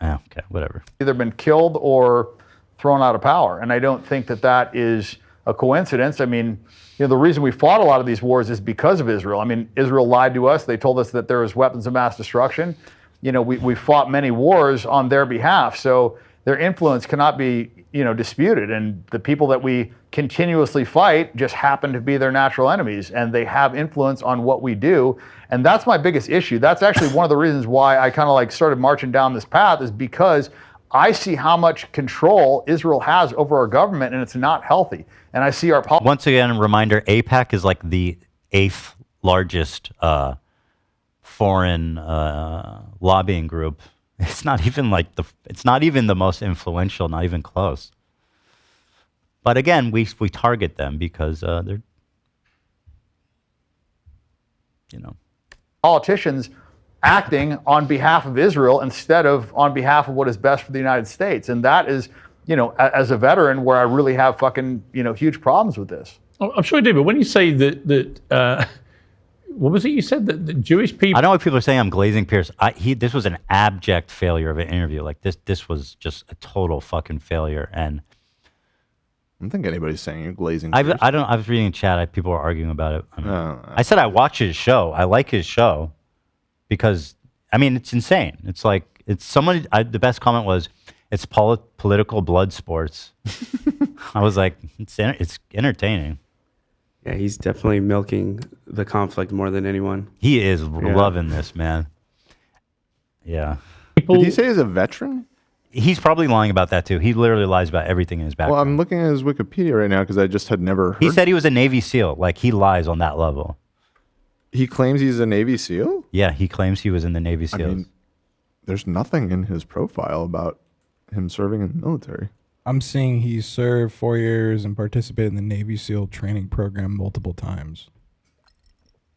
okay, whatever. Either been killed or thrown out of power. And I don't think that that is a coincidence. I mean, you know, the reason we fought a lot of these wars is because of Israel. I mean, Israel lied to us. They told us that there was weapons of mass destruction. You know, we fought many wars on their behalf. So their influence cannot be, disputed. And the people that we continuously fight just happen to be their natural enemies, and they have influence on what we do. And that's my biggest issue. That's actually one of the reasons why I kind of like started marching down this path, is because I see how much control Israel has over our government, and it's not healthy. And I see our Once again, a reminder: AIPAC is like the 8th largest foreign lobbying group. It's not even it's not even the most influential, not even close. But again, we target them because they're, politicians acting on behalf of Israel instead of on behalf of what is best for the United States. And that is, as a veteran, where I really have fucking, huge problems with this. I'm sure you do, but when you say that what was it you said, that the Jewish people? I know what people are saying. I'm glazing Pierce. This was an abject failure of an interview. Like this was just a total fucking failure. And I don't think anybody's saying you're glazing. I was reading in chat. People were arguing about it. I said I watch his show. I like his show because it's insane. It's like someone. The best comment was, "It's political blood sports." I was like, it's entertaining. Yeah, he's definitely milking the conflict more than anyone. He is loving this, man. Yeah. Did he say he's a veteran? He's probably lying about that too. He literally lies about everything in his background. Well, I'm looking at his Wikipedia right now because I just had never heard. He said he was a Navy SEAL. Like, he lies on that level. He claims he's a Navy SEAL? Yeah, he claims he was in the Navy SEALs. There's nothing in his profile about him serving in the military. I'm seeing he served 4 years and participated in the Navy SEAL training program multiple times.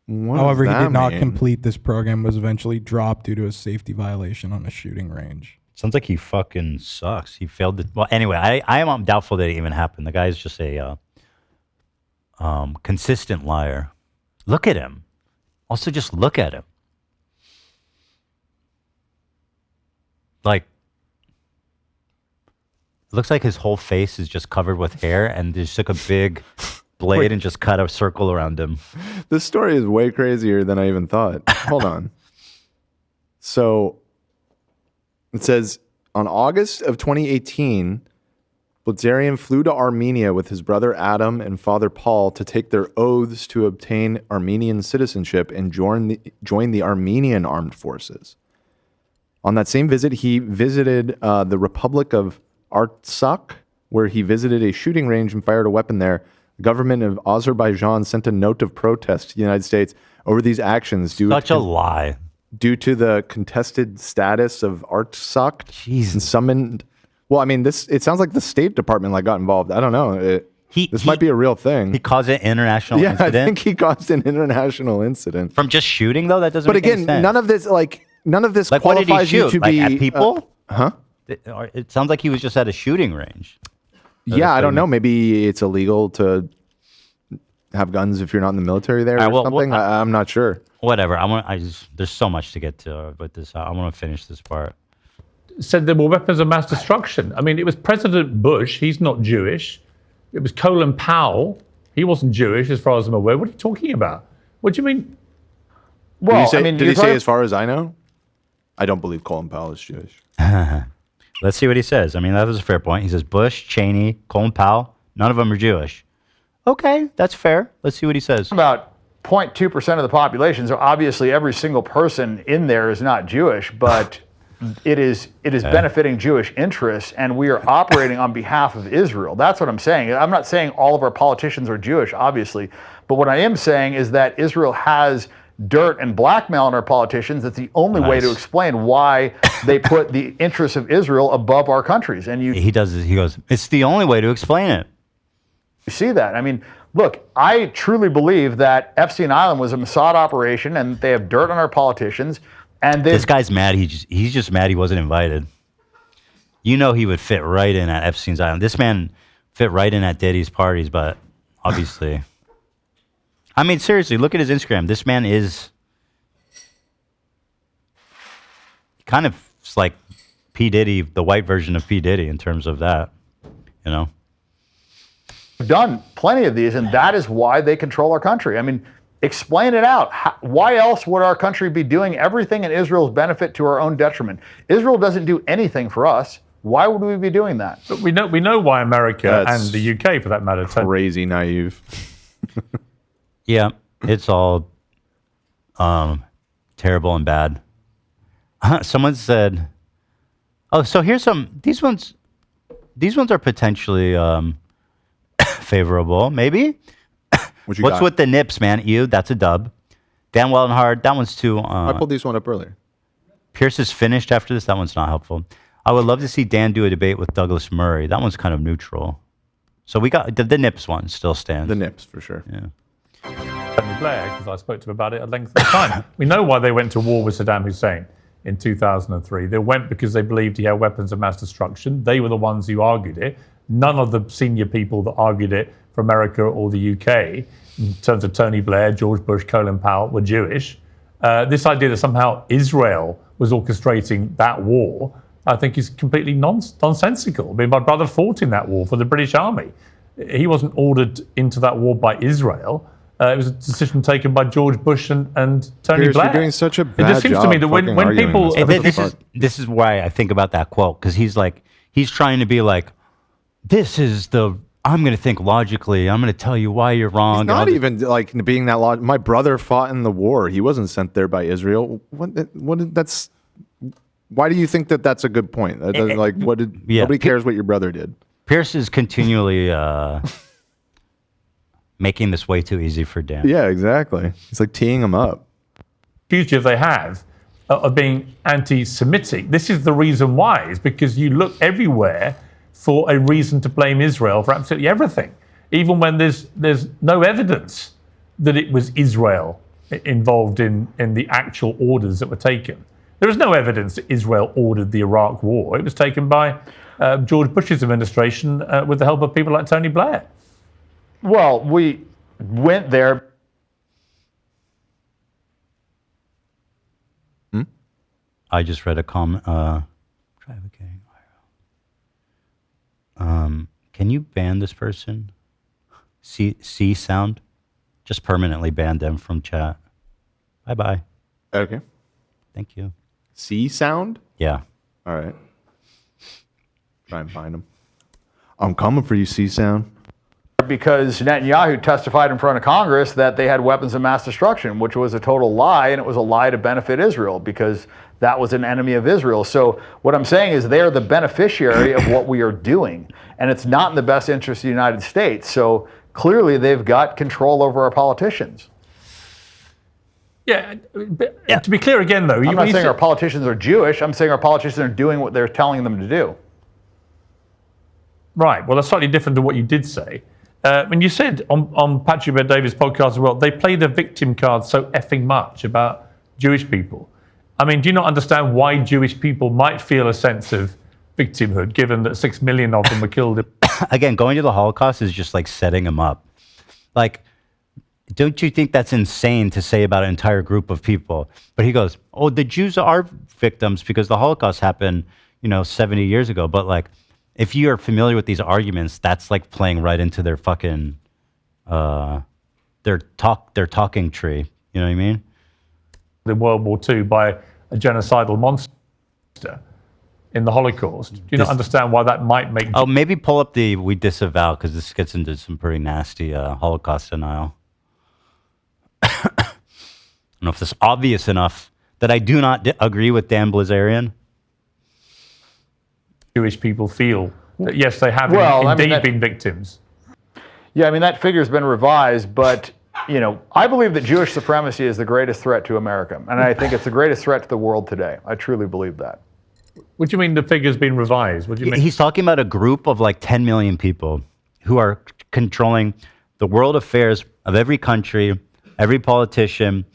However, he did not complete this program, was eventually dropped due to a safety violation on a shooting range. Sounds like he fucking sucks. He failed it. Well, anyway, I am doubtful that it even happened. The guy's just a consistent liar. Look at him. Also, just look at him. Like, it looks like his whole face is just covered with hair, and they just took a big blade and just cut a circle around him. This story is way crazier than I even thought. Hold on. So it says, on August of 2018, Bilzerian flew to Armenia with his brother Adam and father Paul to take their oaths to obtain Armenian citizenship and join the Armenian armed forces. On that same visit, he visited the Republic of Artsakh, where he visited a shooting range and fired a weapon there. The government of Azerbaijan sent a note of protest to the United States over these actions. Such a lie. Due to the contested status of Artsakh. Jesus. And summoned. Well, I mean, it sounds like the State Department got involved. I don't know. This might be a real thing. He caused an international incident? I think he caused an international incident. From just shooting, though? That doesn't But make any again, sense. none of this Like, what did he qualifies you shoot? to Like, be at people? Huh? It sounds like he was just at a shooting range. Yeah, I don't know. Maybe it's illegal to have guns if you're not in the military there or something. I'm not sure. Whatever. There's so much to get to with this. I want to finish this part. Said there were weapons of mass destruction. I mean, it was President Bush. He's not Jewish. It was Colin Powell. He wasn't Jewish, as far as I'm aware. What are you talking about? What do you mean? Well, did he say, as far as I know? I don't believe Colin Powell is Jewish. Let's see what he says. I mean, that was a fair point. He says Bush, Cheney, Colin Powell, none of them are Jewish. Okay, that's fair. Let's see what he says. About 0.2% of the population. So obviously every single person in there is not Jewish, but it is benefiting Jewish interests, and we are operating on behalf of Israel. That's what I'm saying. I'm not saying all of our politicians are Jewish, obviously, but what I am saying is that Israel has dirt and blackmail on our politicians. That's the only way to explain why they put the interests of Israel above our countries. And he does this. He goes, it's the only way to explain it. You see that? I mean, look, I truly believe that Epstein Island was a Mossad operation, and they have dirt on our politicians. And this guy's mad. He's just mad he wasn't invited. You know, he would fit right in at Epstein's Island. This man fit right in at Diddy's parties, but obviously, I mean, seriously, look at his Instagram. This man is kind of like P. Diddy, the white version of P. Diddy in terms of that, you know. We've done plenty of these, and that is why they control our country. I mean, explain it out. Why else would our country be doing everything in Israel's benefit to our own detriment? Israel doesn't do anything for us. Why would we be doing that? But we know why America That's and the UK, for that matter, crazy naive. Yeah, it's all terrible and bad. Someone said, "Oh, so here's some. These ones are potentially favorable. Maybe. What you What's got? with the nips, man? That's a dub. Dan Well and Hard. That one's too. I pulled these one up earlier. Pierce is finished after this. That one's not helpful. I would love to see Dan do a debate with Douglas Murray. That one's kind of neutral. So we got the nips one still stands. The nips for sure. Yeah. Tony Blair, because I spoke to him about it at length of time. We know why they went to war with Saddam Hussein in 2003. They went because they believed he had weapons of mass destruction. They were the ones who argued it. None of the senior people that argued it for America or the UK, in terms of Tony Blair, George Bush, Colin Powell, were Jewish. This idea that somehow Israel was orchestrating that war, I think is completely nonsensical. I mean, my brother fought in that war for the British Army. He wasn't ordered into that war by Israel. It was a decision taken by George Bush and Tony Pierce, Blair. you're doing such a It bad just seems to me that when people... This is why I think about that quote, because he's trying to be like, I'm going to think logically. I'm going to tell you why you're wrong. He's not even like being that logical. My brother fought in the war. He wasn't sent there by Israel. That's why do you think that that's a good point? That doesn't, like, nobody cares what your brother did. Pierce is continually making this way too easy for Dan. Yeah, exactly. He's like teeing him up. Accused you, if they have, of being anti-Semitic. This is the reason why, is because you look everywhere for a reason to blame Israel for absolutely everything, even when there's no evidence that it was Israel involved in the actual orders that were taken. There is no evidence that Israel ordered the Iraq war. It was taken by George Bush's administration with the help of people like Tony Blair. Well, we went there. I just read a comment. Can you ban this person? C sound? Just permanently ban them from chat. Bye-bye. Okay. Thank you. C sound? Yeah. All right. Try and find him. I'm coming for you, C sound. Because Netanyahu testified in front of Congress that they had weapons of mass destruction, which was a total lie, and it was a lie to benefit Israel because that was an enemy of Israel. So what I'm saying is they're the beneficiary of what we are doing, and it's not in the best interest of the United States. So clearly they've got control over our politicians. Yeah, to be clear again, though, I'm not saying our politicians are Jewish. I'm saying our politicians are doing what they're telling them to do. Right. Well, that's slightly different to what you did say. When you said on Patrick Bet Davis' podcast as well, they play the victim card so effing much about Jewish people. I mean, do you not understand why Jewish people might feel a sense of victimhood, given that 6 million of them were killed? Again, going to the Holocaust is just like setting them up. Like, don't you think that's insane to say about an entire group of people? But he goes, oh, the Jews are victims because the Holocaust happened, 70 years ago. But like, if you are familiar with these arguments, that's like playing right into their fucking, their talking tree. You know what I mean? In World War II by a genocidal monster in the Holocaust. Do you not understand why that might make... Oh, maybe pull up the we disavow, because this gets into some pretty nasty Holocaust denial. I don't know if this is obvious enough that I do not agree with Dan Bilzerian. Jewish people feel that, yes, they have indeed been victims. Yeah, I mean, that figure's been revised, but, I believe that Jewish supremacy is the greatest threat to America. And I think it's the greatest threat to the world today. I truly believe that. What do you mean the figure's been revised? What do you mean? He's talking about a group of like 10 million people who are controlling the world affairs of every country, every politician,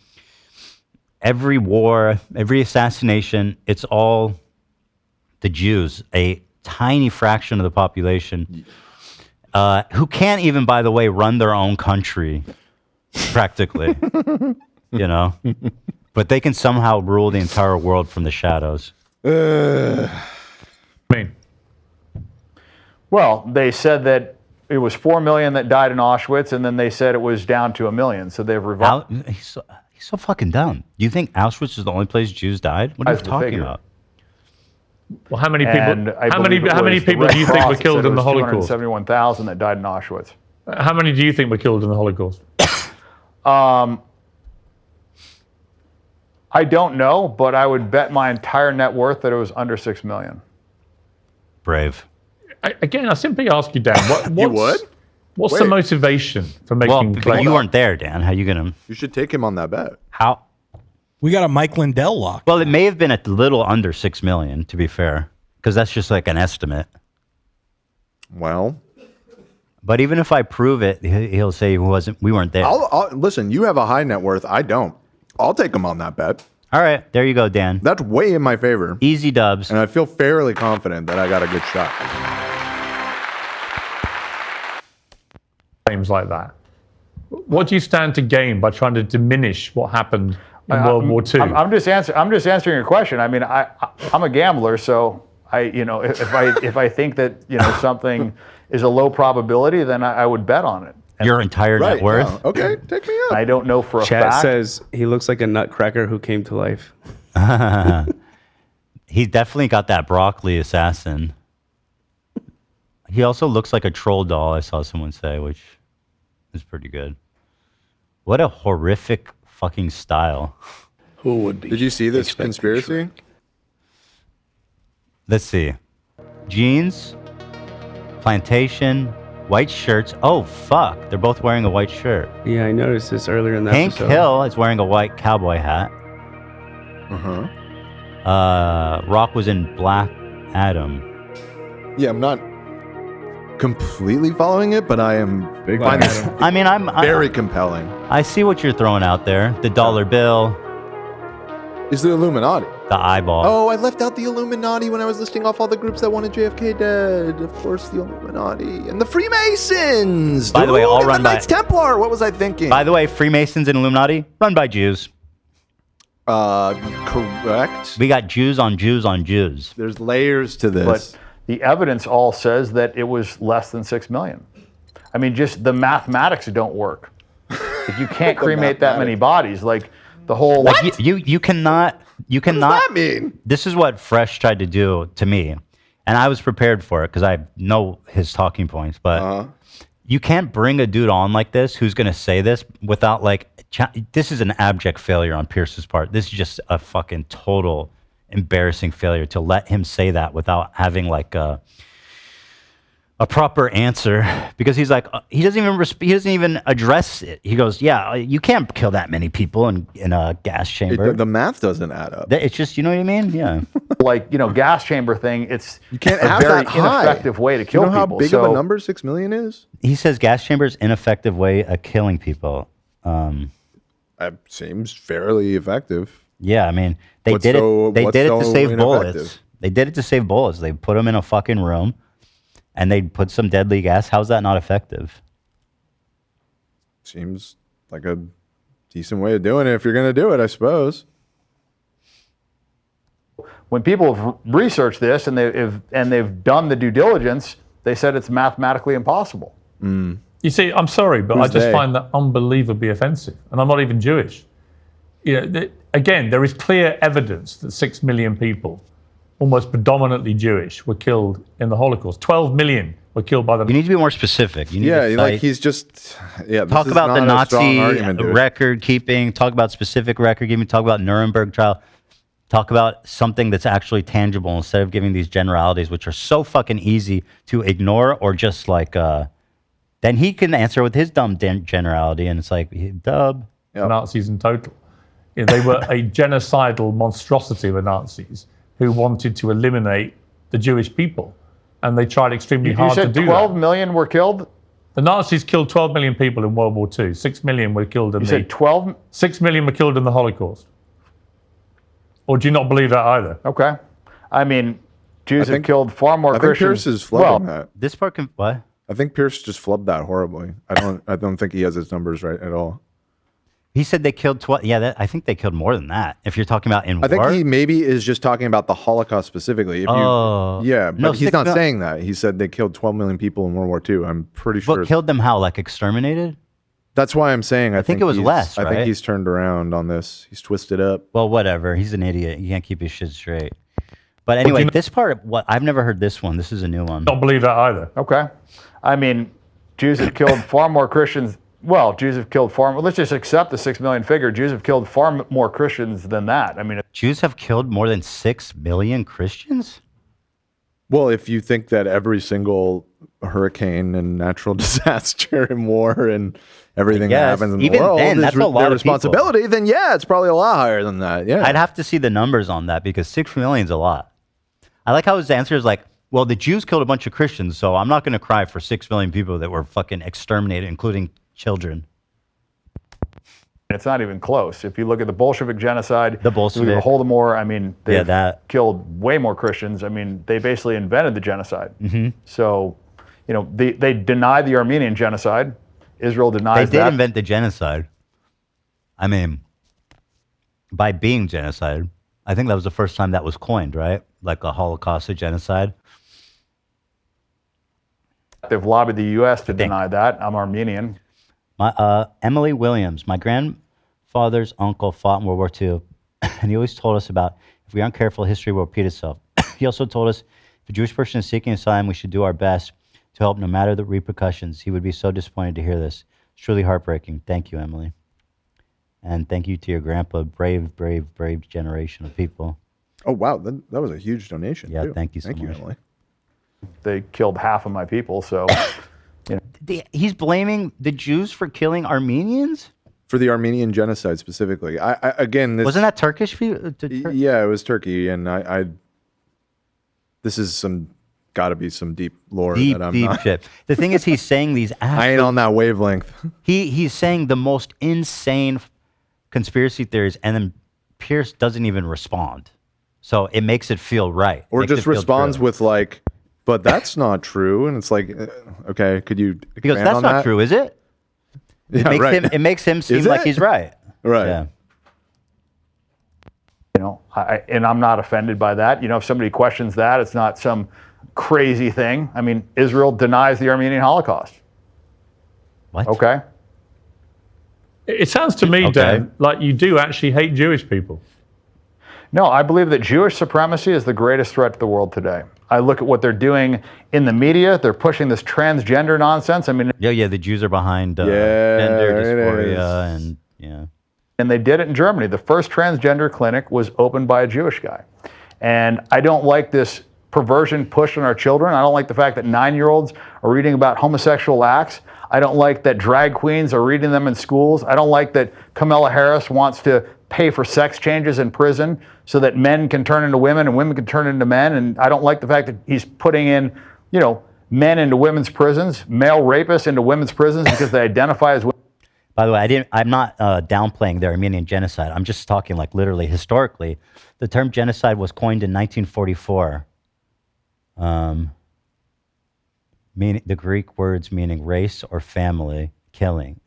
every war, every assassination. It's all the Jews, a tiny fraction of the population, who can't even, by the way, run their own country, practically, but they can somehow rule the entire world from the shadows. Well, they said that it was 4 million that died in Auschwitz, and then they said it was down to 1 million. So they've revised. He's so fucking dumb. You think Auschwitz is the only place Jews died? What are you talking about? Well, how many people? And I How many believe it people was do you the think Red were Cross that killed said in it the was Holocaust? 271,000 that died in Auschwitz. How many do you think were killed in the Holocaust? I don't know, but I would bet my entire net worth that it was under 6 million. Brave. Again, I simply ask you, Dan. You would? What's Wait. the motivation for making? Well, but claims? you weren't there, Dan. How you gonna? You should take him on that bet. How? We got a Mike Lindell lock. Well, it may have been a little under 6 million, to be fair, because that's just like an estimate. Well, but even if I prove it, he'll say we weren't there. I'll listen. You have a high net worth. I don't. I'll take him on that bet. All right, there you go, Dan. That's way in my favor. Easy dubs. And I feel fairly confident that I got a good shot. Claims like that. What do you stand to gain by trying to diminish what happened in World War II? I'm just answering your question. I mean, I'm a gambler, so if I think that something is a low probability, then I would bet on it. Your entire net worth? Yeah. Okay, take me up. I don't know for a Chat fact. says he looks like a nutcracker who came to life. He's definitely got that broccoli assassin. He also looks like a troll doll, I saw someone say, which is pretty good. What a horrific fucking style. Who would be? Did you see this conspiracy? Let's see. Jeans, plantation, white shirts. Oh, fuck. They're both wearing a white shirt. Yeah, I noticed this earlier in the Hank episode. Hill is wearing a white cowboy hat. Rock was in Black Adam. Yeah, I'm not completely following it, but I am. I mean, I'm very compelling. I see what you're throwing out there. The dollar bill. Is the Illuminati? The eyeball. Oh, I left out the Illuminati when I was listing off all the groups that wanted JFK dead. Of course, the Illuminati and the Freemasons. By the way, all and run the by Knights Templar. What was I thinking? By the way, Freemasons and Illuminati run by Jews. Correct. We got Jews on Jews on Jews. There's layers to this. But the evidence all says that it was less than 6 million. I mean, just the mathematics don't work. If you can't cremate that many bodies, like the whole Like you cannot What does that mean? This is what Fresh tried to do to me, and I was prepared for it because I know his talking points. But you can't bring a dude on like this who's going to say this without this is an abject failure on Pierce's part. This is just a fucking total embarrassing failure to let him say that without having a proper answer, because he's like he doesn't even address it. He goes, "Yeah, you can't kill that many people in a gas chamber." The math doesn't add up. It's just, you know what I mean? Yeah. gas chamber thing. It's You can't a have very that high. ineffective way to kill You know how people. big of a number 6 million is? He says gas chamber's ineffective way of killing people. That seems fairly effective. Yeah, I mean, they What's did so- it. They what's did it to so save bullets. ineffective? They did it to save bullets. They put them in a fucking room, and they put some deadly gas. How's that not effective? Seems like a decent way of doing it if you're going to do it, I suppose. When people have researched this and they've done the due diligence, they said it's mathematically impossible. You see, I'm sorry, but Who's I just they? find that unbelievably offensive. And I'm not even Jewish. Again, there is clear evidence that 6 million people, almost predominantly Jewish, were killed in the Holocaust. 12 million were killed by the... You need to be more specific. You need to like cite- he's just talk this is about the not a strong Nazi argument, dude. record keeping. Talk about specific record keeping. Talk about Nuremberg trial. Talk about something that's actually tangible instead of giving these generalities, which are so fucking easy to ignore, or just then he can answer with his dumb generality, and it's like, dub. Nazis in total. They were a genocidal monstrosity, the Nazis, who wanted to eliminate the Jewish people. And they tried extremely You hard to said do 12 that. million were killed? The Nazis killed 12 million people in World War II. 6 million were killed in You said 12? 6 million were killed in the Holocaust. Or do you not believe that either? Okay. I mean, Jews have killed far more I think Christians. Pierce is flubbing that. This part can what? I think Pierce just flubbed that horribly. I don't think he has his numbers right at all. He said they killed 12. Yeah, I think they killed more than that. If you're talking about in I think war. he maybe is just talking about the Holocaust specifically. Yeah, but No, he's not 6 saying that. He said they killed 12 million people in World War II. I'm pretty sure. But killed them how? Like exterminated? That's why I'm saying I think it was he's- less, I think right? he's turned around on this. He's twisted up. Well, whatever. He's an idiot. He can't keep his shit straight. But anyway, this part, what I've never heard this one. This is a new one. Don't believe that either. Okay. I mean, Jews have killed far more Christians. Well, Jews have killed far more. Let's just accept the 6 million figure. Jews have killed far more Christians than that. I mean, Jews have killed more than 6 million Christians? Well, if you think that every single hurricane and natural disaster and war and everything that happens in the world then, is that's a lot their of responsibility, then yeah, it's probably a lot higher than that. Yeah. I'd have to see the numbers on that because 6 million's a lot. I like how his answer is like, well, the Jews killed a bunch of Christians, so I'm not going to cry for 6 million people that were fucking exterminated, including children. it's not even close. If you look at the Bolshevik genocide, The Bolshevik. the Holodomor, I mean, they Yeah, that. killed way more Christians. I mean, they basically invented the genocide. Mhm. So, you know, they denied the Armenian genocide. Israel They denies did that. invent the genocide. I mean, by being genocide. I think that was the first time that was coined, right? Like a Holocaust, a genocide. They've lobbied the U.S. to deny that. I'm Armenian. Emily Williams, my grandfather's uncle fought in World War II, and he always told us about if we aren't careful, history will repeat itself. He also told us if a Jewish person is seeking asylum, we should do our best to help no matter the repercussions. He would be so disappointed to hear this. It's truly heartbreaking. Thank you, Emily. And thank you to your grandpa. Brave, brave, brave generation of people. Oh, wow. That was a huge donation. Yeah, too. thank you so Thank you, much. Emily. They killed half of my people, so, you know. He's blaming the Jews for killing Armenians? For the Armenian genocide specifically. I again, this, Wasn't that Turkish? Yeah, it was Turkey. And this is gotta be some deep lore Deep, that I'm deep not. shit. The thing is, he's saying these. I ain't on that wavelength. He's saying the most insane conspiracy theories, and then Pierce doesn't even respond. So it makes it feel right. Or Makes just it feel responds true. with like, but that's not true. And it's like, okay, could you Because expand that's on not that? true, is it? Yeah, makes right. It makes him seem Is like it? he's right. Right. Yeah. You know, and I'm not offended by that. You know, if somebody questions that, it's not some crazy thing. I mean, Israel denies the Armenian Holocaust. What? Okay. It sounds to me, Okay. Dan, like you do actually hate Jewish people. No, I believe that Jewish supremacy is the greatest threat to the world today. I look at what they're doing in the media. They're pushing this transgender nonsense. I mean, Yeah, the Jews are behind gender there it dysphoria, and yeah. and they did it in Germany. The first transgender clinic was opened by a Jewish guy. And I don't like this perversion pushed on our children. I don't like the fact that 9-year-olds are reading about homosexual acts. I don't like that drag queens are reading them in schools. I don't like that Kamala Harris wants to pay for sex changes in prison so that men can turn into women and women can turn into men. And I don't like the fact that he's putting in, you know, men into women's prisons, male rapists into women's prisons because they identify as women. By the way, I'm not downplaying the Armenian genocide. I'm just talking like literally historically. The term genocide was coined in 1944. Meaning the Greek words meaning race or family killing.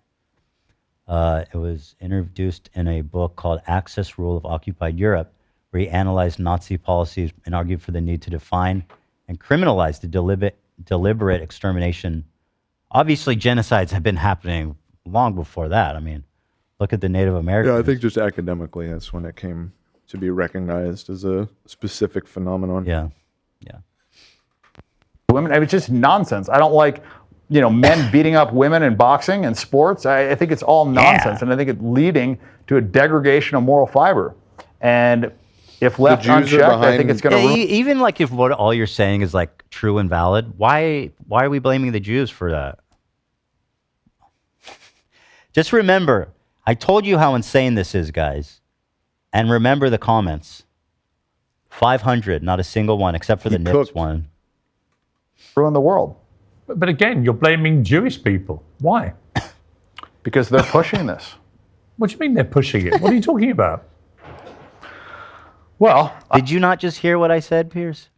It was introduced in a book called Axis Rule of Occupied Europe, where he analyzed Nazi policies and argued for the need to define and criminalize the deliberate extermination. Obviously, genocides have been happening long before that. I mean, look at the Native Americans. Yeah, I think just academically, that's when it came to be recognized as a specific phenomenon. Yeah. Women, I mean, it's just nonsense. I don't like, you know, men beating up women in boxing and sports. I think it's all nonsense, and I think it's leading to a degradation of moral fiber. And if left Jews are unchecked, I think behind- it's going to ruin. Even like if what all you're saying is like true and valid, why are we blaming the Jews for that? Just remember, I told you how insane this is, guys. And remember the comments. 500, not a single one, except for the Nips one. Ruin the world. But again, you're blaming Jewish people. Why? Because they're pushing this. What do you mean they're pushing it? What are you talking about? Well, did you not just hear what I said, Pierce?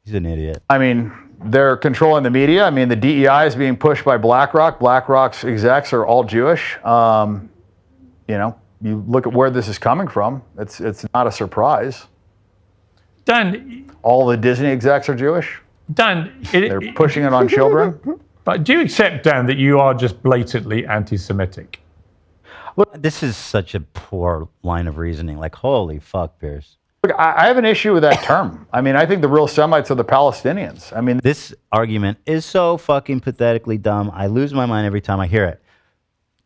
He's an idiot. I mean, they're controlling the media. I mean, the DEI is being pushed by BlackRock. BlackRock's execs are all Jewish. You know, you look at where this is coming from. It's not a surprise. Dan, all the Disney execs are Jewish. Dan, they're pushing it on children. But do you accept, Dan, that you are just blatantly anti-Semitic? This is such a poor line of reasoning. Like, holy fuck, Pierce. Look, I have an issue with that term. I mean, I think the real Semites are the Palestinians. I mean, This argument is so fucking pathetically dumb. I lose my mind every time I hear it.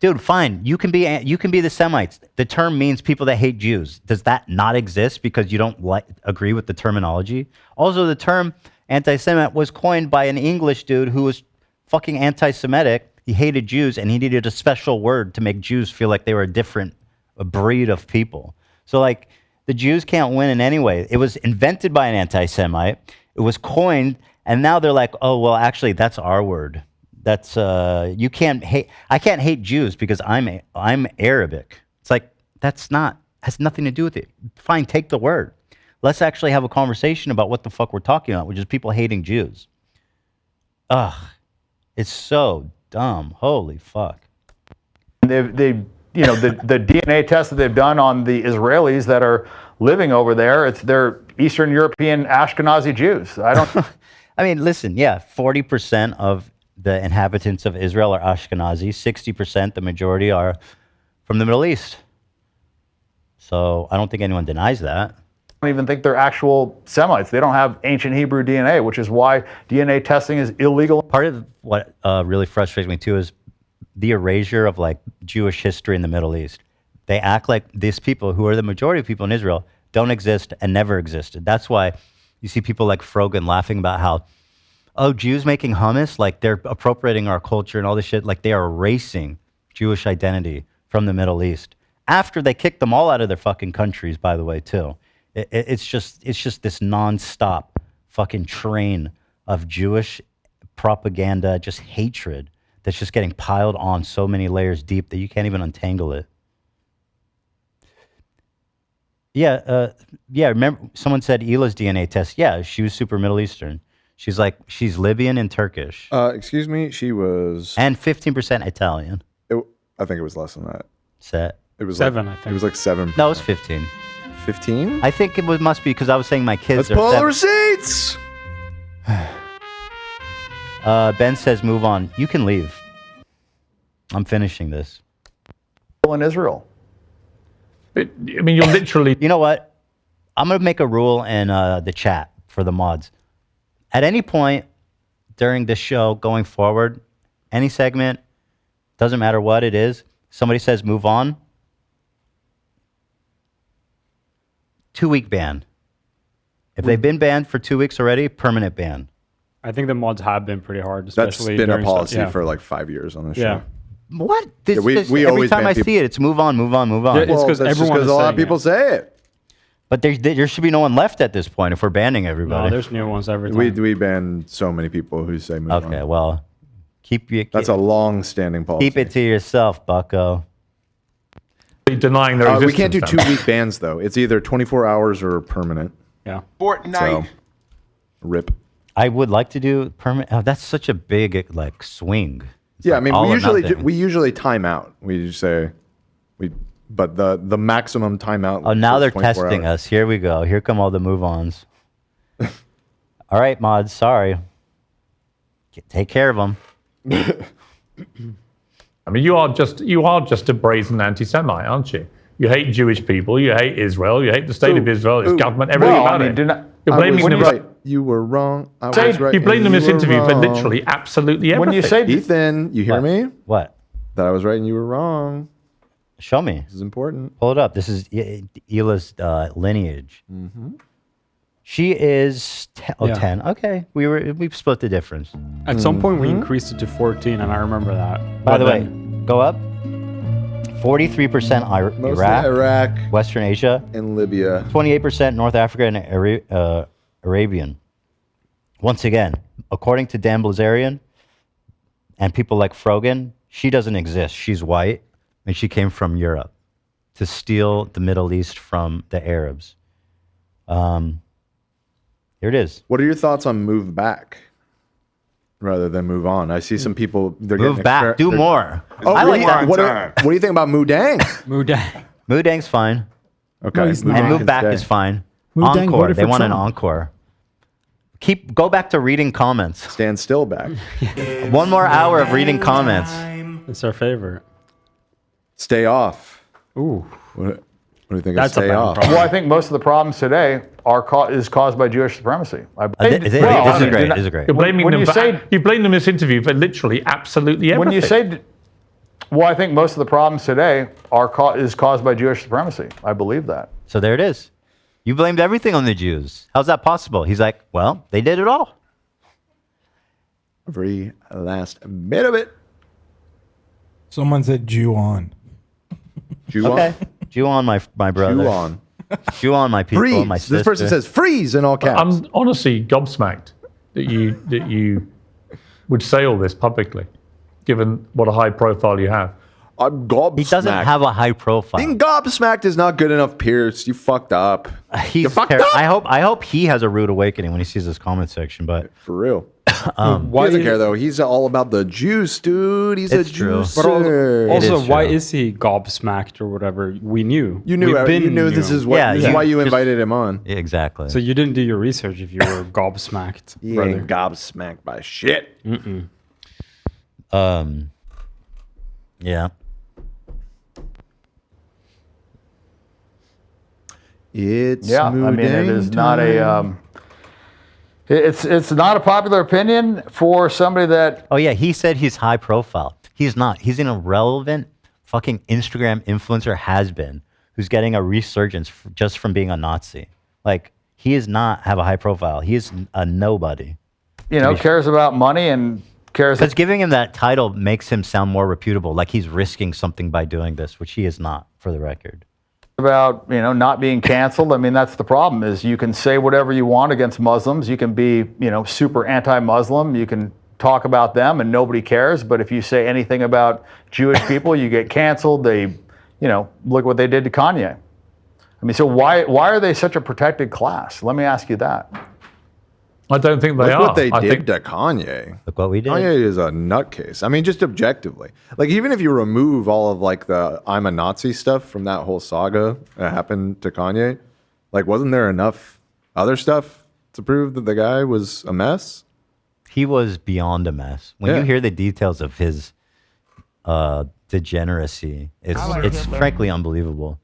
Dude, fine. You can be the Semites. The term means people that hate Jews. Does that not exist because you don't agree with the terminology? Also, the term anti-Semite was coined by an English dude who was fucking anti-Semitic. He hated Jews, and he needed a special word to make Jews feel like they were a breed of people. So, like, the Jews can't win in any way. It was invented by an anti-Semite. It was coined, and now they're like, oh, well, actually, that's our word. That's you can't hate. I can't hate Jews because I'm Arabic. It's like has nothing to do with it. Fine, take the word. Let's actually have a conversation about what the fuck we're talking about, which is people hating Jews. Ugh, it's so dumb. Holy fuck. they you know, the DNA tests that they've done on the Israelis that are living over there, they're Eastern European Ashkenazi Jews. I don't. I mean, listen, yeah, 40% of the inhabitants of Israel are Ashkenazi. 60%, the majority, are from the Middle East. So I don't think anyone denies that. I don't even think they're actual Semites. They don't have ancient Hebrew DNA, which is why DNA testing is illegal. Part of what really frustrates me too is the erasure of like Jewish history in the Middle East. They act like these people, who are the majority of people in Israel, don't exist and never existed. That's why you see people like Frogan laughing about how, oh, Jews making hummus, like they're appropriating our culture and all this shit, like they are erasing Jewish identity from the Middle East. After they kicked them all out of their fucking countries, by the way, too. It's just this nonstop fucking train of Jewish propaganda, just hatred that's just getting piled on so many layers deep that you can't even untangle it. Yeah, remember someone said Hila's DNA test. Yeah, she was super Middle Eastern. She's Libyan and Turkish. Excuse me, she was... And 15% Italian. I think it was less than that. Set. It was 7, like, I think. It was like 7. No, it was 15. 15? I think must be because I was saying my kids Let's are pull the 7. receipts! Ben says, move on. You can leave. I'm finishing this. In Israel. I mean, you're literally... You know what? I'm going to make a rule in the chat for the mods. At any point during this show going forward, any segment, doesn't matter what it is, somebody says move on, 2-week ban. If they've been banned for 2 weeks already, permanent ban. I think the mods have been pretty hard, That's especially been a during policy for like 5 years on this Yeah. show. What? We every always time ban I people. see it, it's move on, move on, move on. Yeah, it's 'cause that's just everyone is a lot of saying people it. say it. But there should be no one left at this point if we're banning No, everybody. there's new ones every time. We ban so many people who say move on. Okay, well, That's a long-standing policy. keep it to yourself, bucko. denying their We existence. can't do then. 2-week bans, though. It's either 24 hours or permanent. Yeah. Fortnite. So, rip. I would like to do permanent. Oh, that's such a big like swing. It's Yeah, like I mean, all we or usually nothing. we usually time out. We just say but the maximum timeout. Oh, now is they're 24 testing hours. us. Here we go. Here come all the move-ons. All right, mods. Sorry. Take care of them. I mean, you are just a brazen anti-Semite, aren't you? You hate Jewish people. You hate Israel. You hate the state of Israel, its government, everything well, I about mean, it. You're blaming When them. you say you were wrong, I Say- was right. you blame and them in this you were interview for wrong. literally absolutely everything. When you say Ethan, you hear What? me? What? That I was right and you were wrong. Show me. This is important. Pull it up. This is Hila's lineage. She is 10. Okay, we split the difference. At some point, we increased it to 14, and I remember that. By But the way, then- go up. 43% Mostly Iraq, Iraq Western Asia, and Libya. 28% North Africa and Arabian. Once again, according to Dan Bilzerian and people like Frogan, she doesn't exist. She's white, and she came from Europe to steal the Middle East from the Arabs. Here it is. What are your thoughts on move back rather than move on? I see some people. They're Move getting back. Do they're- more. Oh, I like what, that. what do you think about Mudang? Mudang. Mudang's fine. Okay, No, he's not. And Mudang move can back stay. is fine. Mudang Encore. voted They for want an Trump. encore. Go back to reading comments. Stand still back. One more hour of reading comments. It's our favorite. Stay off. Ooh. What? What do you think That's of a stay bad off? problem. Well, I think most of the problems today are caused by Jewish supremacy. This is great. This is great. You're blaming when them you for, say- you blame them in this interview for literally absolutely everything. When you say, well, I think most of the problems today is caused by Jewish supremacy. I believe that. So there it is. You blamed everything on the Jews. How's that possible? He's like, well, they did it all. Every last bit of it. Someone said Jew on. Jew Okay. on. Jew on, my brother. Jew on. Jew on, my people, Freeze. my sister. This person says freeze in all caps. I'm honestly gobsmacked that you would say all this publicly, given what a high profile you have. I'm gobsmacked. He doesn't have a high profile. Being gobsmacked is not good enough, Pierce. You fucked up. He's fucked up. I hope he has a rude awakening when he sees this comment section. But For real. why He doesn't care though. He's all about the juice, dude. He's a It's true. juicer. But also, is why true. is he gobsmacked or whatever? We knew. You knew. You knew this is what. Yeah, this is you why you just- invited him on. Yeah, exactly. So you didn't do your research if you were gobsmacked, He brother. ain't gobsmacked by shit. Yeah. It's Yeah, I mean, it is smoothing not a. time. It's not a popular opinion for somebody that. Oh yeah, he said he's high profile. He's not. He's an irrelevant fucking Instagram influencer has been who's getting a resurgence just from being a Nazi. Like he is not have a high profile. He is a nobody. Cares about money and cares. Because giving him that title makes him sound more reputable, like he's risking something by doing this, which he is not, for the record. About not being canceled. I mean, that's the problem. Is you can say whatever you want against Muslims. You can be super anti-Muslim. You can talk about them and nobody cares. But if you say anything about Jewish people, you get canceled. They, look what they did to Kanye. I mean, so why are they such a protected class? Let me ask you that. I don't think they Look are. what they I did think to Kanye. Look what we did. Kanye is a nutcase. I mean, just objectively. Like, even if you remove all of like the I'm a Nazi stuff from that whole saga that happened to Kanye, like, wasn't there enough other stuff to prove that the guy was a mess? He was beyond a mess. When Yeah. you hear the details of his degeneracy, it's frankly unbelievable.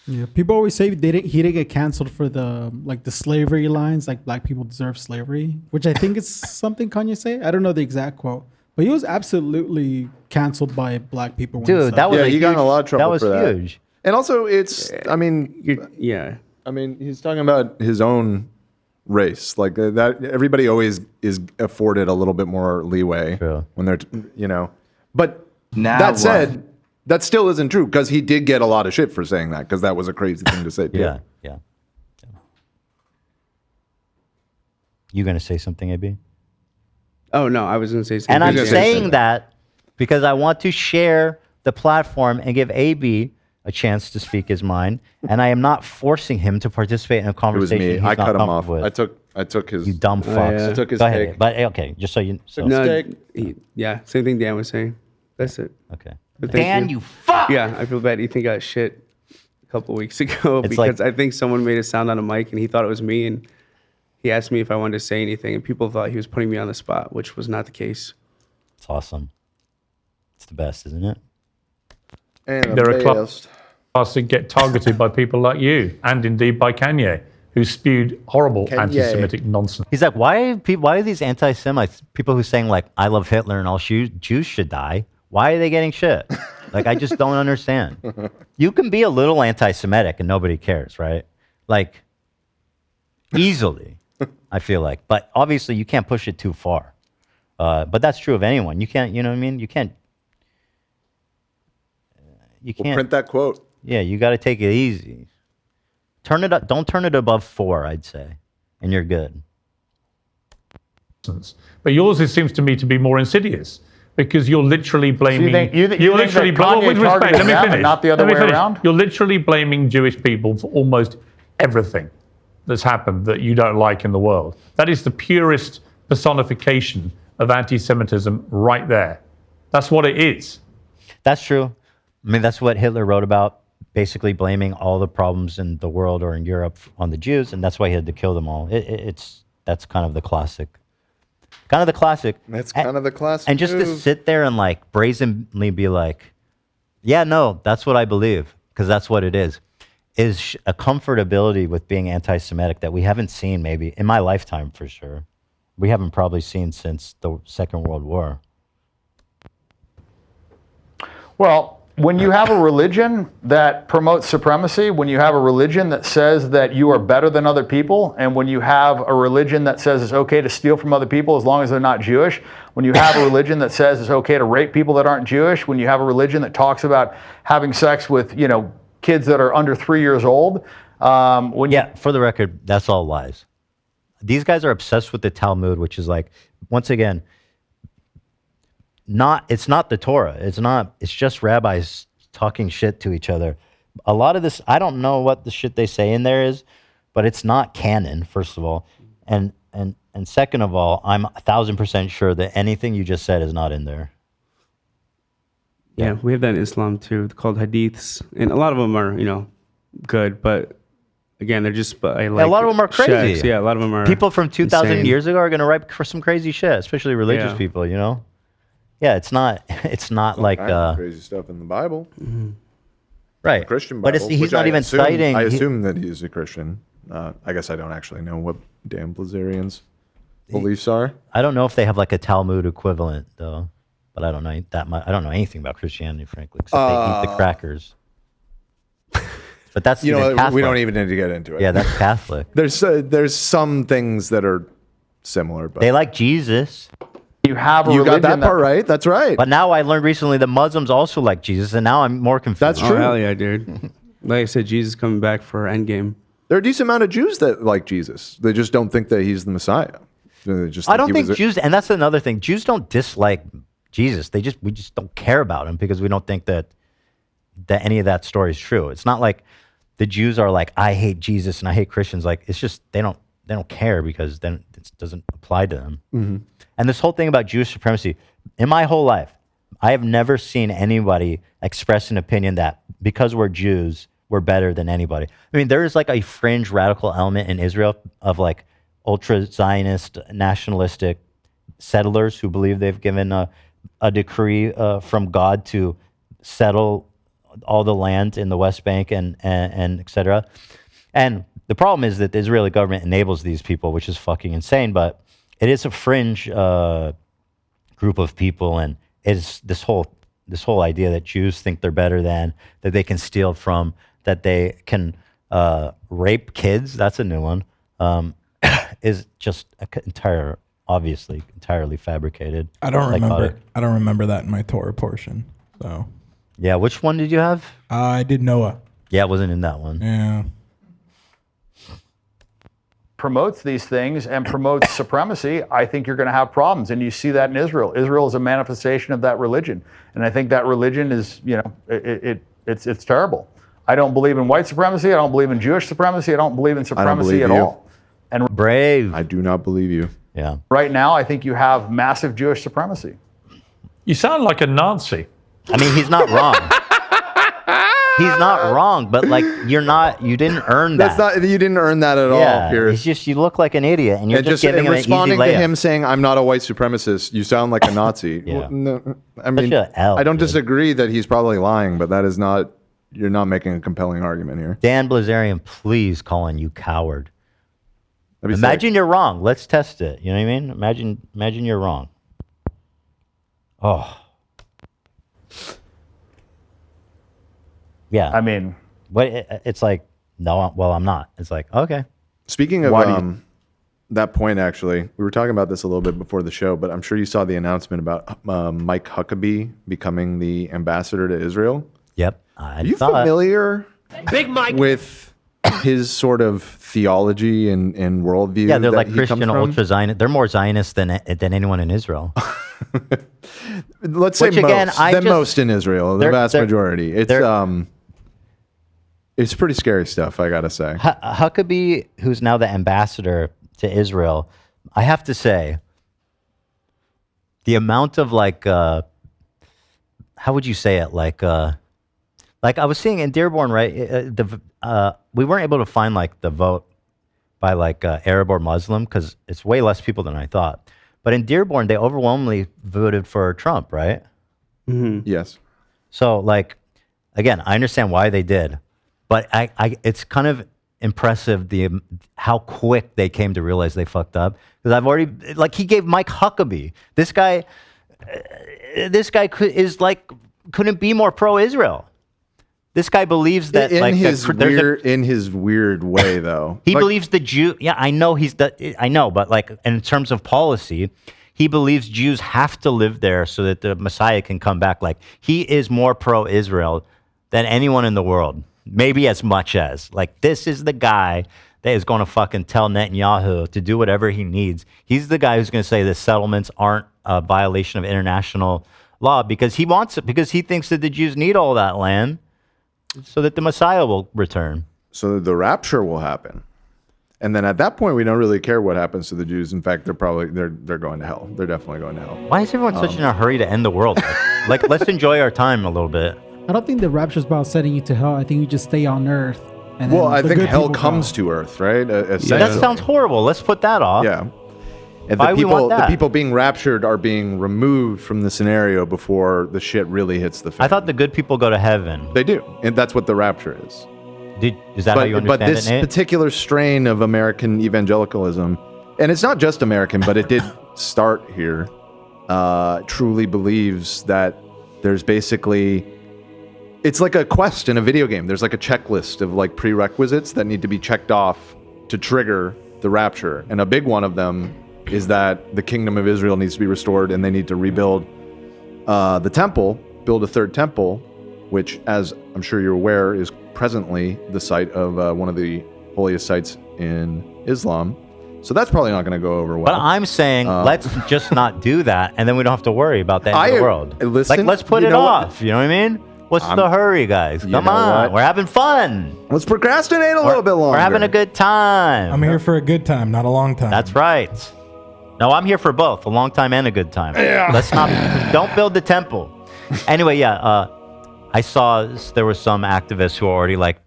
Yeah, people always say he didn't get canceled for the slavery lines, like black people deserve slavery, which I think is something Kanye say. I don't know the exact quote, but he was absolutely canceled by black people. When he Dude, said that was he got in a lot of trouble for that. huge. And also, it's, I mean, he's talking about his own race. Like that, everybody always is afforded a little bit more leeway when they're, But Now that what? said, that still isn't true because he did get a lot of shit for saying that because that was a crazy thing to say. Too. Yeah. You gonna say something, AB? Oh no, I was going to say something. And I'm You're gonna saying that because I want to share the platform and give AB a chance to speak his mind, and I am not forcing him to participate in a It was conversation. me. he's I not cut him off. comfortable with. I took his. You dumb fucks. yeah. I took his Go ahead. take. But okay, just so you. So. No, yeah, same thing Dan was saying. That's it. Okay. But thank Dan, you fuck! Yeah, I feel bad. Ethan got shit a couple weeks ago It's because like- I think someone made a sound on a mic and he thought it was me and he asked me if I wanted to say anything and people thought he was putting me on the spot, which was not the case. It's awesome. It's the best, isn't it? And There are clubs that get targeted by people like you, and indeed by Kanye, who spewed horrible Kanye. anti-Semitic nonsense. He's like, why are these anti-Semites, people who saying like, I love Hitler and all Jews should die? Why are they getting shit? Like, I just don't understand. You can be a little anti-Semitic and nobody cares, right? Like, easily, I feel like. But obviously, you can't push it too far. But that's true of anyone. You can't, you know what I mean? You can't. We'll print that quote. Yeah, you got to take it easy. Turn it up. Don't turn it above 4, I'd say, and you're good. But yours seems to me to be more insidious because you're literally blaming. you think that Kanye with respect, targeted let me them and finish. not the other Let me way finish. around? You're literally blaming Jewish people for almost everything that's happened that you don't like in the world. That is the purest personification of anti-Semitism right there. That's what it is. That's true. I mean, that's what Hitler wrote about, basically blaming all the problems in the world or in Europe on the Jews, and that's why he had to kill them all. That's kind of the classic. Kind of the classic. That's kind of the classic. And just to move. sit there and like brazenly be like, yeah, no, that's what I believe, because that's what it is. is a comfortability with being anti-Semitic that we haven't seen maybe in my lifetime for sure. We haven't probably seen since the Second World War. Well, when you have a religion that promotes supremacy, when you have a religion that says that you are better than other people, and when you have a religion that says it's okay to steal from other people as long as they're not Jewish, when you have a religion that says it's okay to rape people that aren't Jewish, when you have a religion that talks about having sex with, kids that are under 3 years old, for the record, that's all lies. These guys are obsessed with the Talmud, which is like, once again, it's not the Torah. It's just rabbis talking shit to each other. A lot of this, I don't know what the shit they say in there is, but it's not canon, first of all. And second of all, I'm 1,000% sure that anything you just said is not in there. Yeah, we have that in Islam too, called hadiths, and a lot of them are, good, but again, they're just a lot of them are crazy. Shacks. Yeah, a lot of them are. People from 2,000 insane. years ago are going to write for some crazy shit, especially religious Yeah. people. Yeah, it's not like crazy stuff in the Bible. Right. Christian But Bible. it's- he's which not I even assume, citing- I he- assume that he's a Christian. I guess I don't actually know what damn Bilzerian's beliefs are. I don't know if they have like a Talmud equivalent though, but I don't know that much. I don't know anything about Christianity, frankly, except they eat the crackers. But that's You know, even we Catholic. don't even need to get into it. Yeah, that's Catholic. There's some things that are similar, but They like Jesus. You have you got that part right. That's right. But now I learned recently that Muslims also like Jesus, and now I'm more confused. That's Oh, true. hell yeah, dude. Like I said, Jesus coming back for Endgame. There are a decent amount of Jews that like Jesus. They just don't think that he's the Messiah. They just I don't he think was a- Jews, and that's another thing. Jews don't dislike Jesus. We just don't care about him because we don't think that any of that story is true. It's not like the Jews are like, I hate Jesus and I hate Christians. Like it's just they don't care because then it doesn't apply to them. Mhm. And this whole thing about Jewish supremacy, in my whole life, I have never seen anybody express an opinion that because we're Jews, we're better than anybody. I mean, there is like a fringe radical element in Israel of like ultra Zionist, nationalistic settlers who believe they've given a decree from God to settle all the land in the West Bank and et cetera. And the problem is that the Israeli government enables these people, which is fucking insane, but it is a fringe group of people, and it's this whole idea that Jews think they're better than, that they can steal from, that they can rape kids. That's a new one. Is just obviously entirely fabricated. I don't psychotic. remember. I don't remember that in my Torah portion. So Yeah, which one did you have? I did Noah. Yeah, it wasn't in that one. Yeah. Promotes these things and promotes supremacy, I think you're going to have problems. And you see that in Israel. Israel is a manifestation of that religion. And I think that religion is, it's terrible. I don't believe in white supremacy. I don't believe in Jewish supremacy. I don't believe in supremacy at all. And brave. I do not believe you. Yeah. Right now, I think you have massive Jewish supremacy. You sound like a Nazi. I mean, he's not wrong. He's not wrong, but like you didn't earn that. That's not. You didn't earn that at all. Yeah, Pierce. it's just you look like an idiot, and you're And just giving him an easy responding to layup. him saying, "I'm not a white supremacist." You sound like a Nazi. Yeah. Well, no, I mean, a L, I don't disagree that he's probably lying, but that is not. You're not making a compelling argument here. Dan Bilzerian, please call on you coward. That'd be Imagine you're wrong. Let's test it. You know what I mean? Imagine you're wrong. Oh. Yeah. I mean, it's like, no, well, I'm not. It's like, okay. Speaking of Why do you- that point, actually, we were talking about this a little bit before the show, but I'm sure you saw the announcement about Mike Huckabee becoming the ambassador to Israel. Yep. Are you familiar Big Mike with his sort of theology and worldview? Yeah, they're that like he Christian comes from? ultra Zionist. They're more Zionist than anyone in Israel. Let's say Which again, most, most in Israel, the they're- vast they're- majority. It's pretty scary stuff, I gotta say. Huckabee, who's now the ambassador to Israel, I have to say, the amount of like, how would you say it? Like I was seeing in Dearborn, right? We weren't able to find like the vote by like Arab or Muslim because it's way less people than I thought. But in Dearborn, they overwhelmingly voted for Trump, right? Yes. So like, again, I understand why they did, But it's kind of impressive how quick they came to realize they fucked up. Because I've already, like, he gave Mike Huckabee. This guy couldn't be more pro-Israel. This guy believes that in his weird way, though. He believes the Jew. Yeah, I know, but like in terms of policy, he believes Jews have to live there so that the Messiah can come back. Like, he is more pro-Israel than anyone in the world. Maybe as much as. Like, this is the guy that is going to fucking tell Netanyahu to do whatever he needs. He's the guy who's going to say the settlements aren't a violation of international law because he wants it, because he thinks that the Jews need all that land so that the Messiah will return. So the rapture will happen. And then at that point, we don't really care what happens to the Jews. In fact, they're going to hell. They're definitely going to hell. Why is everyone such in a hurry to end the world? Like, let's enjoy our time a little bit. I don't think the rapture's about sending you to hell. I think you just stay on Earth. And Well, then I the think good hell people comes go. to Earth, right? That sounds horrible. Let's put that off. Yeah. And Why we want the that? people being raptured are being removed from the scenario before the shit really hits the fan. I thought the good people go to heaven. They do. And that's what the rapture is. Is that how you understand But this it, Nate? particular strain of American evangelicalism, and it's not just American, but it did start here, truly believes that there's basically, it's like a quest in a video game. There's like a checklist of like prerequisites that need to be checked off to trigger the rapture. And a big one of them is that the kingdom of Israel needs to be restored and they need to rebuild the temple, build a third temple, which, as I'm sure you're aware, is presently the site of one of the holiest sites in Islam. So that's probably not going to go over well. But I'm saying let's just not do that, and then we don't have to worry about the end of the world. Listen, like, let's put you it know what? off. You know what I mean? What's the hurry, guys? You Come know on. what? We're having fun. Let's procrastinate a little bit longer. We're having a good time. I'm here for a good time, not a long time. That's right. No, I'm here for both, a long time and a good time. Yeah. Let's not, don't build the temple. Anyway, yeah, I saw there were some activists who were already like,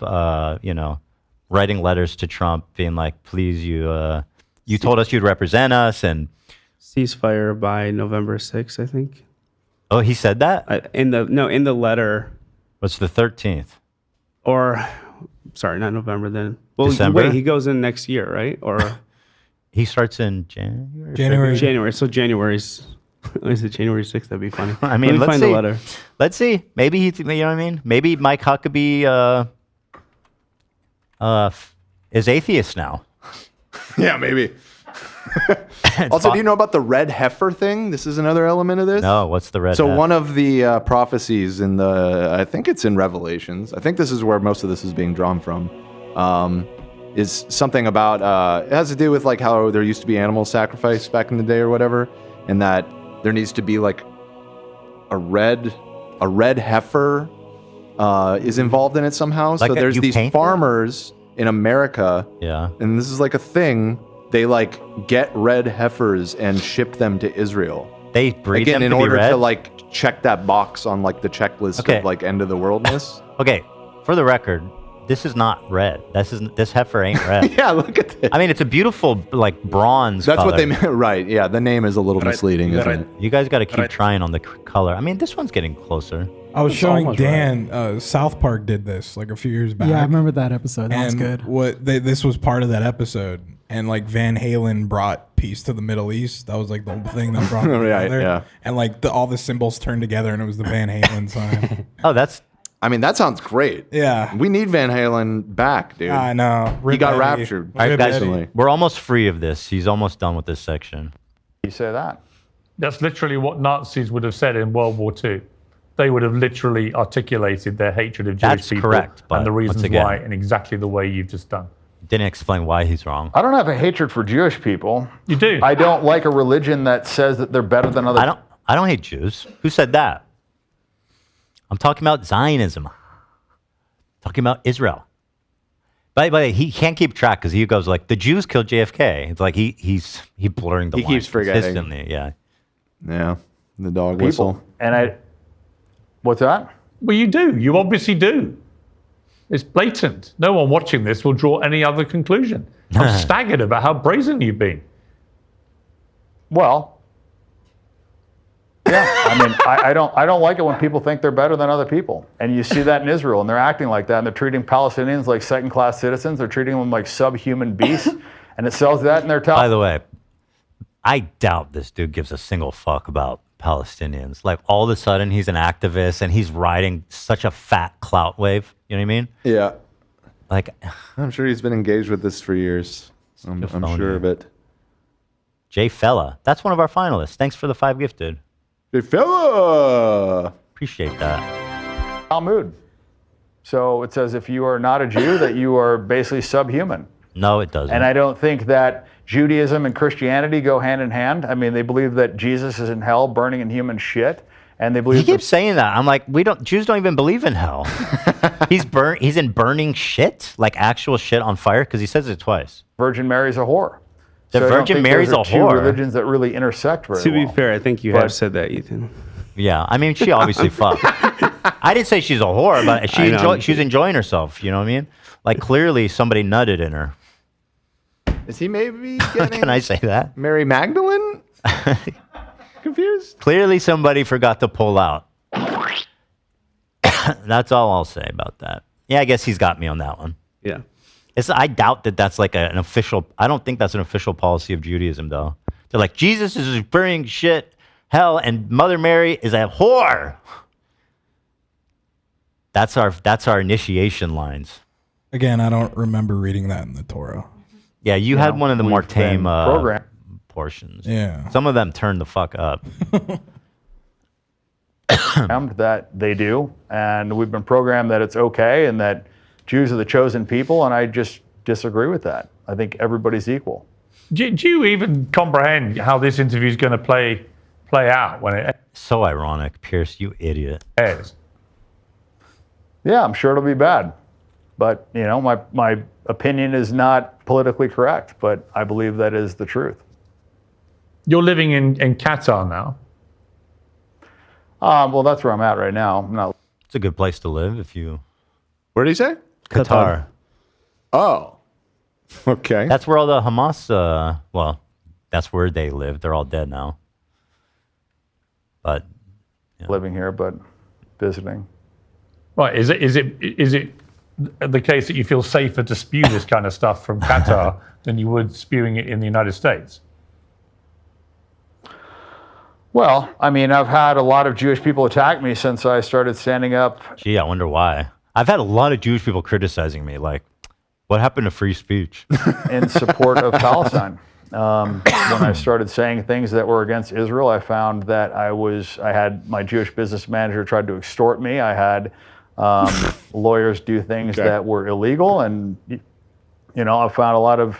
writing letters to Trump being like, please, you told us you'd represent us and ceasefire by November 6th, I think. Oh, he said that? In the letter. What's the 13th? Or, sorry, not November then. Well, December? wait, he goes in next year, right? Or he starts in January? January. So January's, is it January 6th? That'd be funny. I mean, Let me let's find see. the letter. Let's see. Maybe you know what I mean? Maybe Mike Huckabee is atheist now. Yeah, maybe. Also, do you know about the red heifer thing? This is another element of this. No, what's the red So heifer? one of the prophecies in I think it's in Revelations. I think this is where most of this is being drawn from. Is something about it has to do with like how there used to be animal sacrifice back in the day or whatever, and that there needs to be like a red heifer is involved in it somehow. Like so there's you these paint farmers in America. Yeah. And this is like a thing. They like get red heifers and ship them to Israel. They breed Again, them in to be order red? to like check that box on like the checklist Okay. of like end of the worldness. Okay, for the record, this is not red. This heifer ain't red. Yeah, look at this. I mean, it's a beautiful like bronze. That's what color. they meant, right? Yeah, the name is a little misleading, isn't it? You guys got to keep trying on the color. I mean, this one's getting closer. I was It's showing almost Dan, South Park did this like a few years back. Yeah, I remember that episode. That was And good. this was part of that episode. And like Van Halen brought peace to the Middle East. That was like the thing that brought them Right, together. yeah. And like all the symbols turned together and it was the Van Halen sign. Oh, I mean, that sounds great. Yeah. We need Van Halen back, dude. I know. He Rip got Eddie. raptured. All right, guys, recently. we're almost free of this. He's almost done with this section. You say that? That's literally what Nazis would have said in World War II. They would have literally articulated their hatred of Jewish That's people correct, but and the reasons once again- why in exactly the way you've just done. Didn't explain why he's wrong. I don't have a hatred for Jewish people. You do. I don't like a religion that says that they're better than other. I don't hate Jews. Who said that? I'm talking about Zionism. Talking about Israel. By the way, he can't keep track because he goes like, the Jews killed JFK. It's like he's blurring the He lines keeps forgetting. consistently. Yeah. Yeah, the dog people. whistle. And what's that? Well, you do. You obviously do. It's blatant. No one watching this will draw any other conclusion. I'm staggered about how brazen you've been. Well, Yeah, I mean, I don't like it when people think they're better than other people, and you see that in Israel, and they're acting like that, and they're treating Palestinians like second-class citizens. They're treating them like subhuman beasts, and it sells that in their top. By the way, I doubt this dude gives a single fuck about Palestinians. Like all of a sudden, he's an activist and he's riding such a fat clout wave. You know what I mean? Yeah. Like, I'm sure he's been engaged with this for years. I'm sure of it. Jay Fella, that's one of our finalists. Thanks for the 5 gifted. Jay Fella, appreciate that. Talmud. So it says if you are not a Jew, that you are basically subhuman. No, it doesn't. And I don't think that Judaism and Christianity go hand in hand. I mean, they believe that Jesus is in hell burning in human shit. And they believe He keeps saying that. I'm like, Jews don't even believe in hell. He's in burning shit, like actual shit on fire, because he says it twice. Virgin Mary's a whore. The So I don't Virgin think Mary's those a are two whore. religions that really intersect very To be well. fair, I think you have said that, Ethan. Yeah, I mean, she obviously fucked. I didn't say she's a whore, but I know. she's enjoying herself. You know what I mean? Like clearly somebody nutted in her. Is he maybe getting Can I say that? Mary Magdalene? Confused? Clearly somebody forgot to pull out. That's all I'll say about that. Yeah, I guess he's got me on that one. Yeah. I doubt that that's like an official. I don't think that's an official policy of Judaism, though. They're like, Jesus is burning shit, hell, and Mother Mary is a whore. That's our initiation lines. Again, I don't remember reading that in the Torah. Yeah, you had one of the more tame programmed. portions. Yeah. Some of them turned the fuck up. That they do, and we've been programmed that it's okay and that Jews are the chosen people, and I just disagree with that. I think everybody's equal. Do you even comprehend how this interview is going to play out when it So ironic, Pierce, you idiot. airs? Yeah, I'm sure it'll be bad, but you know, my opinion is not politically correct, but I believe that is the truth. You're living in Qatar now. Well, that's where I'm at right now. I'm not. It's a good place to live if you. Where did he say? Qatar. Oh. Okay. That's where all the Hamas. Well, that's where they live. They're all dead now. But living here, but visiting. Right? Is it the case that you feel safer to spew this kind of stuff from Qatar than you would spewing it in the United States? Well, I mean, I've had a lot of Jewish people attack me since I started standing up. Gee, I wonder why. I've had a lot of Jewish people criticizing me, like, what happened to free speech? In support of Palestine. When I started saying things that were against Israel, I found that I had my Jewish business manager tried to extort me. I had lawyers do things that were illegal, and you know, I found a lot of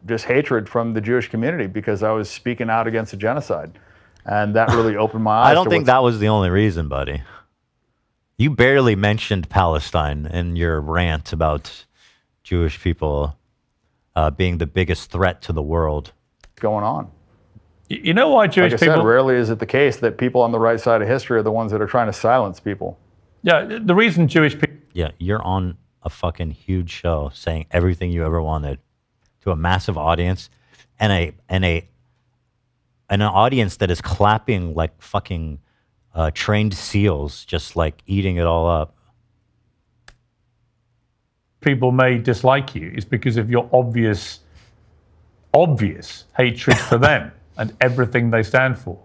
just hatred from the Jewish community because I was speaking out against a genocide, and that really opened my eyes. I don't think that was the only reason, buddy. You barely mentioned Palestine in your rant about Jewish people being the biggest threat to the world. Going on. You know why Jewish like I people? said, rarely is it the case that people on the right side of history are the ones that are trying to silence people. Yeah, the reason Jewish people. Yeah, you're on a fucking huge show saying everything you ever wanted to a massive audience, and an audience that is clapping like fucking trained seals, just like eating it all up. People may dislike you is because of your obvious hatred for them and everything they stand for.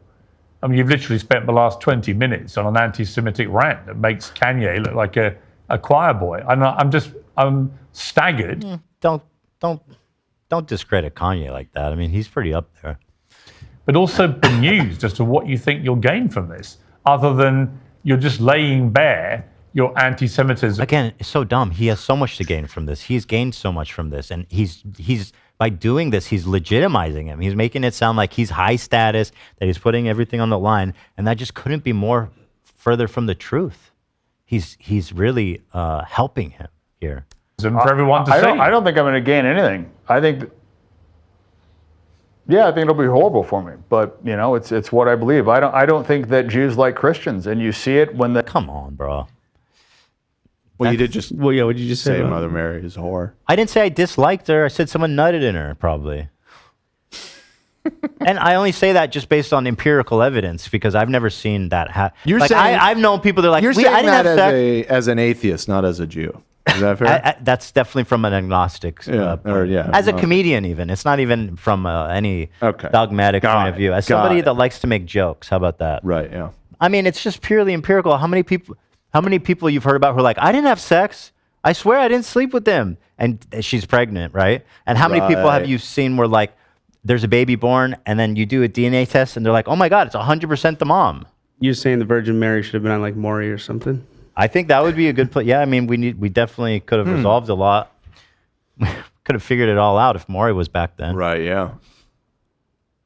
I mean, you've literally spent the last 20 minutes on an anti-Semitic rant that makes Kanye look like a choir boy. I'm staggered. Don't discredit Kanye like that. I mean, he's pretty up there. But also bemused as to what you think you'll gain from this, other than you're just laying bare your anti-Semitism. Again, it's so dumb. He has so much to gain from this. He's gained so much from this, and he's by doing this, he's legitimizing him. He's making it sound like he's high status, that he's putting everything on the line, and that just couldn't be more further from the truth. He's really helping him here. For everyone to see. I don't think I'm going to gain anything. I think it'll be horrible for me. But it's what I believe. I don't think that Jews like Christians, and you see it when the. Come on, bro. Well, you did just. Well, yeah. What did you just say? Mother Mary is a whore. I didn't say I disliked her. I said someone nutted in her, probably. And I only say that just based on empirical evidence because I've never seen that happen. You're like, saying- I've known people that are like, You're I saying didn't that have sex. as an atheist, not as a Jew. Is that fair? That's definitely from an agnostic. Point. As a okay. comedian, even it's not even from any dogmatic point of view. As somebody that likes to make jokes, how about that? Right. Yeah. I mean, it's just purely empirical. How many people you've heard about who are like, I didn't have sex. I swear I didn't sleep with them, and she's pregnant, right? And how many people have you seen where like there's a baby born, and then you do a DNA test, and they're like, oh my god, it's 100% the mom. You're saying the Virgin Mary should have been on like Maury or something? I think that would be a good place. Yeah, I mean, we definitely could have resolved a lot. Could have figured it all out if Maury was back then. Right. Yeah.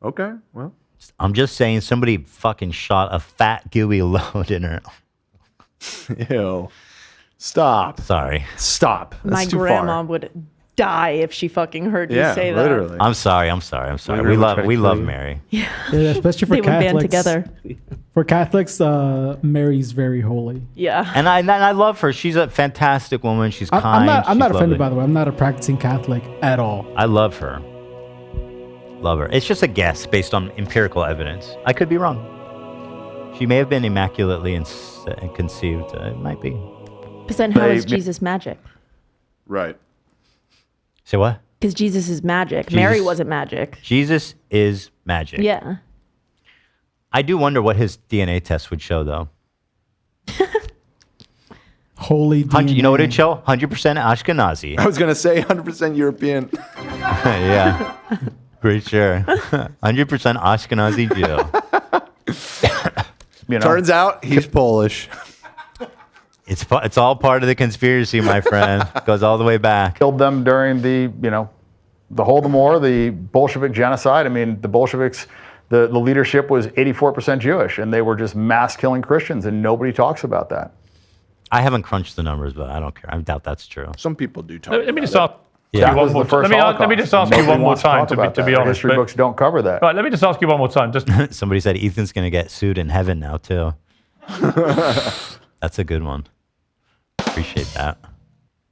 Okay. Well, I'm just saying somebody fucking shot a fat gooey load in her. Ew. Stop. Sorry. Stop. That's My too grandma far. would die if she fucking heard you Yeah, say that. literally. I'm sorry. We love Mary. Yeah, especially for They would band Catholics. together. For Catholics, Mary's very holy. Yeah. And I love her. She's a fantastic woman. She's kind. I'm not she's offended, lovely. by the way. I'm not a practicing Catholic at all. I love her. Love her. It's just a guess based on empirical evidence. I could be wrong. She may have been immaculately conceived. It might be. Because then how is Jesus magic? Right. Say what? Because Jesus is magic. Jesus- Mary wasn't magic. Jesus is magic. Yeah. I do wonder what his DNA test would show, though. Holy DNA. You know what it'd show? 100% Ashkenazi. I was gonna say 100% European. Yeah. Pretty sure. 100% Ashkenazi Jew. Turns out he's Polish. It's all part of the conspiracy, my friend. Goes all the way back. Killed them during the Holodomor, the Bolshevik genocide. I mean, the Bolsheviks, the leadership was 84% Jewish, and they were just mass killing Christians, and nobody talks about that. I haven't crunched the numbers, but I don't care. I doubt that's true. Some people do talk. Let me just ask Yeah. you one more time. Let me just ask you one more time to be honest. History books don't cover that. Right, let me just ask you one more time. Just Somebody said Ethan's going to get sued in heaven now, too. That's a good one. Appreciate that.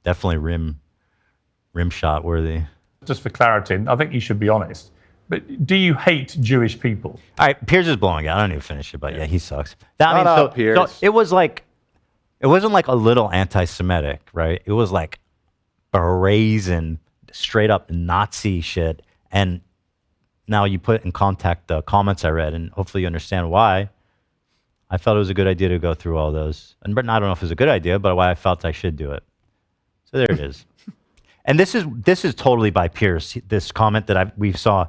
Definitely rim shot worthy. just for clarity, and I think you should be honest. But do you hate Jewish people? All right, Piers is blowing out. I don't even finish it, but yeah, he sucks. Shut up, Piers. So it was like, it wasn't like a little anti-Semitic, right? It was like brazen, straight up Nazi shit. And now you put in contact the comments I read, and hopefully you understand why. I felt it was a good idea to go through all those. And but I don't know if it was a good idea, but why I felt I should do it. So there it is. And this is totally by Pierce. This comment that we saw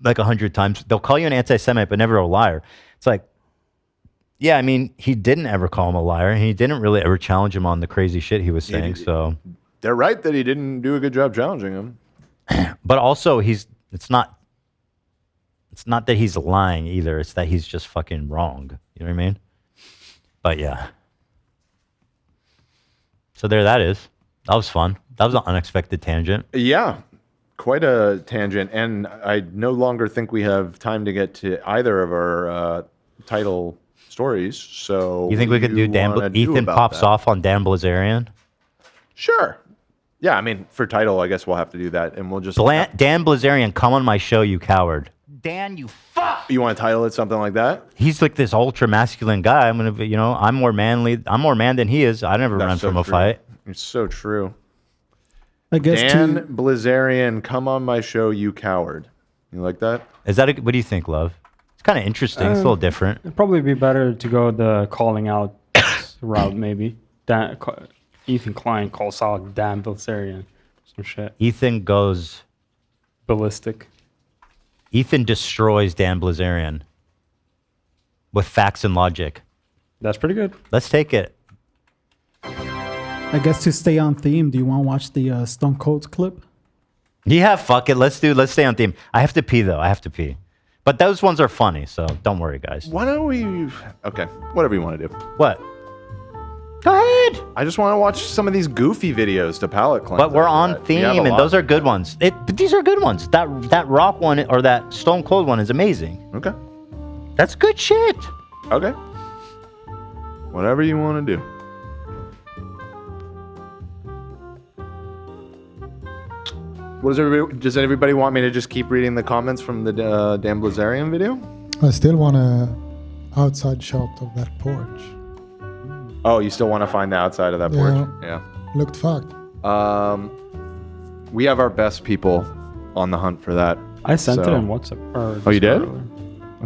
like 100 times. They'll call you an anti-Semite, but never a liar. It's like, yeah, I mean, he didn't ever call him a liar, and he didn't really ever challenge him on the crazy shit he was saying. So they're right that he didn't do a good job challenging him. But also, it's not that he's lying either. It's that he's just fucking wrong. You know what I mean? But yeah. So there that is. That was fun. That was an unexpected tangent. Yeah, quite a tangent. And I no longer think we have time to get to either of our title stories. So You think we could do Ethan pops off on Dan Bilzerian? Sure. Yeah, I mean, for title, I guess we'll have to do that. And we'll just... Dan Bilzerian, come on my show, you coward. Dan, you fuck! You want to title it something like that? He's like this ultra masculine guy. I'm gonna, I'm more manly. I'm more man than he is. I never run from a fight. It's so true. I guess Dan Bilzerian, come on my show, you coward. You like that? Is that what do you think, Love? It's kind of interesting. It's a little different. It'd probably be better to go the calling out route, maybe. Ethan Klein calls out Dan Bilzerian. Some shit. Ethan goes ballistic. Ethan destroys Dan Bilzerian with facts and logic. That's pretty good. Let's take it. I guess to stay on theme, do you want to watch the Stone Cold clip? Yeah, fuck it. Let's stay on theme. I have to pee though. I have to pee. But those ones are funny, so don't worry, guys. Why don't we... Okay, whatever you want to do. What? Go ahead. I just want to watch some of these goofy videos to palate cleanse. But we're on theme, and those are good ones. But these are good ones. That rock one or that Stone Cold one is amazing. Okay. That's good shit. Okay. Whatever you want to do. Does everybody want me to just keep reading the comments from the Dan Bilzerian video? I still want a outside shot of that porch. Oh, you still want to find the outside of that porch? Yeah. Looked fucked. We have our best people on the hunt for that. I sent it so- in WhatsApp. Or Oh, you did? Discord.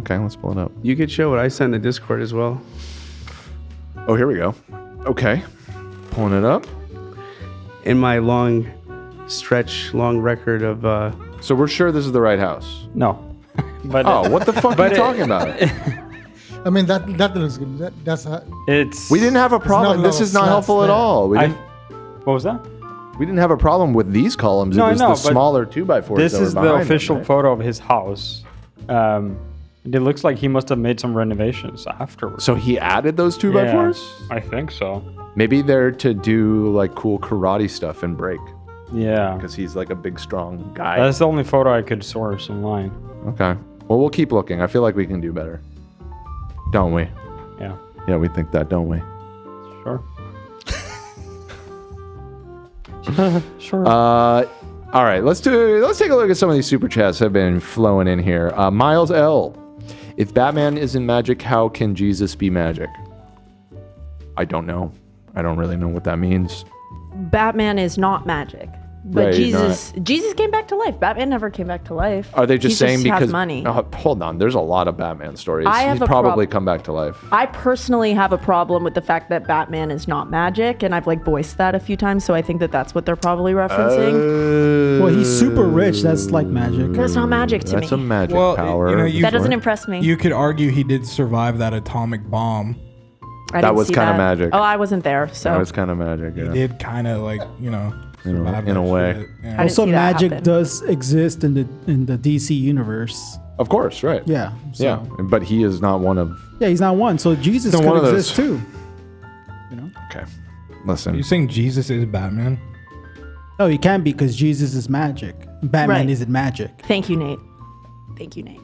Okay, let's pull it up. You could show what I sent in Discord as well. Oh, here we go. Okay. Pulling it up. In my long record of. So we're sure this is the right house? No. But oh, what the fuck are you talking about? I mean, that looks good. That's It's. We didn't have a problem. not a This lot is of not slats helpful at there. all. What was that? We didn't have a problem with these columns. No, it was I know, the but smaller 2x4s. This that were is the behind official them, right? photo of his house. It looks like he must have made some renovations afterwards. So he added those 2x4s? I think so. Maybe they're to do like cool karate stuff and break. Yeah. Because he's like a big, strong guy. That's the only photo I could source online. Okay. Well, we'll keep looking. I feel like we can do better. Don't we? Yeah. Yeah, we think that, don't we? Sure. Sure. All right, let's take a look at some of these super chats that have been flowing in here. Miles L. If Batman isn't magic, how can Jesus be magic? I don't know. I don't really know what that means. Batman is not magic. But Right, Jesus came back to life. Batman never came back to life. Are they just He saying has because money? Hold on, there's a lot of Batman stories. I have He's a probably prob- come back to life. I personally have a problem with the fact that Batman is not magic, and I've like voiced that a few times, so I think that that's what they're probably referencing. Well, he's super rich. That's like magic. That's not magic to That's me. a magic Well, power. you know, That doesn't impress me. You could argue he did survive that atomic bomb. I that didn't was see kind of that. magic. Oh, I wasn't there, so That was kind of magic. He Yeah. did kind of like, survive in that a way. shit. Yeah. I didn't Also, see that magic happen. does exist in the DC universe. Of course, right? Yeah. So, Yeah, but he is not one of. Yeah, he's not one. So Jesus He's not one could of exist too. You know? Okay. Are Listen. you saying Jesus is Batman? No, he can't be because Jesus is magic. Batman Right. isn't magic. Thank you, Nate. Thank you, Nate.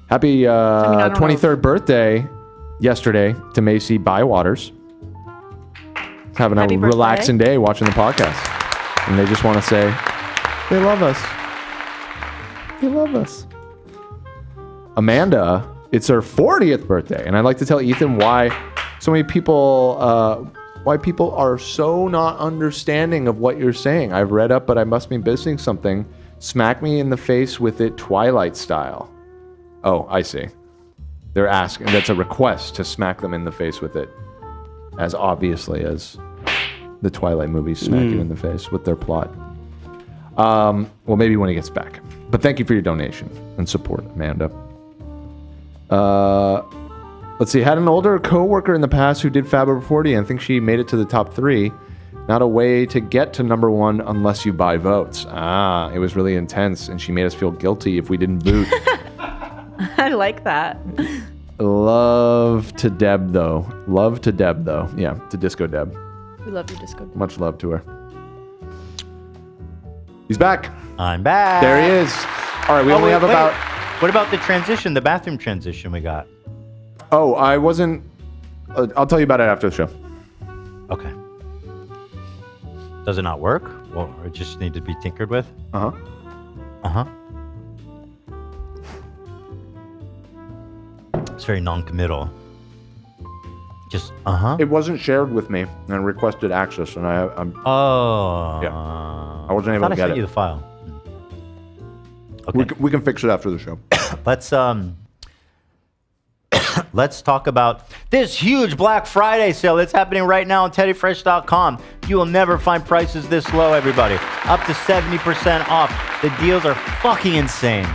Happy I don't know 23rd birthday yesterday to Macy Bywaters. Having Happy a birthday. relaxing day watching the podcast. And they just want to say, they love us. They love us. Amanda, it's her 40th birthday. And I'd like to tell Ethan why so many people, why people are so not understanding of what you're saying. I've read up, but I must be missing something. Smack me in the face with it Twilight style. Oh, I see. They're asking, that's a request to smack them in the face with it. As obviously as the Twilight movies smack you in the face with their plot. Well, maybe when he gets back. But thank you for your donation and support, Amanda. Let's see. Had an older coworker in the past who did Fab Over 40 and I think she made it to the top 3. Not a way to get to number 1 unless you buy votes. It was really intense and she made us feel guilty if we didn't vote. I like that. Love to Deb, though. Yeah, to Disco Deb. We love you, Disco. Much love to her. He's back. I'm back. There he is. All right, we only have about... What about the transition, the bathroom transition we got? Oh, I wasn't... I'll tell you about it after the show. Okay. Does it not work? Or it just need to be tinkered with? Uh-huh. Uh-huh. It's very non-committal. Just uh-huh. It wasn't shared with me and I requested access and I'm... Oh. Yeah. I wasn't able thought to I get sent it. you the file. We can fix it after the show. Let's talk about this huge Black Friday sale that's happening right now on teddyfresh.com. You will never find prices this low, everybody. Up to 70% off. The deals are fucking insane.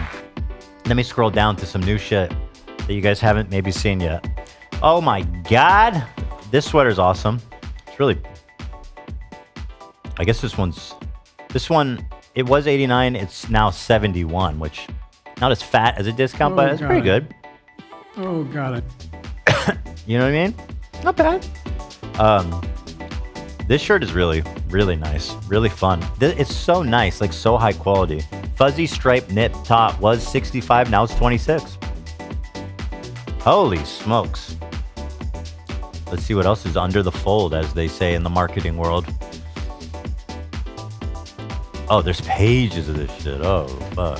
Let me scroll down to some new shit that you guys haven't maybe seen yet. Oh my God. This sweater's awesome. It's really... I guess this one, it was 89. It's now 71, which not as fat as a discount, but it's pretty good. Oh, got it. You know what I mean? Not bad. This shirt is really, really nice. Really fun. It's so nice, like so high quality. Fuzzy striped knit top was 65, now it's 26. Holy smokes. Let's see what else is under the fold, as they say in the marketing world. Oh, there's pages of this shit. Oh, fuck.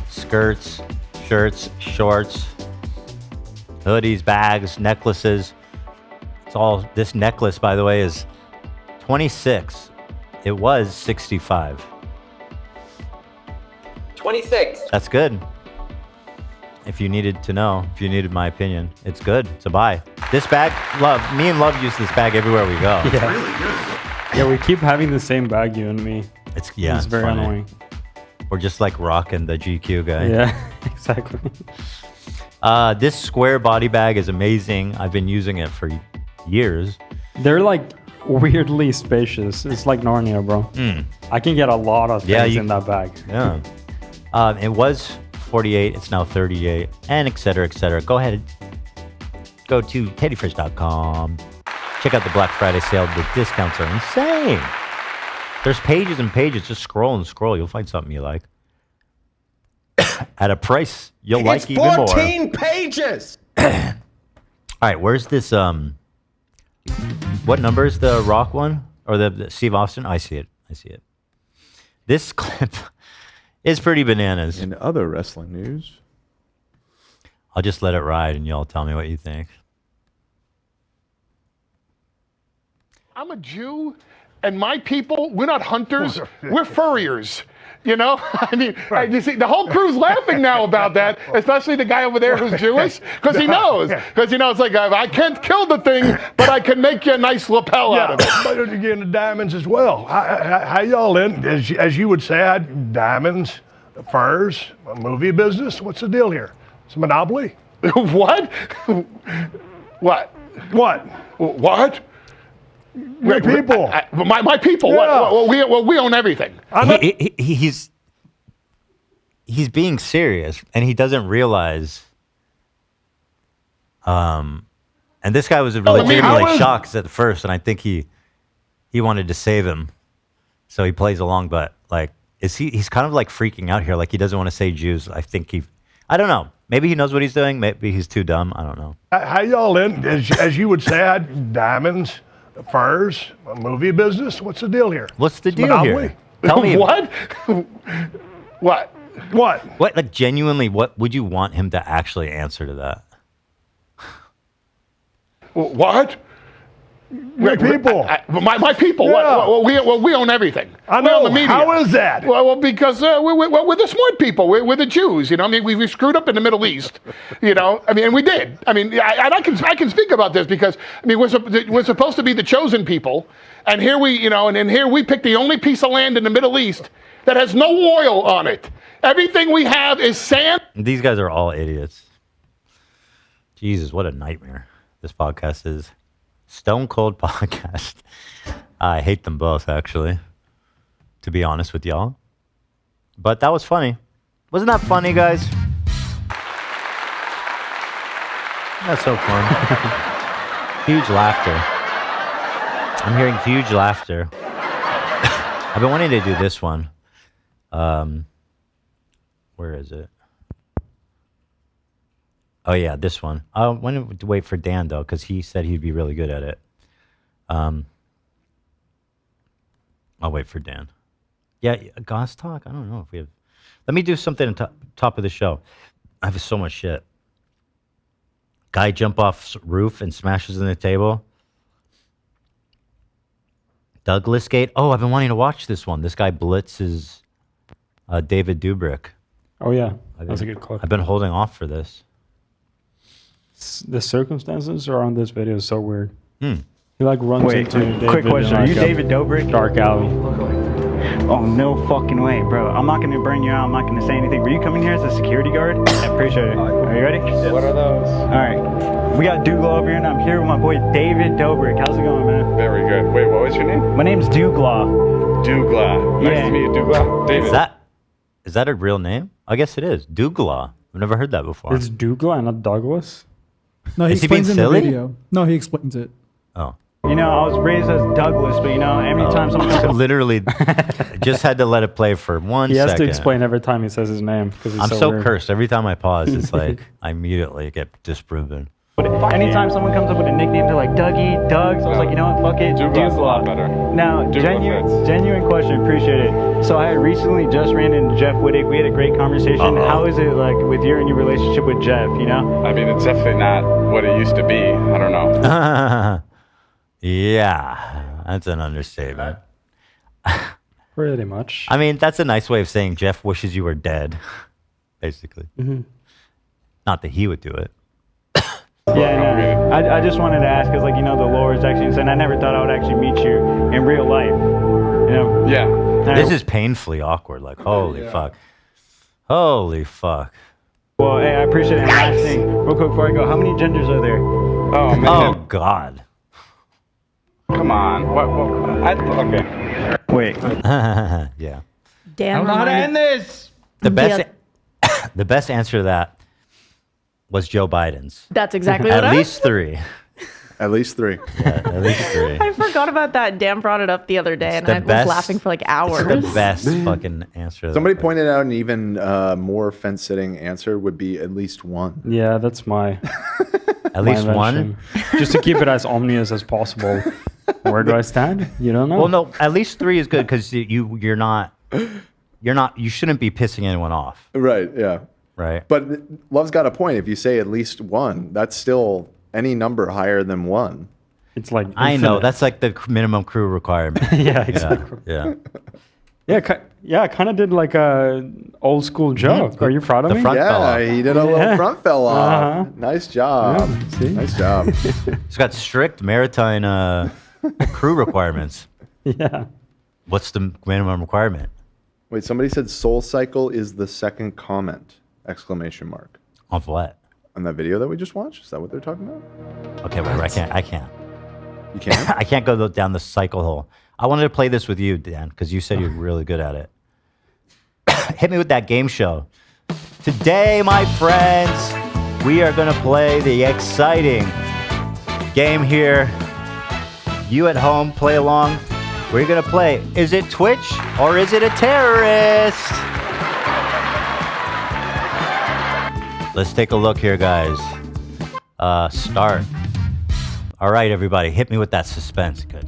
Skirts, shirts, shorts, hoodies, bags, necklaces. It's all, this necklace, by the way, is 26. It was 65. 26. That's good. If you needed to know, if you needed my opinion, it's good. It's a buy. This bag, me and Love use this bag everywhere we go. Yeah. Really good. Yeah, we keep having the same bag, you and me. It's very funny. annoying. We're just like rocking the GQ guy. Yeah, exactly. This square body bag is amazing. I've been using it for years. They're like weirdly spacious. It's like Narnia, bro. I can get a lot of things in that bag. Yeah. It was 48. It's now 38, and et cetera, et cetera. Go ahead. Go to teddyfresh.com. Check out the Black Friday sale. The discounts are insane. There's pages and pages. Just scroll and scroll. You'll find something you like. At a price you'll like even more. 14 pages. All right, where's this? What number is the Rock one or the Steve Austin? I see it. This clip is pretty bananas. In other wrestling news, I'll just let it ride, and y'all tell me what you think. I'm a Jew, and my people, we're not hunters, we're furriers. You know, I mean, you see, the whole crew's laughing now about that, especially the guy over there who's Jewish, because he knows. Because it's like, I can't kill the thing, but I can make you a nice lapel out of it. But you're getting the diamonds as well. How y'all in, as you would say, diamonds, furs, movie business? What's the deal here? It's a monopoly? What? What? What? My people. My people. Yeah. What? We own everything. He's being serious, and he doesn't realize. And this guy was legitimately shocked at first, and I think he wanted to save him, so he plays along. But like, he's kind of like freaking out here, like he doesn't want to say Jews. I don't know. Maybe he knows what he's doing. Maybe he's too dumb. I don't know. How y'all in, as you would say, diamonds, furs, movie business? What's the deal here? What's the It's a deal monopoly? here? Tell me. What? What? What? Like, genuinely, what would you want him to actually answer to that? What? My people. My people. Yeah. We own everything. I We own know. the media. How is that? Well, because we're the smart people. We're the Jews. You know, I mean, we screwed up in the Middle East. You know, I mean, and we did. I mean, I can speak about this because I mean, we're supposed to be the chosen people, and here and here we pick the only piece of land in the Middle East that has no oil on it. Everything we have is sand. These guys are all idiots. Jesus, what a nightmare this podcast is. Stone Cold Podcast. I hate them both, actually, to be honest with y'all. But that was funny. Wasn't that funny, guys? That's so fun. Huge laughter. I'm hearing huge laughter. I've been wanting to do this one. Where is it? Oh, yeah, this one. I wanted to wait for Dan, though, because he said he'd be really good at it. I'll wait for Dan. Yeah, Goss Talk? I don't know if we have... Let me do something on top of the show. I have so much shit. Guy jump off roof and smashes in the table. Douglas Gate. Oh, I've been wanting to watch this one. This guy blitzes David Dobrik. Oh, yeah. That's a good clip. I've been holding off for this. The circumstances around this video is so weird. Hmm. He like runs Wait, into David. quick question. in, Are you like, a David Dobrik? Dark alley. Oh, no fucking way, bro. I'm not going to bring you out. I'm not going to say anything. Were you coming here as a security guard? I appreciate it. Are you ready? What are those? All right. We got Douglas over here, and I'm here with my boy David Dobrik. How's it going, man? Very good. Wait, what was your name? My name's Douglas. Douglas. Nice to meet you, Douglas. David. Is that a real name? I guess it is. Douglas. I've never heard that before. It's Douglas and not Douglas? No, he Is he being explains in the silly? video. No, he explains it. Oh. You know, I was raised as Douglas, but you know, every time someone Literally just had to let it play for 1 He second. has to explain every time he says his name. I'm so weird. cursed. Every time I pause, it's like I immediately get disproven. But anytime someone comes up with a nickname, they're like Dougie, Doug. So I was like, you know what, fuck it, Douglas a lot better. Now, genuine question, appreciate it. So I recently just ran into Jeff Wittick. We had a great conversation. How is it like with your and your relationship with Jeff? You know? I mean, it's definitely not what it used to be. I don't know. Yeah, that's an understatement. Pretty much. I mean, that's a nice way of saying Jeff wishes you were dead, basically. Not that he would do it. Yeah, no. I just wanted to ask because, like, you know, the lore is actually insane. I never thought I would actually meet you in real life. You know? Yeah. This is painfully awkward. Like, holy fuck. Holy fuck. Well, hey, I appreciate it. And last thing, real quick before I go, how many genders are there? Oh, man. Oh, God. Come on. Okay. Wait. Yeah. Dan, I don't know how to end this. The best answer to that was Joe Biden's. That's exactly what At least 3. At least 3. Yeah, at least 3. I forgot about that. Dan brought it up the other day, and I was laughing for like hours. It's the best fucking answer. Somebody pointed out an even more fence-sitting answer would be at least 1. Yeah, that's my. At least 1? Just to keep it as ominous as possible. Where do I stand? You don't know. Well, no, at least 3 is good because you shouldn't be pissing anyone off. Right, yeah. Right. But Love's got a point. If you say at least 1, that's still any number higher than 1. It's like I know that's like the minimum crew requirement. Yeah, exactly. Yeah. Yeah, I kind of did like a old school joke. Are you proud of me? He did a little front fell off. Nice job. Yeah, nice job. It's got strict maritime crew requirements. Yeah. What's the minimum requirement? Wait, somebody said Soul Cycle is the second comment! Exclamation mark. Of what? On that video that we just watched? Is that what they're talking about? Okay, wait, I can't. You can't? I can't go down the cycle hole. I wanted to play this with you, Dan, because you said you're really good at it. Hit me with that game show. Today, my friends, we are going to play the exciting game here. You at home, play along. We're going to play, is it Twitch or is it a terrorist? Let's take a look here, guys. Start. All right, everybody, hit me with that suspense. Good.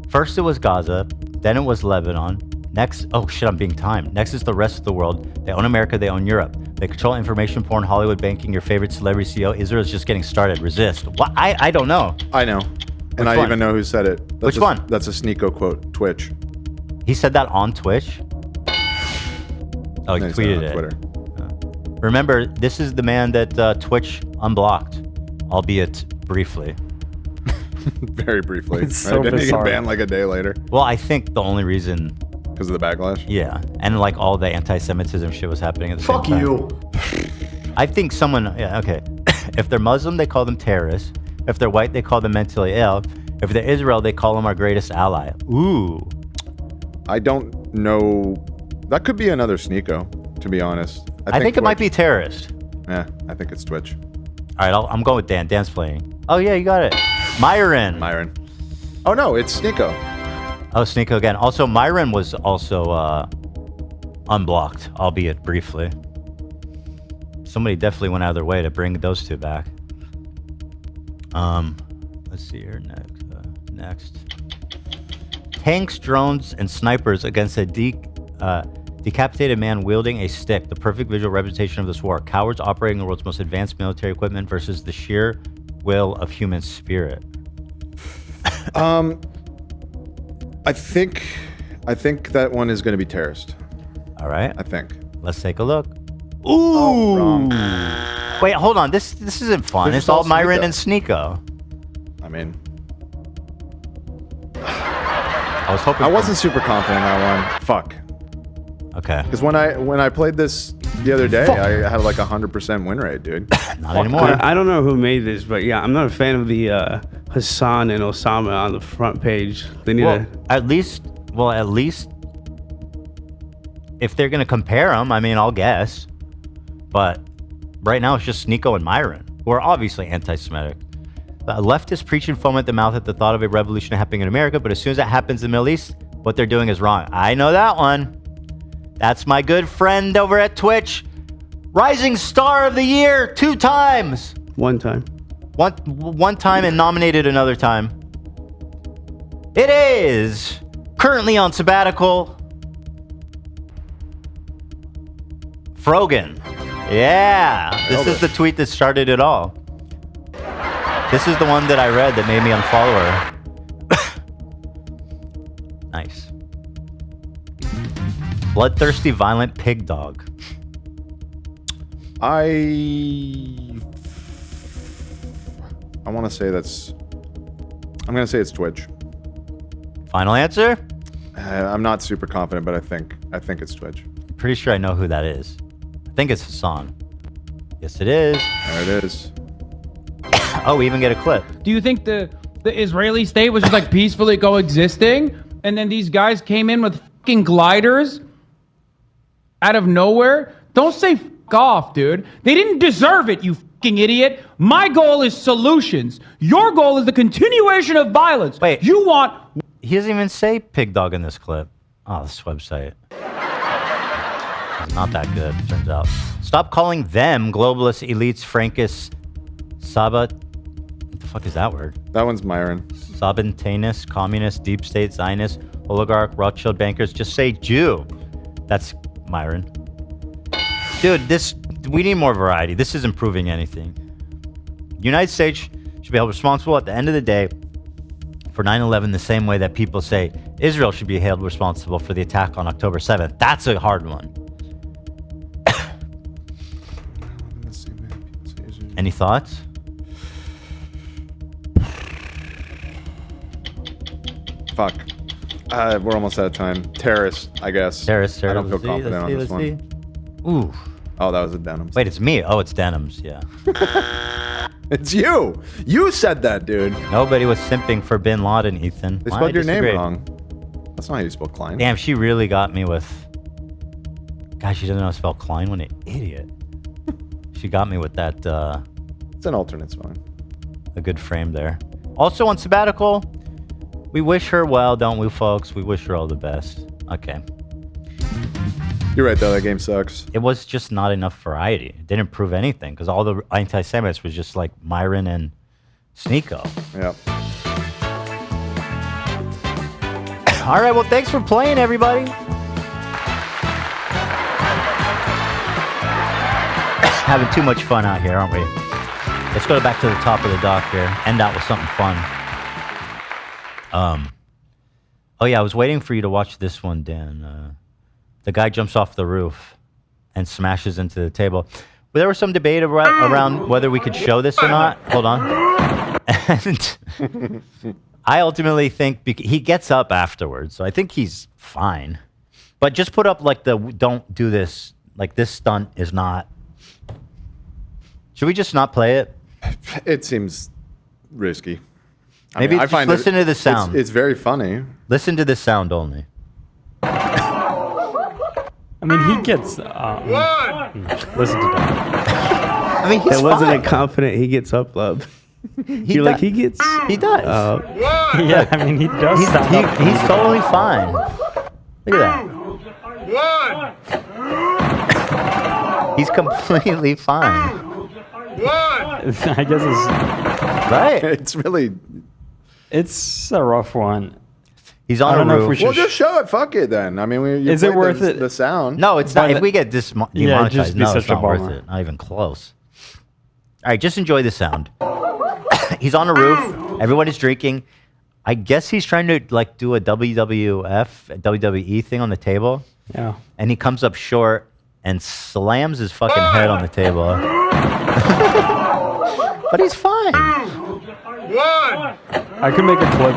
First it was Gaza, then it was Lebanon. Next, oh shit, I'm being timed. Next is the rest of the world. They own America, they own Europe. They control information, porn, Hollywood, banking, your favorite celebrity CEO. Israel's just getting started. Resist. What? I don't know. I know. And I even know who said it. Which one? That's a Sneeko quote. Twitch. He said that on Twitch? Oh, he No, he said tweeted on it. Twitter. Remember, this is the man that Twitch unblocked, albeit briefly. Very briefly. It's so Didn't he get bizarre. banned like a day later? Well, I think the only reason... Because of the backlash? Yeah. And like all the anti-Semitism shit was happening at the same time. you. I think someone... Yeah, okay. If they're Muslim, they call them terrorists. If they're white, they call them mentally ill. If they're Israel, they call them our greatest ally. Ooh. I don't know. That could be another Sneeko, to be honest. I think it might be terrorist. Yeah, I think it's Twitch. All right, I'm going with Dan. Dan's playing. Oh, yeah, you got it. Myron. Oh, no, it's Sneeko. Oh, Sneeko again. Also, Myron was also unblocked, albeit briefly. Somebody definitely went out of their way to bring those two back. Let's see here next. Tanks, drones, and snipers against a decapitated man wielding a stick. The perfect visual representation of this war. Cowards operating the world's most advanced military equipment versus the sheer will of human spirit. I think that one is going to be terrorist. All right. I think. Let's take a look. Ooh. Wrong. Wait, hold on. This isn't fun. It's all Myron and Sneeko. I mean, I was hoping. I wasn't super confident in that one. Fuck. Okay. Because when I played this the other day, I had like 100% win rate, dude. Not anymore. I don't know who made this, but yeah, I'm not a fan of the Hassan and Osama on the front page. They need at least if they're gonna compare them, I mean, I'll guess. But right now, it's just Sneeko and Myron, who are obviously anti-Semitic. Leftists preaching foam at the mouth at the thought of a revolution happening in America, but as soon as that happens in the Middle East, what they're doing is wrong. I know that one. That's my good friend over at Twitch. Rising Star of the Year 2 times. One time. One time and nominated another time. It is currently on sabbatical. Frogan. Yeah. This is the tweet that started it all. This is the one that I read that made me unfollow her. Nice. Bloodthirsty, violent pig dog. I want to say I'm going to say it's Twitch. Final answer? I'm not super confident, but I think it's Twitch. I'm pretty sure I know who that is. I think it's Hassan. Yes, it is. There it is. Oh, we even get a clip. Do you think the Israeli state was just like peacefully coexisting, and then these guys came in with fucking gliders out of nowhere? Don't say f off, dude. They didn't deserve it, you fucking idiot. My goal is solutions. Your goal is the continuation of violence. Wait. You want... He doesn't even say pig dog in this clip. Oh, this website. It's not that good, turns out. Stop calling them globalists, elites, Frankists, What the fuck is that word? That one's Myron. Sabantanist, communist, deep state, Zionist, oligarch, Rothschild bankers. Just say Jew. That's Myron. Dude, we need more variety. This isn't proving anything. The United States should be held responsible at the end of the day for 9/11 the same way that people say Israel should be held responsible for the attack on October 7th. That's a hard one. Any thoughts? Fuck. We're almost out of time. Terrorist, I guess. Terrorist. I don't feel Let's see, confident on this one. Ooh. Oh, that was a Denims. Wait, it's me. Oh, it's Denims. Yeah. It's you. You said that, dude. Nobody was simping for Bin Laden, Ethan. They Why? spelled I your name disagree. wrong. That's not how you spell Klein. Damn, she really got me with. Gosh, she doesn't know how to spell Klein. What an idiot. She got me with that. It's an alternate spelling. A good frame there. Also on sabbatical, we wish her well, don't we, folks? We wish her all the best. Okay. You're right, though. That game sucks. It was just not enough variety. It didn't prove anything because all the anti-Semites was just like Myron and Sneeko. Yep. All right, well, thanks for playing, everybody. Having too much fun out here, aren't we? Let's go back to the top of the dock here. End out with something fun. Oh yeah, I was waiting for you to watch this one, Dan. The guy jumps off the roof and smashes into the table. But there was some debate around whether we could show this or not. Hold on. And I ultimately think he gets up afterwards, so I think he's fine. But just put up like the don't do this. Like this stunt is not. Should we just not play it? It seems risky. Maybe just listen to the sound. It's very funny. Listen to the sound only. I mean, he gets. Listen to that. I mean, he's That wasn't fine. a confident he gets up, love. He You're like, does. he gets. He does. Yeah, I mean, he does. stand up. He's totally fine. Look at that. He's completely fine. I guess it's Right. It's really. it's a rough one. He's I on don't a know if we roof. should Well, just show it. Fuck it then. I mean, Is it worth it? The sound. No, it's not. But If we get Yeah, it'd demonetized, just be no, such it's a not worth bummer. it. Not even close. All right, just enjoy the sound. He's on a roof. Everyone is drinking. I guess he's trying to like do a WWE thing on the table. Yeah. And he comes up short and slams his fucking head on the table. But he's fine. I could make a clip.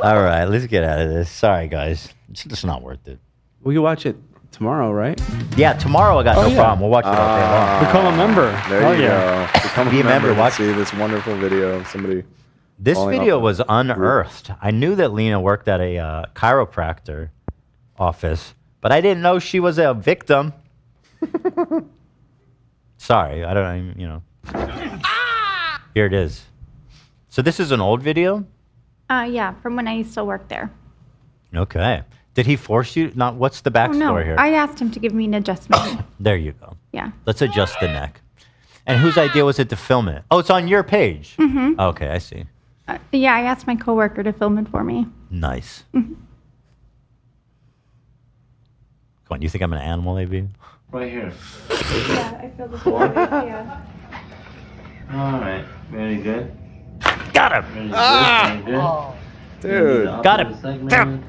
All right, let's get out of this. Sorry, guys. It's just not worth it. We can watch it tomorrow, right? Yeah, tomorrow I got no yeah. problem. We'll watch it all day long. Become a member. There Oh, you yeah. go. Become Be a a member, member. watch- See this wonderful video of somebody. This falling video off was the unearthed. I knew that Lena worked at a chiropractor office, but I didn't know she was a victim. Sorry, I don't, Here it is. So this is an old video? Yeah, from when I used to work there. Okay. Did he force you? Not. What's the backstory no, here? I asked him to give me an adjustment. There you go. Yeah. Let's adjust the neck. And whose idea was it to film it? Oh, it's on your page. Mm-hmm. Okay, I see. Yeah, I asked my coworker to film it for me. Nice. Mhm. Come on, you think I'm an animal, AB? Right here. Yeah, I feel the Four. yeah. All right. Very good. Got him. Very good. Ah! Very good. Dude. Got him. Segment.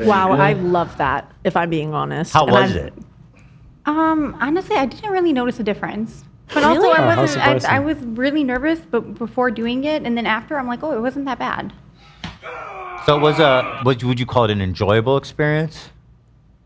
Wow, I love that, if I'm being honest. How And was I've- it? Honestly, I didn't really notice a difference. But also, Really? Oh, I how wasn't. surprising. I was really nervous, but before doing it, and then after, I'm like, oh, it wasn't that bad. So it was would you call it an enjoyable experience?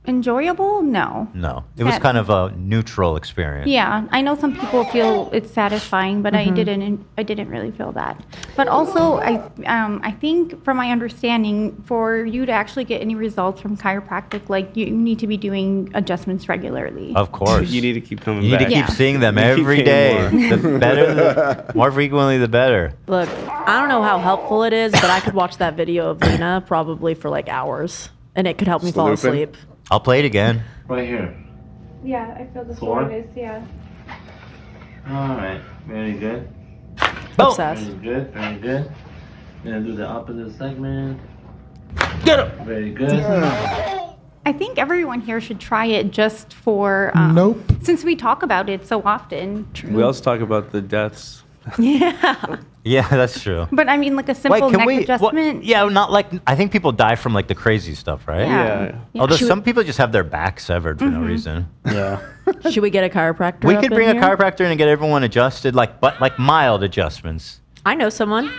Enjoyable? No. No. It was Sad. kind of a neutral experience. Yeah, I know some people feel it's satisfying, but I didn't really feel that. But also, I think from my understanding, for you to actually get any results from chiropractic, like you need to be doing adjustments regularly. Of course. You need to keep coming You need back. to keep Yeah. seeing them You keep every getting day. The better, the more frequently, the better. Look, I don't know how helpful it is, but I could watch that video of Lena probably for like hours, and it could help me fall Slooping. asleep. I'll play it again. Right here. Yeah, I feel the Four. soreness. Yeah. All right. Very good. Obsessed. Very good. Very good. Gonna do the opposite segment. Get him. Very good. I think everyone here should try it just for. Nope. Since we talk about it so often. We also talk about the deaths. Yeah. Yeah, that's true. But I mean, like a simple neck adjustment. Yeah, not like I think people die from like the crazy stuff, right? Yeah. Yeah. Although Should some people just have their back severed for no reason. Yeah. Should we get a chiropractor? We up could in bring a here? chiropractor in and get everyone adjusted, like mild adjustments. I know someone.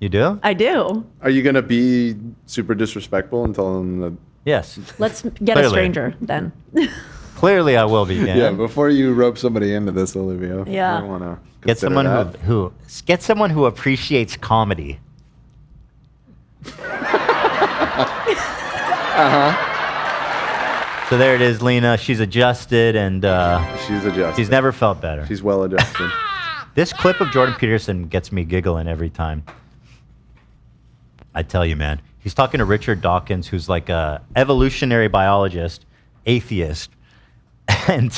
You do? I do. Are you gonna be super disrespectful and tell them that? Yes. Let's get a Clearly. stranger then. Clearly, I will be. Dan. Yeah. Before you rope somebody into this, Olivia. Yeah. You wanna Get consider someone that. who get someone who appreciates comedy. So there it is, Lena. She's adjusted and She's adjusted. she's never felt better. She's well adjusted. This clip of Jordan Peterson gets me giggling every time. I tell you, man. He's talking to Richard Dawkins, who's like a evolutionary biologist, atheist, and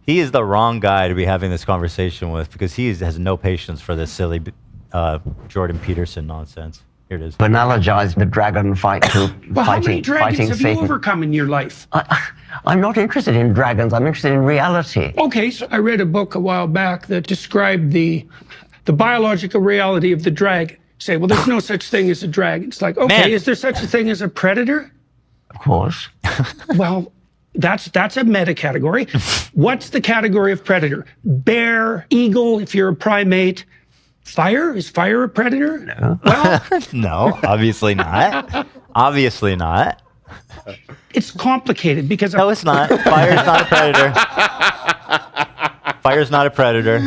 he is the wrong guy to be having this conversation with because he has no patience for this silly Jordan Peterson nonsense. Here it is. Analogize the dragon fight to Well, how many fighting dragons have Satan. you overcome in your life? I'm not interested in dragons. I'm interested in reality. Okay, so I read a book a while back that described the biological reality of the dragon. Say, well, there's no such thing as a dragon. It's like, okay, Man. is there such a thing as a predator? Of course. Well, that's a meta category. What's the category of predator? Bear, eagle, if you're a primate. Fire? Is fire a predator? No. Well, No, obviously not. Obviously not. it's complicated because No, it's not. Fire's not a predator. Fire's not a predator.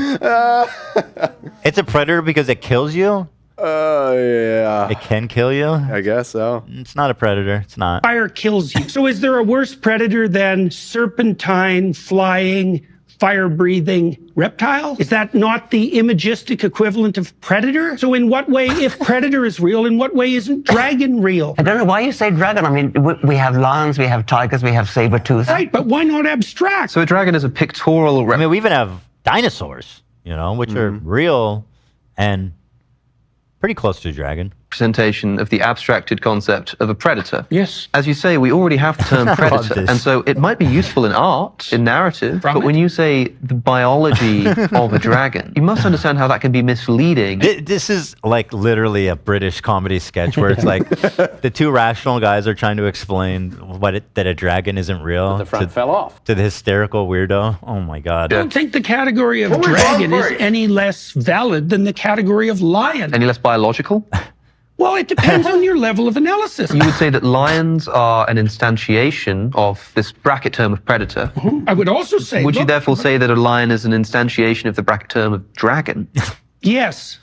It's a predator because it kills you. Yeah. It can kill you. I guess so. It's not a predator. It's not. fire kills you. So is there a worse predator than serpentine, flying, fire-breathing reptile? Is that not the imagistic equivalent of predator? So in what way, if predator is real, in what way isn't dragon real? I don't know why you say dragon. I mean, we have lions, we have tigers, we have saber-tooth. Right, but why not abstract? So a dragon is a pictorial I mean, we even have dinosaurs, which are real and pretty close to a dragon. representation of the abstracted concept of a predator. Yes. As you say, we already have the term I love predator, this. and so it might be useful in art, in narrative, From but it. when you say the biology of a dragon, you must understand how that can be misleading. This is like literally a British comedy sketch where it's like the two rational guys are trying to explain that a dragon isn't real. The front fell off. To the hysterical weirdo. Oh my God. I don't think the category of dragon is any less valid than the category of lion. Any less biological? Well, it depends on your level of analysis. You would say that lions are an instantiation of this bracket term of predator. I would also say, Would you look, therefore say that a lion is an instantiation of the bracket term of dragon? yes.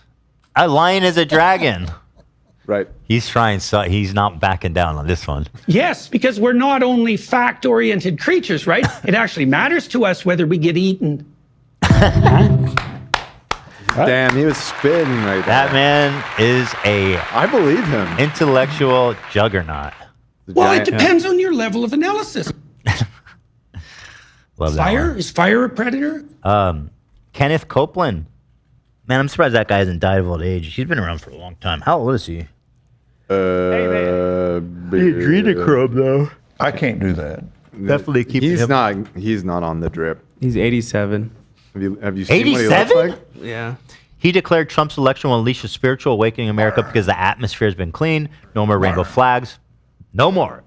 A lion is a dragon. Right. He's trying, so he's not backing down on this one. Yes, because we're not only fact-oriented creatures, right? It actually matters to us whether we get eaten. Damn, he was spitting right there. That man is I believe him. intellectual juggernaut. Well, it depends on your level of analysis. Love that Fire? one. Is fire a predator? Kenneth Copeland. Man, I'm surprised that guy hasn't died of old age. He's been around for a long time. How old is he? Adrenochrome, though. I can't do that. Definitely keep He's him. not. He's not on the drip. He's 87. Have you seen what he looks 87? like? Yeah. He declared Trump's election will unleash a spiritual awakening in America because the atmosphere has been clean. No more rainbow flags. No more.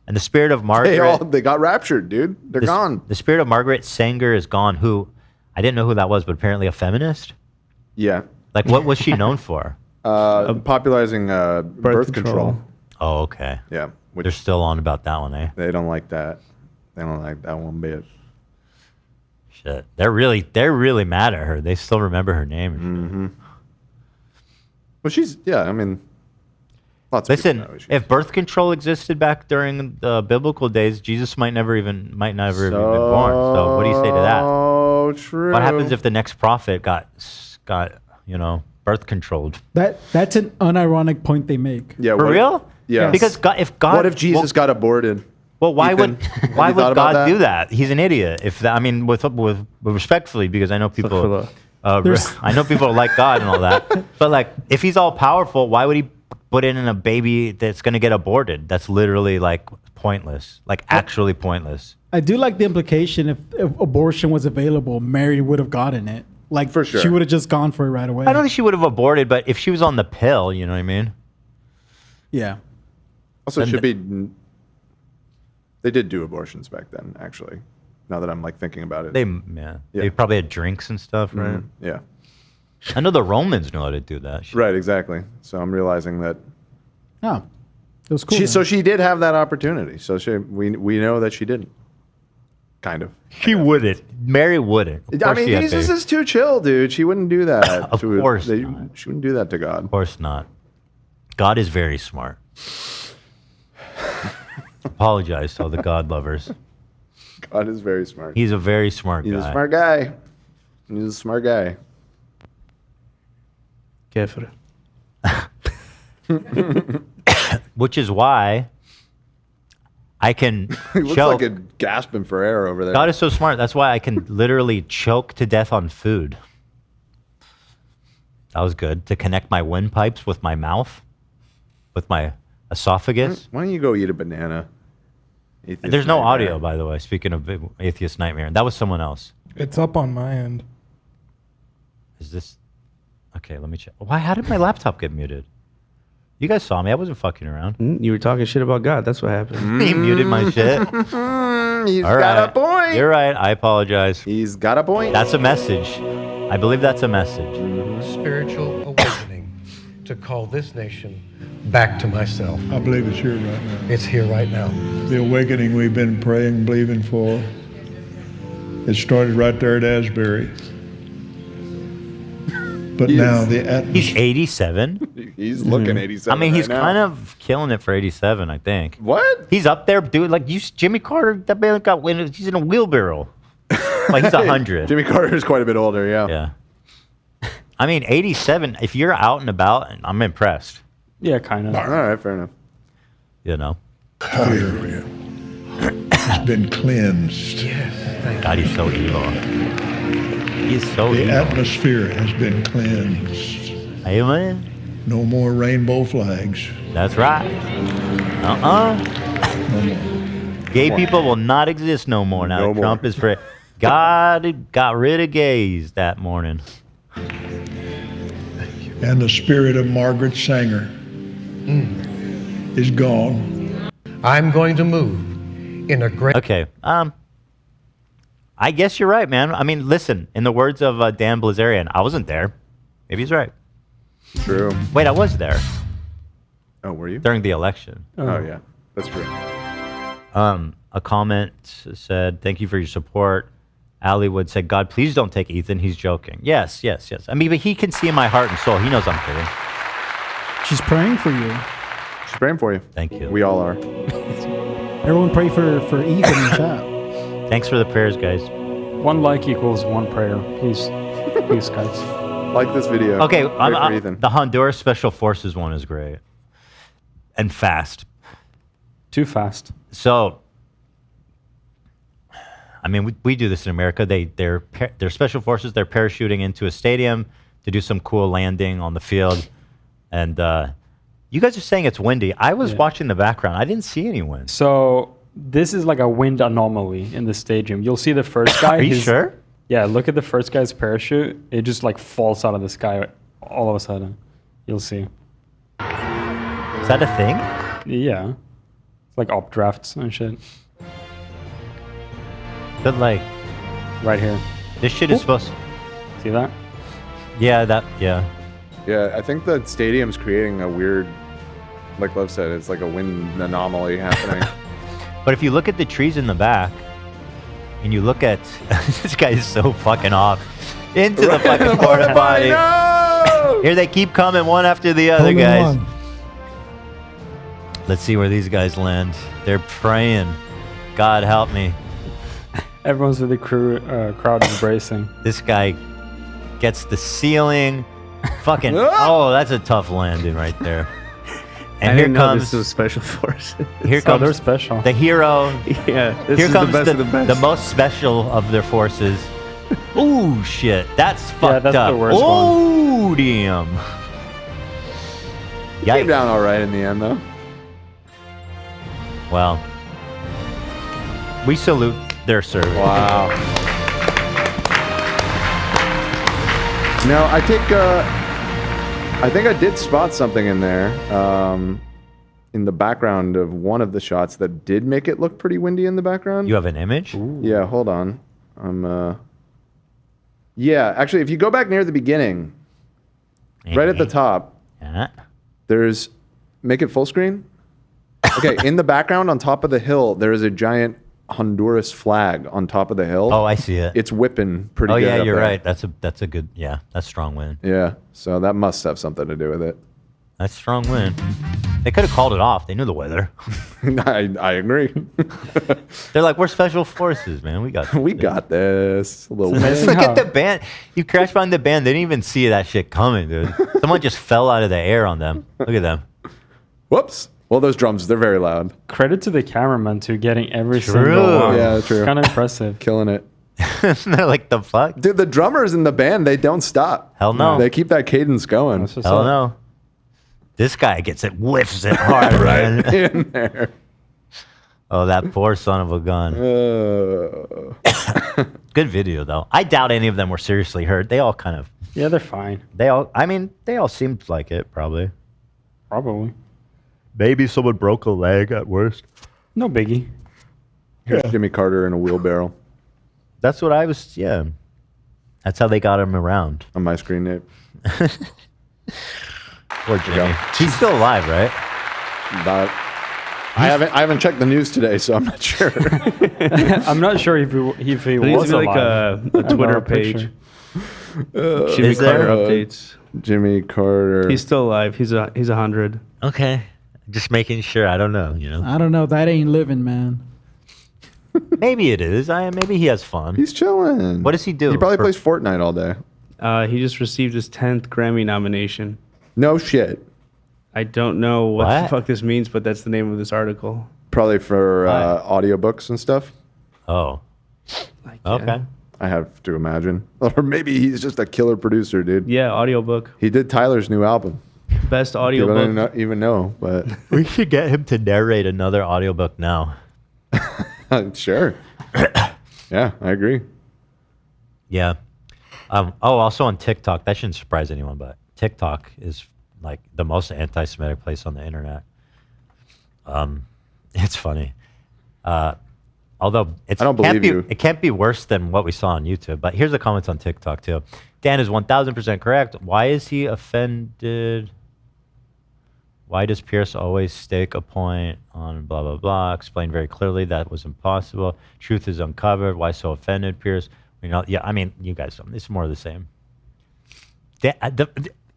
And the spirit of Margaret. They got raptured, dude. They're gone. The spirit of Margaret Sanger is gone. Who I didn't know who that was, but apparently a feminist. Yeah. Like, what was she known for? Popularizing birth control. Oh, okay. Yeah. They're still on about that one, eh? They don't like that. They don't like that one bit. Shit. They're really mad at her. They still remember her name. Mm-hmm. Well, I mean, lots of Listen, people know if birth control existed back during the biblical days, Jesus might never even been born. So what do you say to that? Oh, true. What happens if the next prophet got birth controlled? That's an unironic point they make. Yeah. For real? Yeah. Because if God, what if Jesus got aborted? Well, why Ethan, would have you thought about God that? do that? He's an idiot. With respectfully, because I know people. I know people like God and all that, but like, if he's all powerful, why would he put in a baby that's going to get aborted? That's literally like pointless, like actually pointless. I do like the implication if abortion was available, Mary would have gotten it. Like, for sure. She would have just gone for it right away. I don't think she would have aborted, but if she was on the pill, you know what I mean? Yeah. Also, it should be. They did do abortions back then, actually. Now that I'm like thinking about it. They probably had drinks and stuff, right? Mhm. Yeah. I know the Romans know how to do that. Right, exactly. So I'm realizing that. Oh, it was cool. So she did have that opportunity. So we know that she didn't. Kind of. She wouldn't. Mary wouldn't. I mean, Jesus is too chill, dude. She wouldn't do that. Of course She wouldn't do that to God. Of course not. God is very smart. Apologize to all the God lovers. God is very smart. He's a very smart guy. He's a smart guy. He's a smart guy. Kefir. Which is why I can He looks choke. like a gasping for air over there. God is so smart. That's why I can literally choke to death on food. That was good. To connect my windpipes with my mouth, with my esophagus. Why don't you go eat a banana? Atheist There's no nightmare. audio, by the way. Speaking of Atheist Nightmare. That was someone else. It's up on my end. Is this... Okay, let me check. Why? How did my laptop get muted? You guys saw me. I wasn't fucking around. You were talking shit about God. That's what happened. He muted my shit. He's All got a right. point. You're right. I apologize. He's got a point. That's a message. I believe that's a message. Spiritual awakening to call this nation back to myself. I believe it's here right now. It's here right now. The awakening we've been praying, believing for, it started right there at Asbury. But now the atmosphere. He's 87. He's looking 87. I mean, he's right now. kind of killing it for 87, I think. What? He's up there, dude. Like, Jimmy Carter, that man got wind. He's in a wheelbarrow. Like, he's 100. Jimmy Carter is quite a bit older, yeah. Yeah. I mean, 87, if you're out and about, I'm impressed. Yeah, kind of. All right, fair enough. You know? Hallelujah. It's been cleansed. God, he's so evil. He's so The evil. atmosphere has been cleansed. Amen. No more rainbow flags. That's right. No more. Gay people will not exist no more now. that Trump is free. God got rid of gays that morning. And the spirit of Margaret Sanger is gone. I'm going to move in a great. Okay. I guess you're right, man. I mean, listen. In the words of Dan Bilzerian, I wasn't there. Maybe he's right. True. Wait, I was there. Oh, were you? During the election. Oh, yeah. That's true. A comment said, "Thank you for your support." Allywood said, "God, please don't take Ethan. He's joking." Yes. I mean, but he can see in my heart and soul. He knows I'm kidding. She's praying for you. She's praying for you. Thank you. We all are. Everyone pray for Ethan in chat. Thanks for the prayers, guys. 1 like equals 1 prayer. Peace, guys. Like this video. Okay, Pray for Ethan. the Honduras Special Forces one is great and fast. Too fast. So, I mean, we do this in America. They're special forces. They're parachuting into a stadium to do some cool landing on the field, and you guys are saying it's windy. I was watching the background. I didn't see any wind. So this is like a wind anomaly in the stadium. You'll see the first guy. Are you sure? Yeah, look at the first guy's parachute. It just like falls out of the sky all of a sudden. You'll see. Is that a thing? Yeah. It's like updrafts and shit. But like, right here. This shit is supposed. See that? Yeah, Yeah, I think the stadium's creating a weird, like Love said, it's like a wind anomaly happening. But if you look at the trees in the back, and you look at this guy is so fucking off into the fucking porta potty. Here they keep coming one after the other, guys. Let's see where these guys land. They're praying. God help me. Everyone's with the crowd is bracing. This guy gets the ceiling. Fucking oh, that's a tough landing right there. And I here didn't know comes this was special forces. Here comes they're special. The hero. Yeah, this here is comes the best of the best. the most special of their forces. Ooh, shit. That's fucked that's up. the worst Ooh, damn. He came down all right in the end, though. Well, we salute their service. Wow. Now, I think I did spot something in there, in the background of one of the shots that did make it look pretty windy in the background. You have an image? Yeah, hold on. Yeah, actually, if you go back near the beginning, right at the top, there's, make it full screen. Okay, in the background on top of the hill, there is a giant Honduras flag on top of the hill. Oh, I see it. It's whipping pretty Oh good. yeah, up you're there. right. That's a good. Yeah, that's strong wind. Yeah, so that must have something to do with it. That's strong wind. They could have called it off. They knew the weather. I agree. They're like, we're special forces, man. We got we got this. A little Look wind. at the band. You crash behind the band. They didn't even see that shit coming, dude. Someone just fell out of the air on them. Look at them. Whoops. Well, those drums, they're very loud. Credit to the cameraman too, getting every True. single one. Yeah, true. Kind of impressive. Killing it. They're like, the fuck? Dude, the drummers in the band, they don't stop. Hell no. They keep that cadence going. Hell no. This guy gets it, whiffs it hard, man. In there. Oh, that poor son of a gun. Good video, though. I doubt any of them were seriously hurt. They all kind of. Yeah, they're fine. They all seemed like it, probably. Probably. Maybe someone broke a leg at worst. No biggie. Here's Jimmy Carter in a wheelbarrow. That's what I was, yeah. That's how they got him around. On my screen, Nate. Poor Jimmy. He's still alive, right? But I haven't checked the news today, so I'm not sure. I'm not sure if he There needs was to be alive. like a Twitter picture. page. Jimmy Is there? Carter updates. Jimmy Carter. He's still alive. He's 100. Okay. Just making sure. I don't know, you know. I don't know. That ain't living, man. Maybe it is. Maybe he has fun. He's chilling. What does he do? He probably plays Fortnite all day. He just received his 10th Grammy nomination. No shit. I don't know what What? the fuck this means, but that's the name of this article. Probably for audiobooks and stuff. Oh. Okay. I have to imagine. Or maybe he's just a killer producer, dude. Yeah, audiobook. He did Tyler's new album. Best People audiobook. don't even know, but We should get him to narrate another audiobook now. sure. Yeah, I agree. Yeah. Also on TikTok, that shouldn't surprise anyone, but TikTok is like the most anti-Semitic place on the internet. It's funny. Although I don't believe you. It can't be worse than what we saw on YouTube. But here's the comments on TikTok too. Dan is 1000% correct. Why is he offended? Why does Pierce always stake a point on blah, blah, blah? Explain very clearly that was impossible. Truth is uncovered. Why so offended, Pierce? You know, yeah, I mean, you guys, it's more of the same.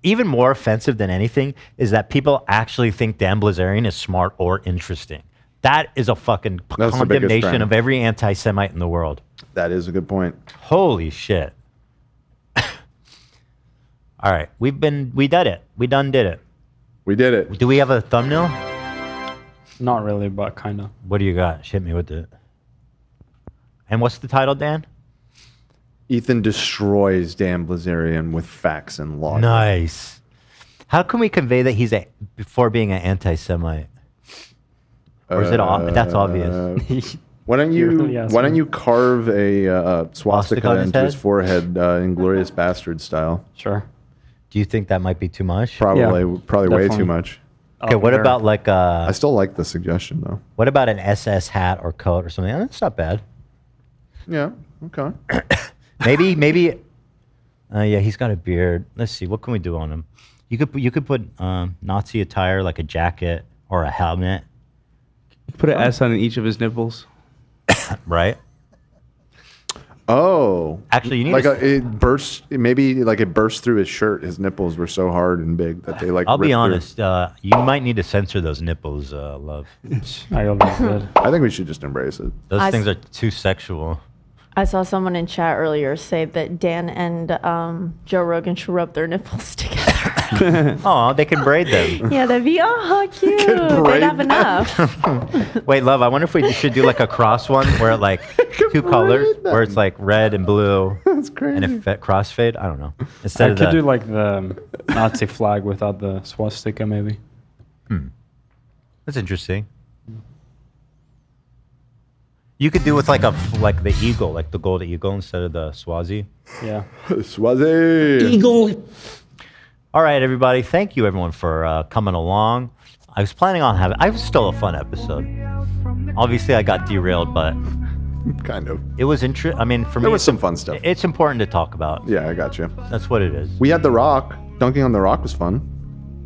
Even more offensive than anything is that people actually think Dan Bilzerian is smart or interesting. That is a fucking That's the biggest condemnation thing. of every anti-Semite in the world. That is a good point. Holy shit. All right, we did it. We done did it. We did it. Do we have a thumbnail? Not really, but kind of. What do you got? Hit me with it. And what's the title, Dan? Ethan destroys Dan Bilzerian with facts and logic. Nice. How can we convey that he's before being an anti-Semite? Or is it that's obvious? Why don't really you asking. Why don't you carve a swastika on his into his head? forehead, Inglorious Bastard style? Sure. Do you think that might be too much? Probably way definitely. too much. Okay, what Fair. about like I still like the suggestion though. what about an SS hat or coat or something? That's not bad. Yeah. Okay. Maybe. Yeah, he's got a beard. Let's see. What can we do on him? You could put Nazi attire like a jacket or a helmet, Put an S on each of his nipples. right? Oh, Actually, you need like to- it bursts. Maybe like it burst through his shirt. His nipples were so hard and big that they like. I'll be ripped honest. You might need to censor those nipples, love. I always did. through. I think we should just embrace it. Those things are too sexual. I saw someone in chat earlier say that Dan and Joe Rogan should rub their nipples together. Oh, they can braid them. Yeah, that'd be cute. They'd have enough. Wait, love. I wonder if we should do like a cross one where like two colors, where it's like red and blue, That's crazy. and a crossfade. I don't know. I Instead of could the, do like the Nazi flag without the swastika, maybe. That's interesting. You could do with like like the eagle, like the gold eagle instead of the Swazi. Yeah. Swazi. Eagle. All right, everybody. Thank you, everyone, for coming along. I was planning on having. I was still a fun episode. Obviously, I got derailed, but Kind of. it was interesting. I mean, for me, There was some fun stuff. It's important to talk about. Yeah, I got you. That's what it is. We had the Rock. Dunking on the Rock was fun.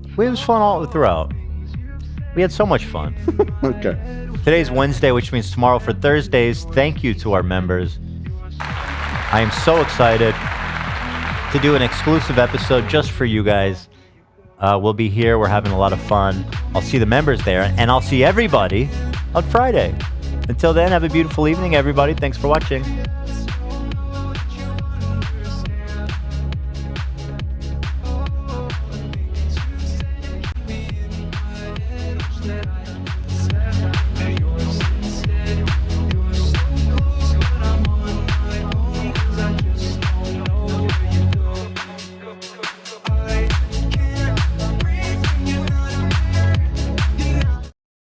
It was fun all throughout. We had so much fun. Okay. Today's Wednesday, which means tomorrow for Thursdays. Thank you to our members. I am so excited to do an exclusive episode just for you guys. We'll be here. We're having a lot of fun. I'll see the members there, and I'll see everybody on Friday. Until then, have a beautiful evening, everybody. Thanks for watching.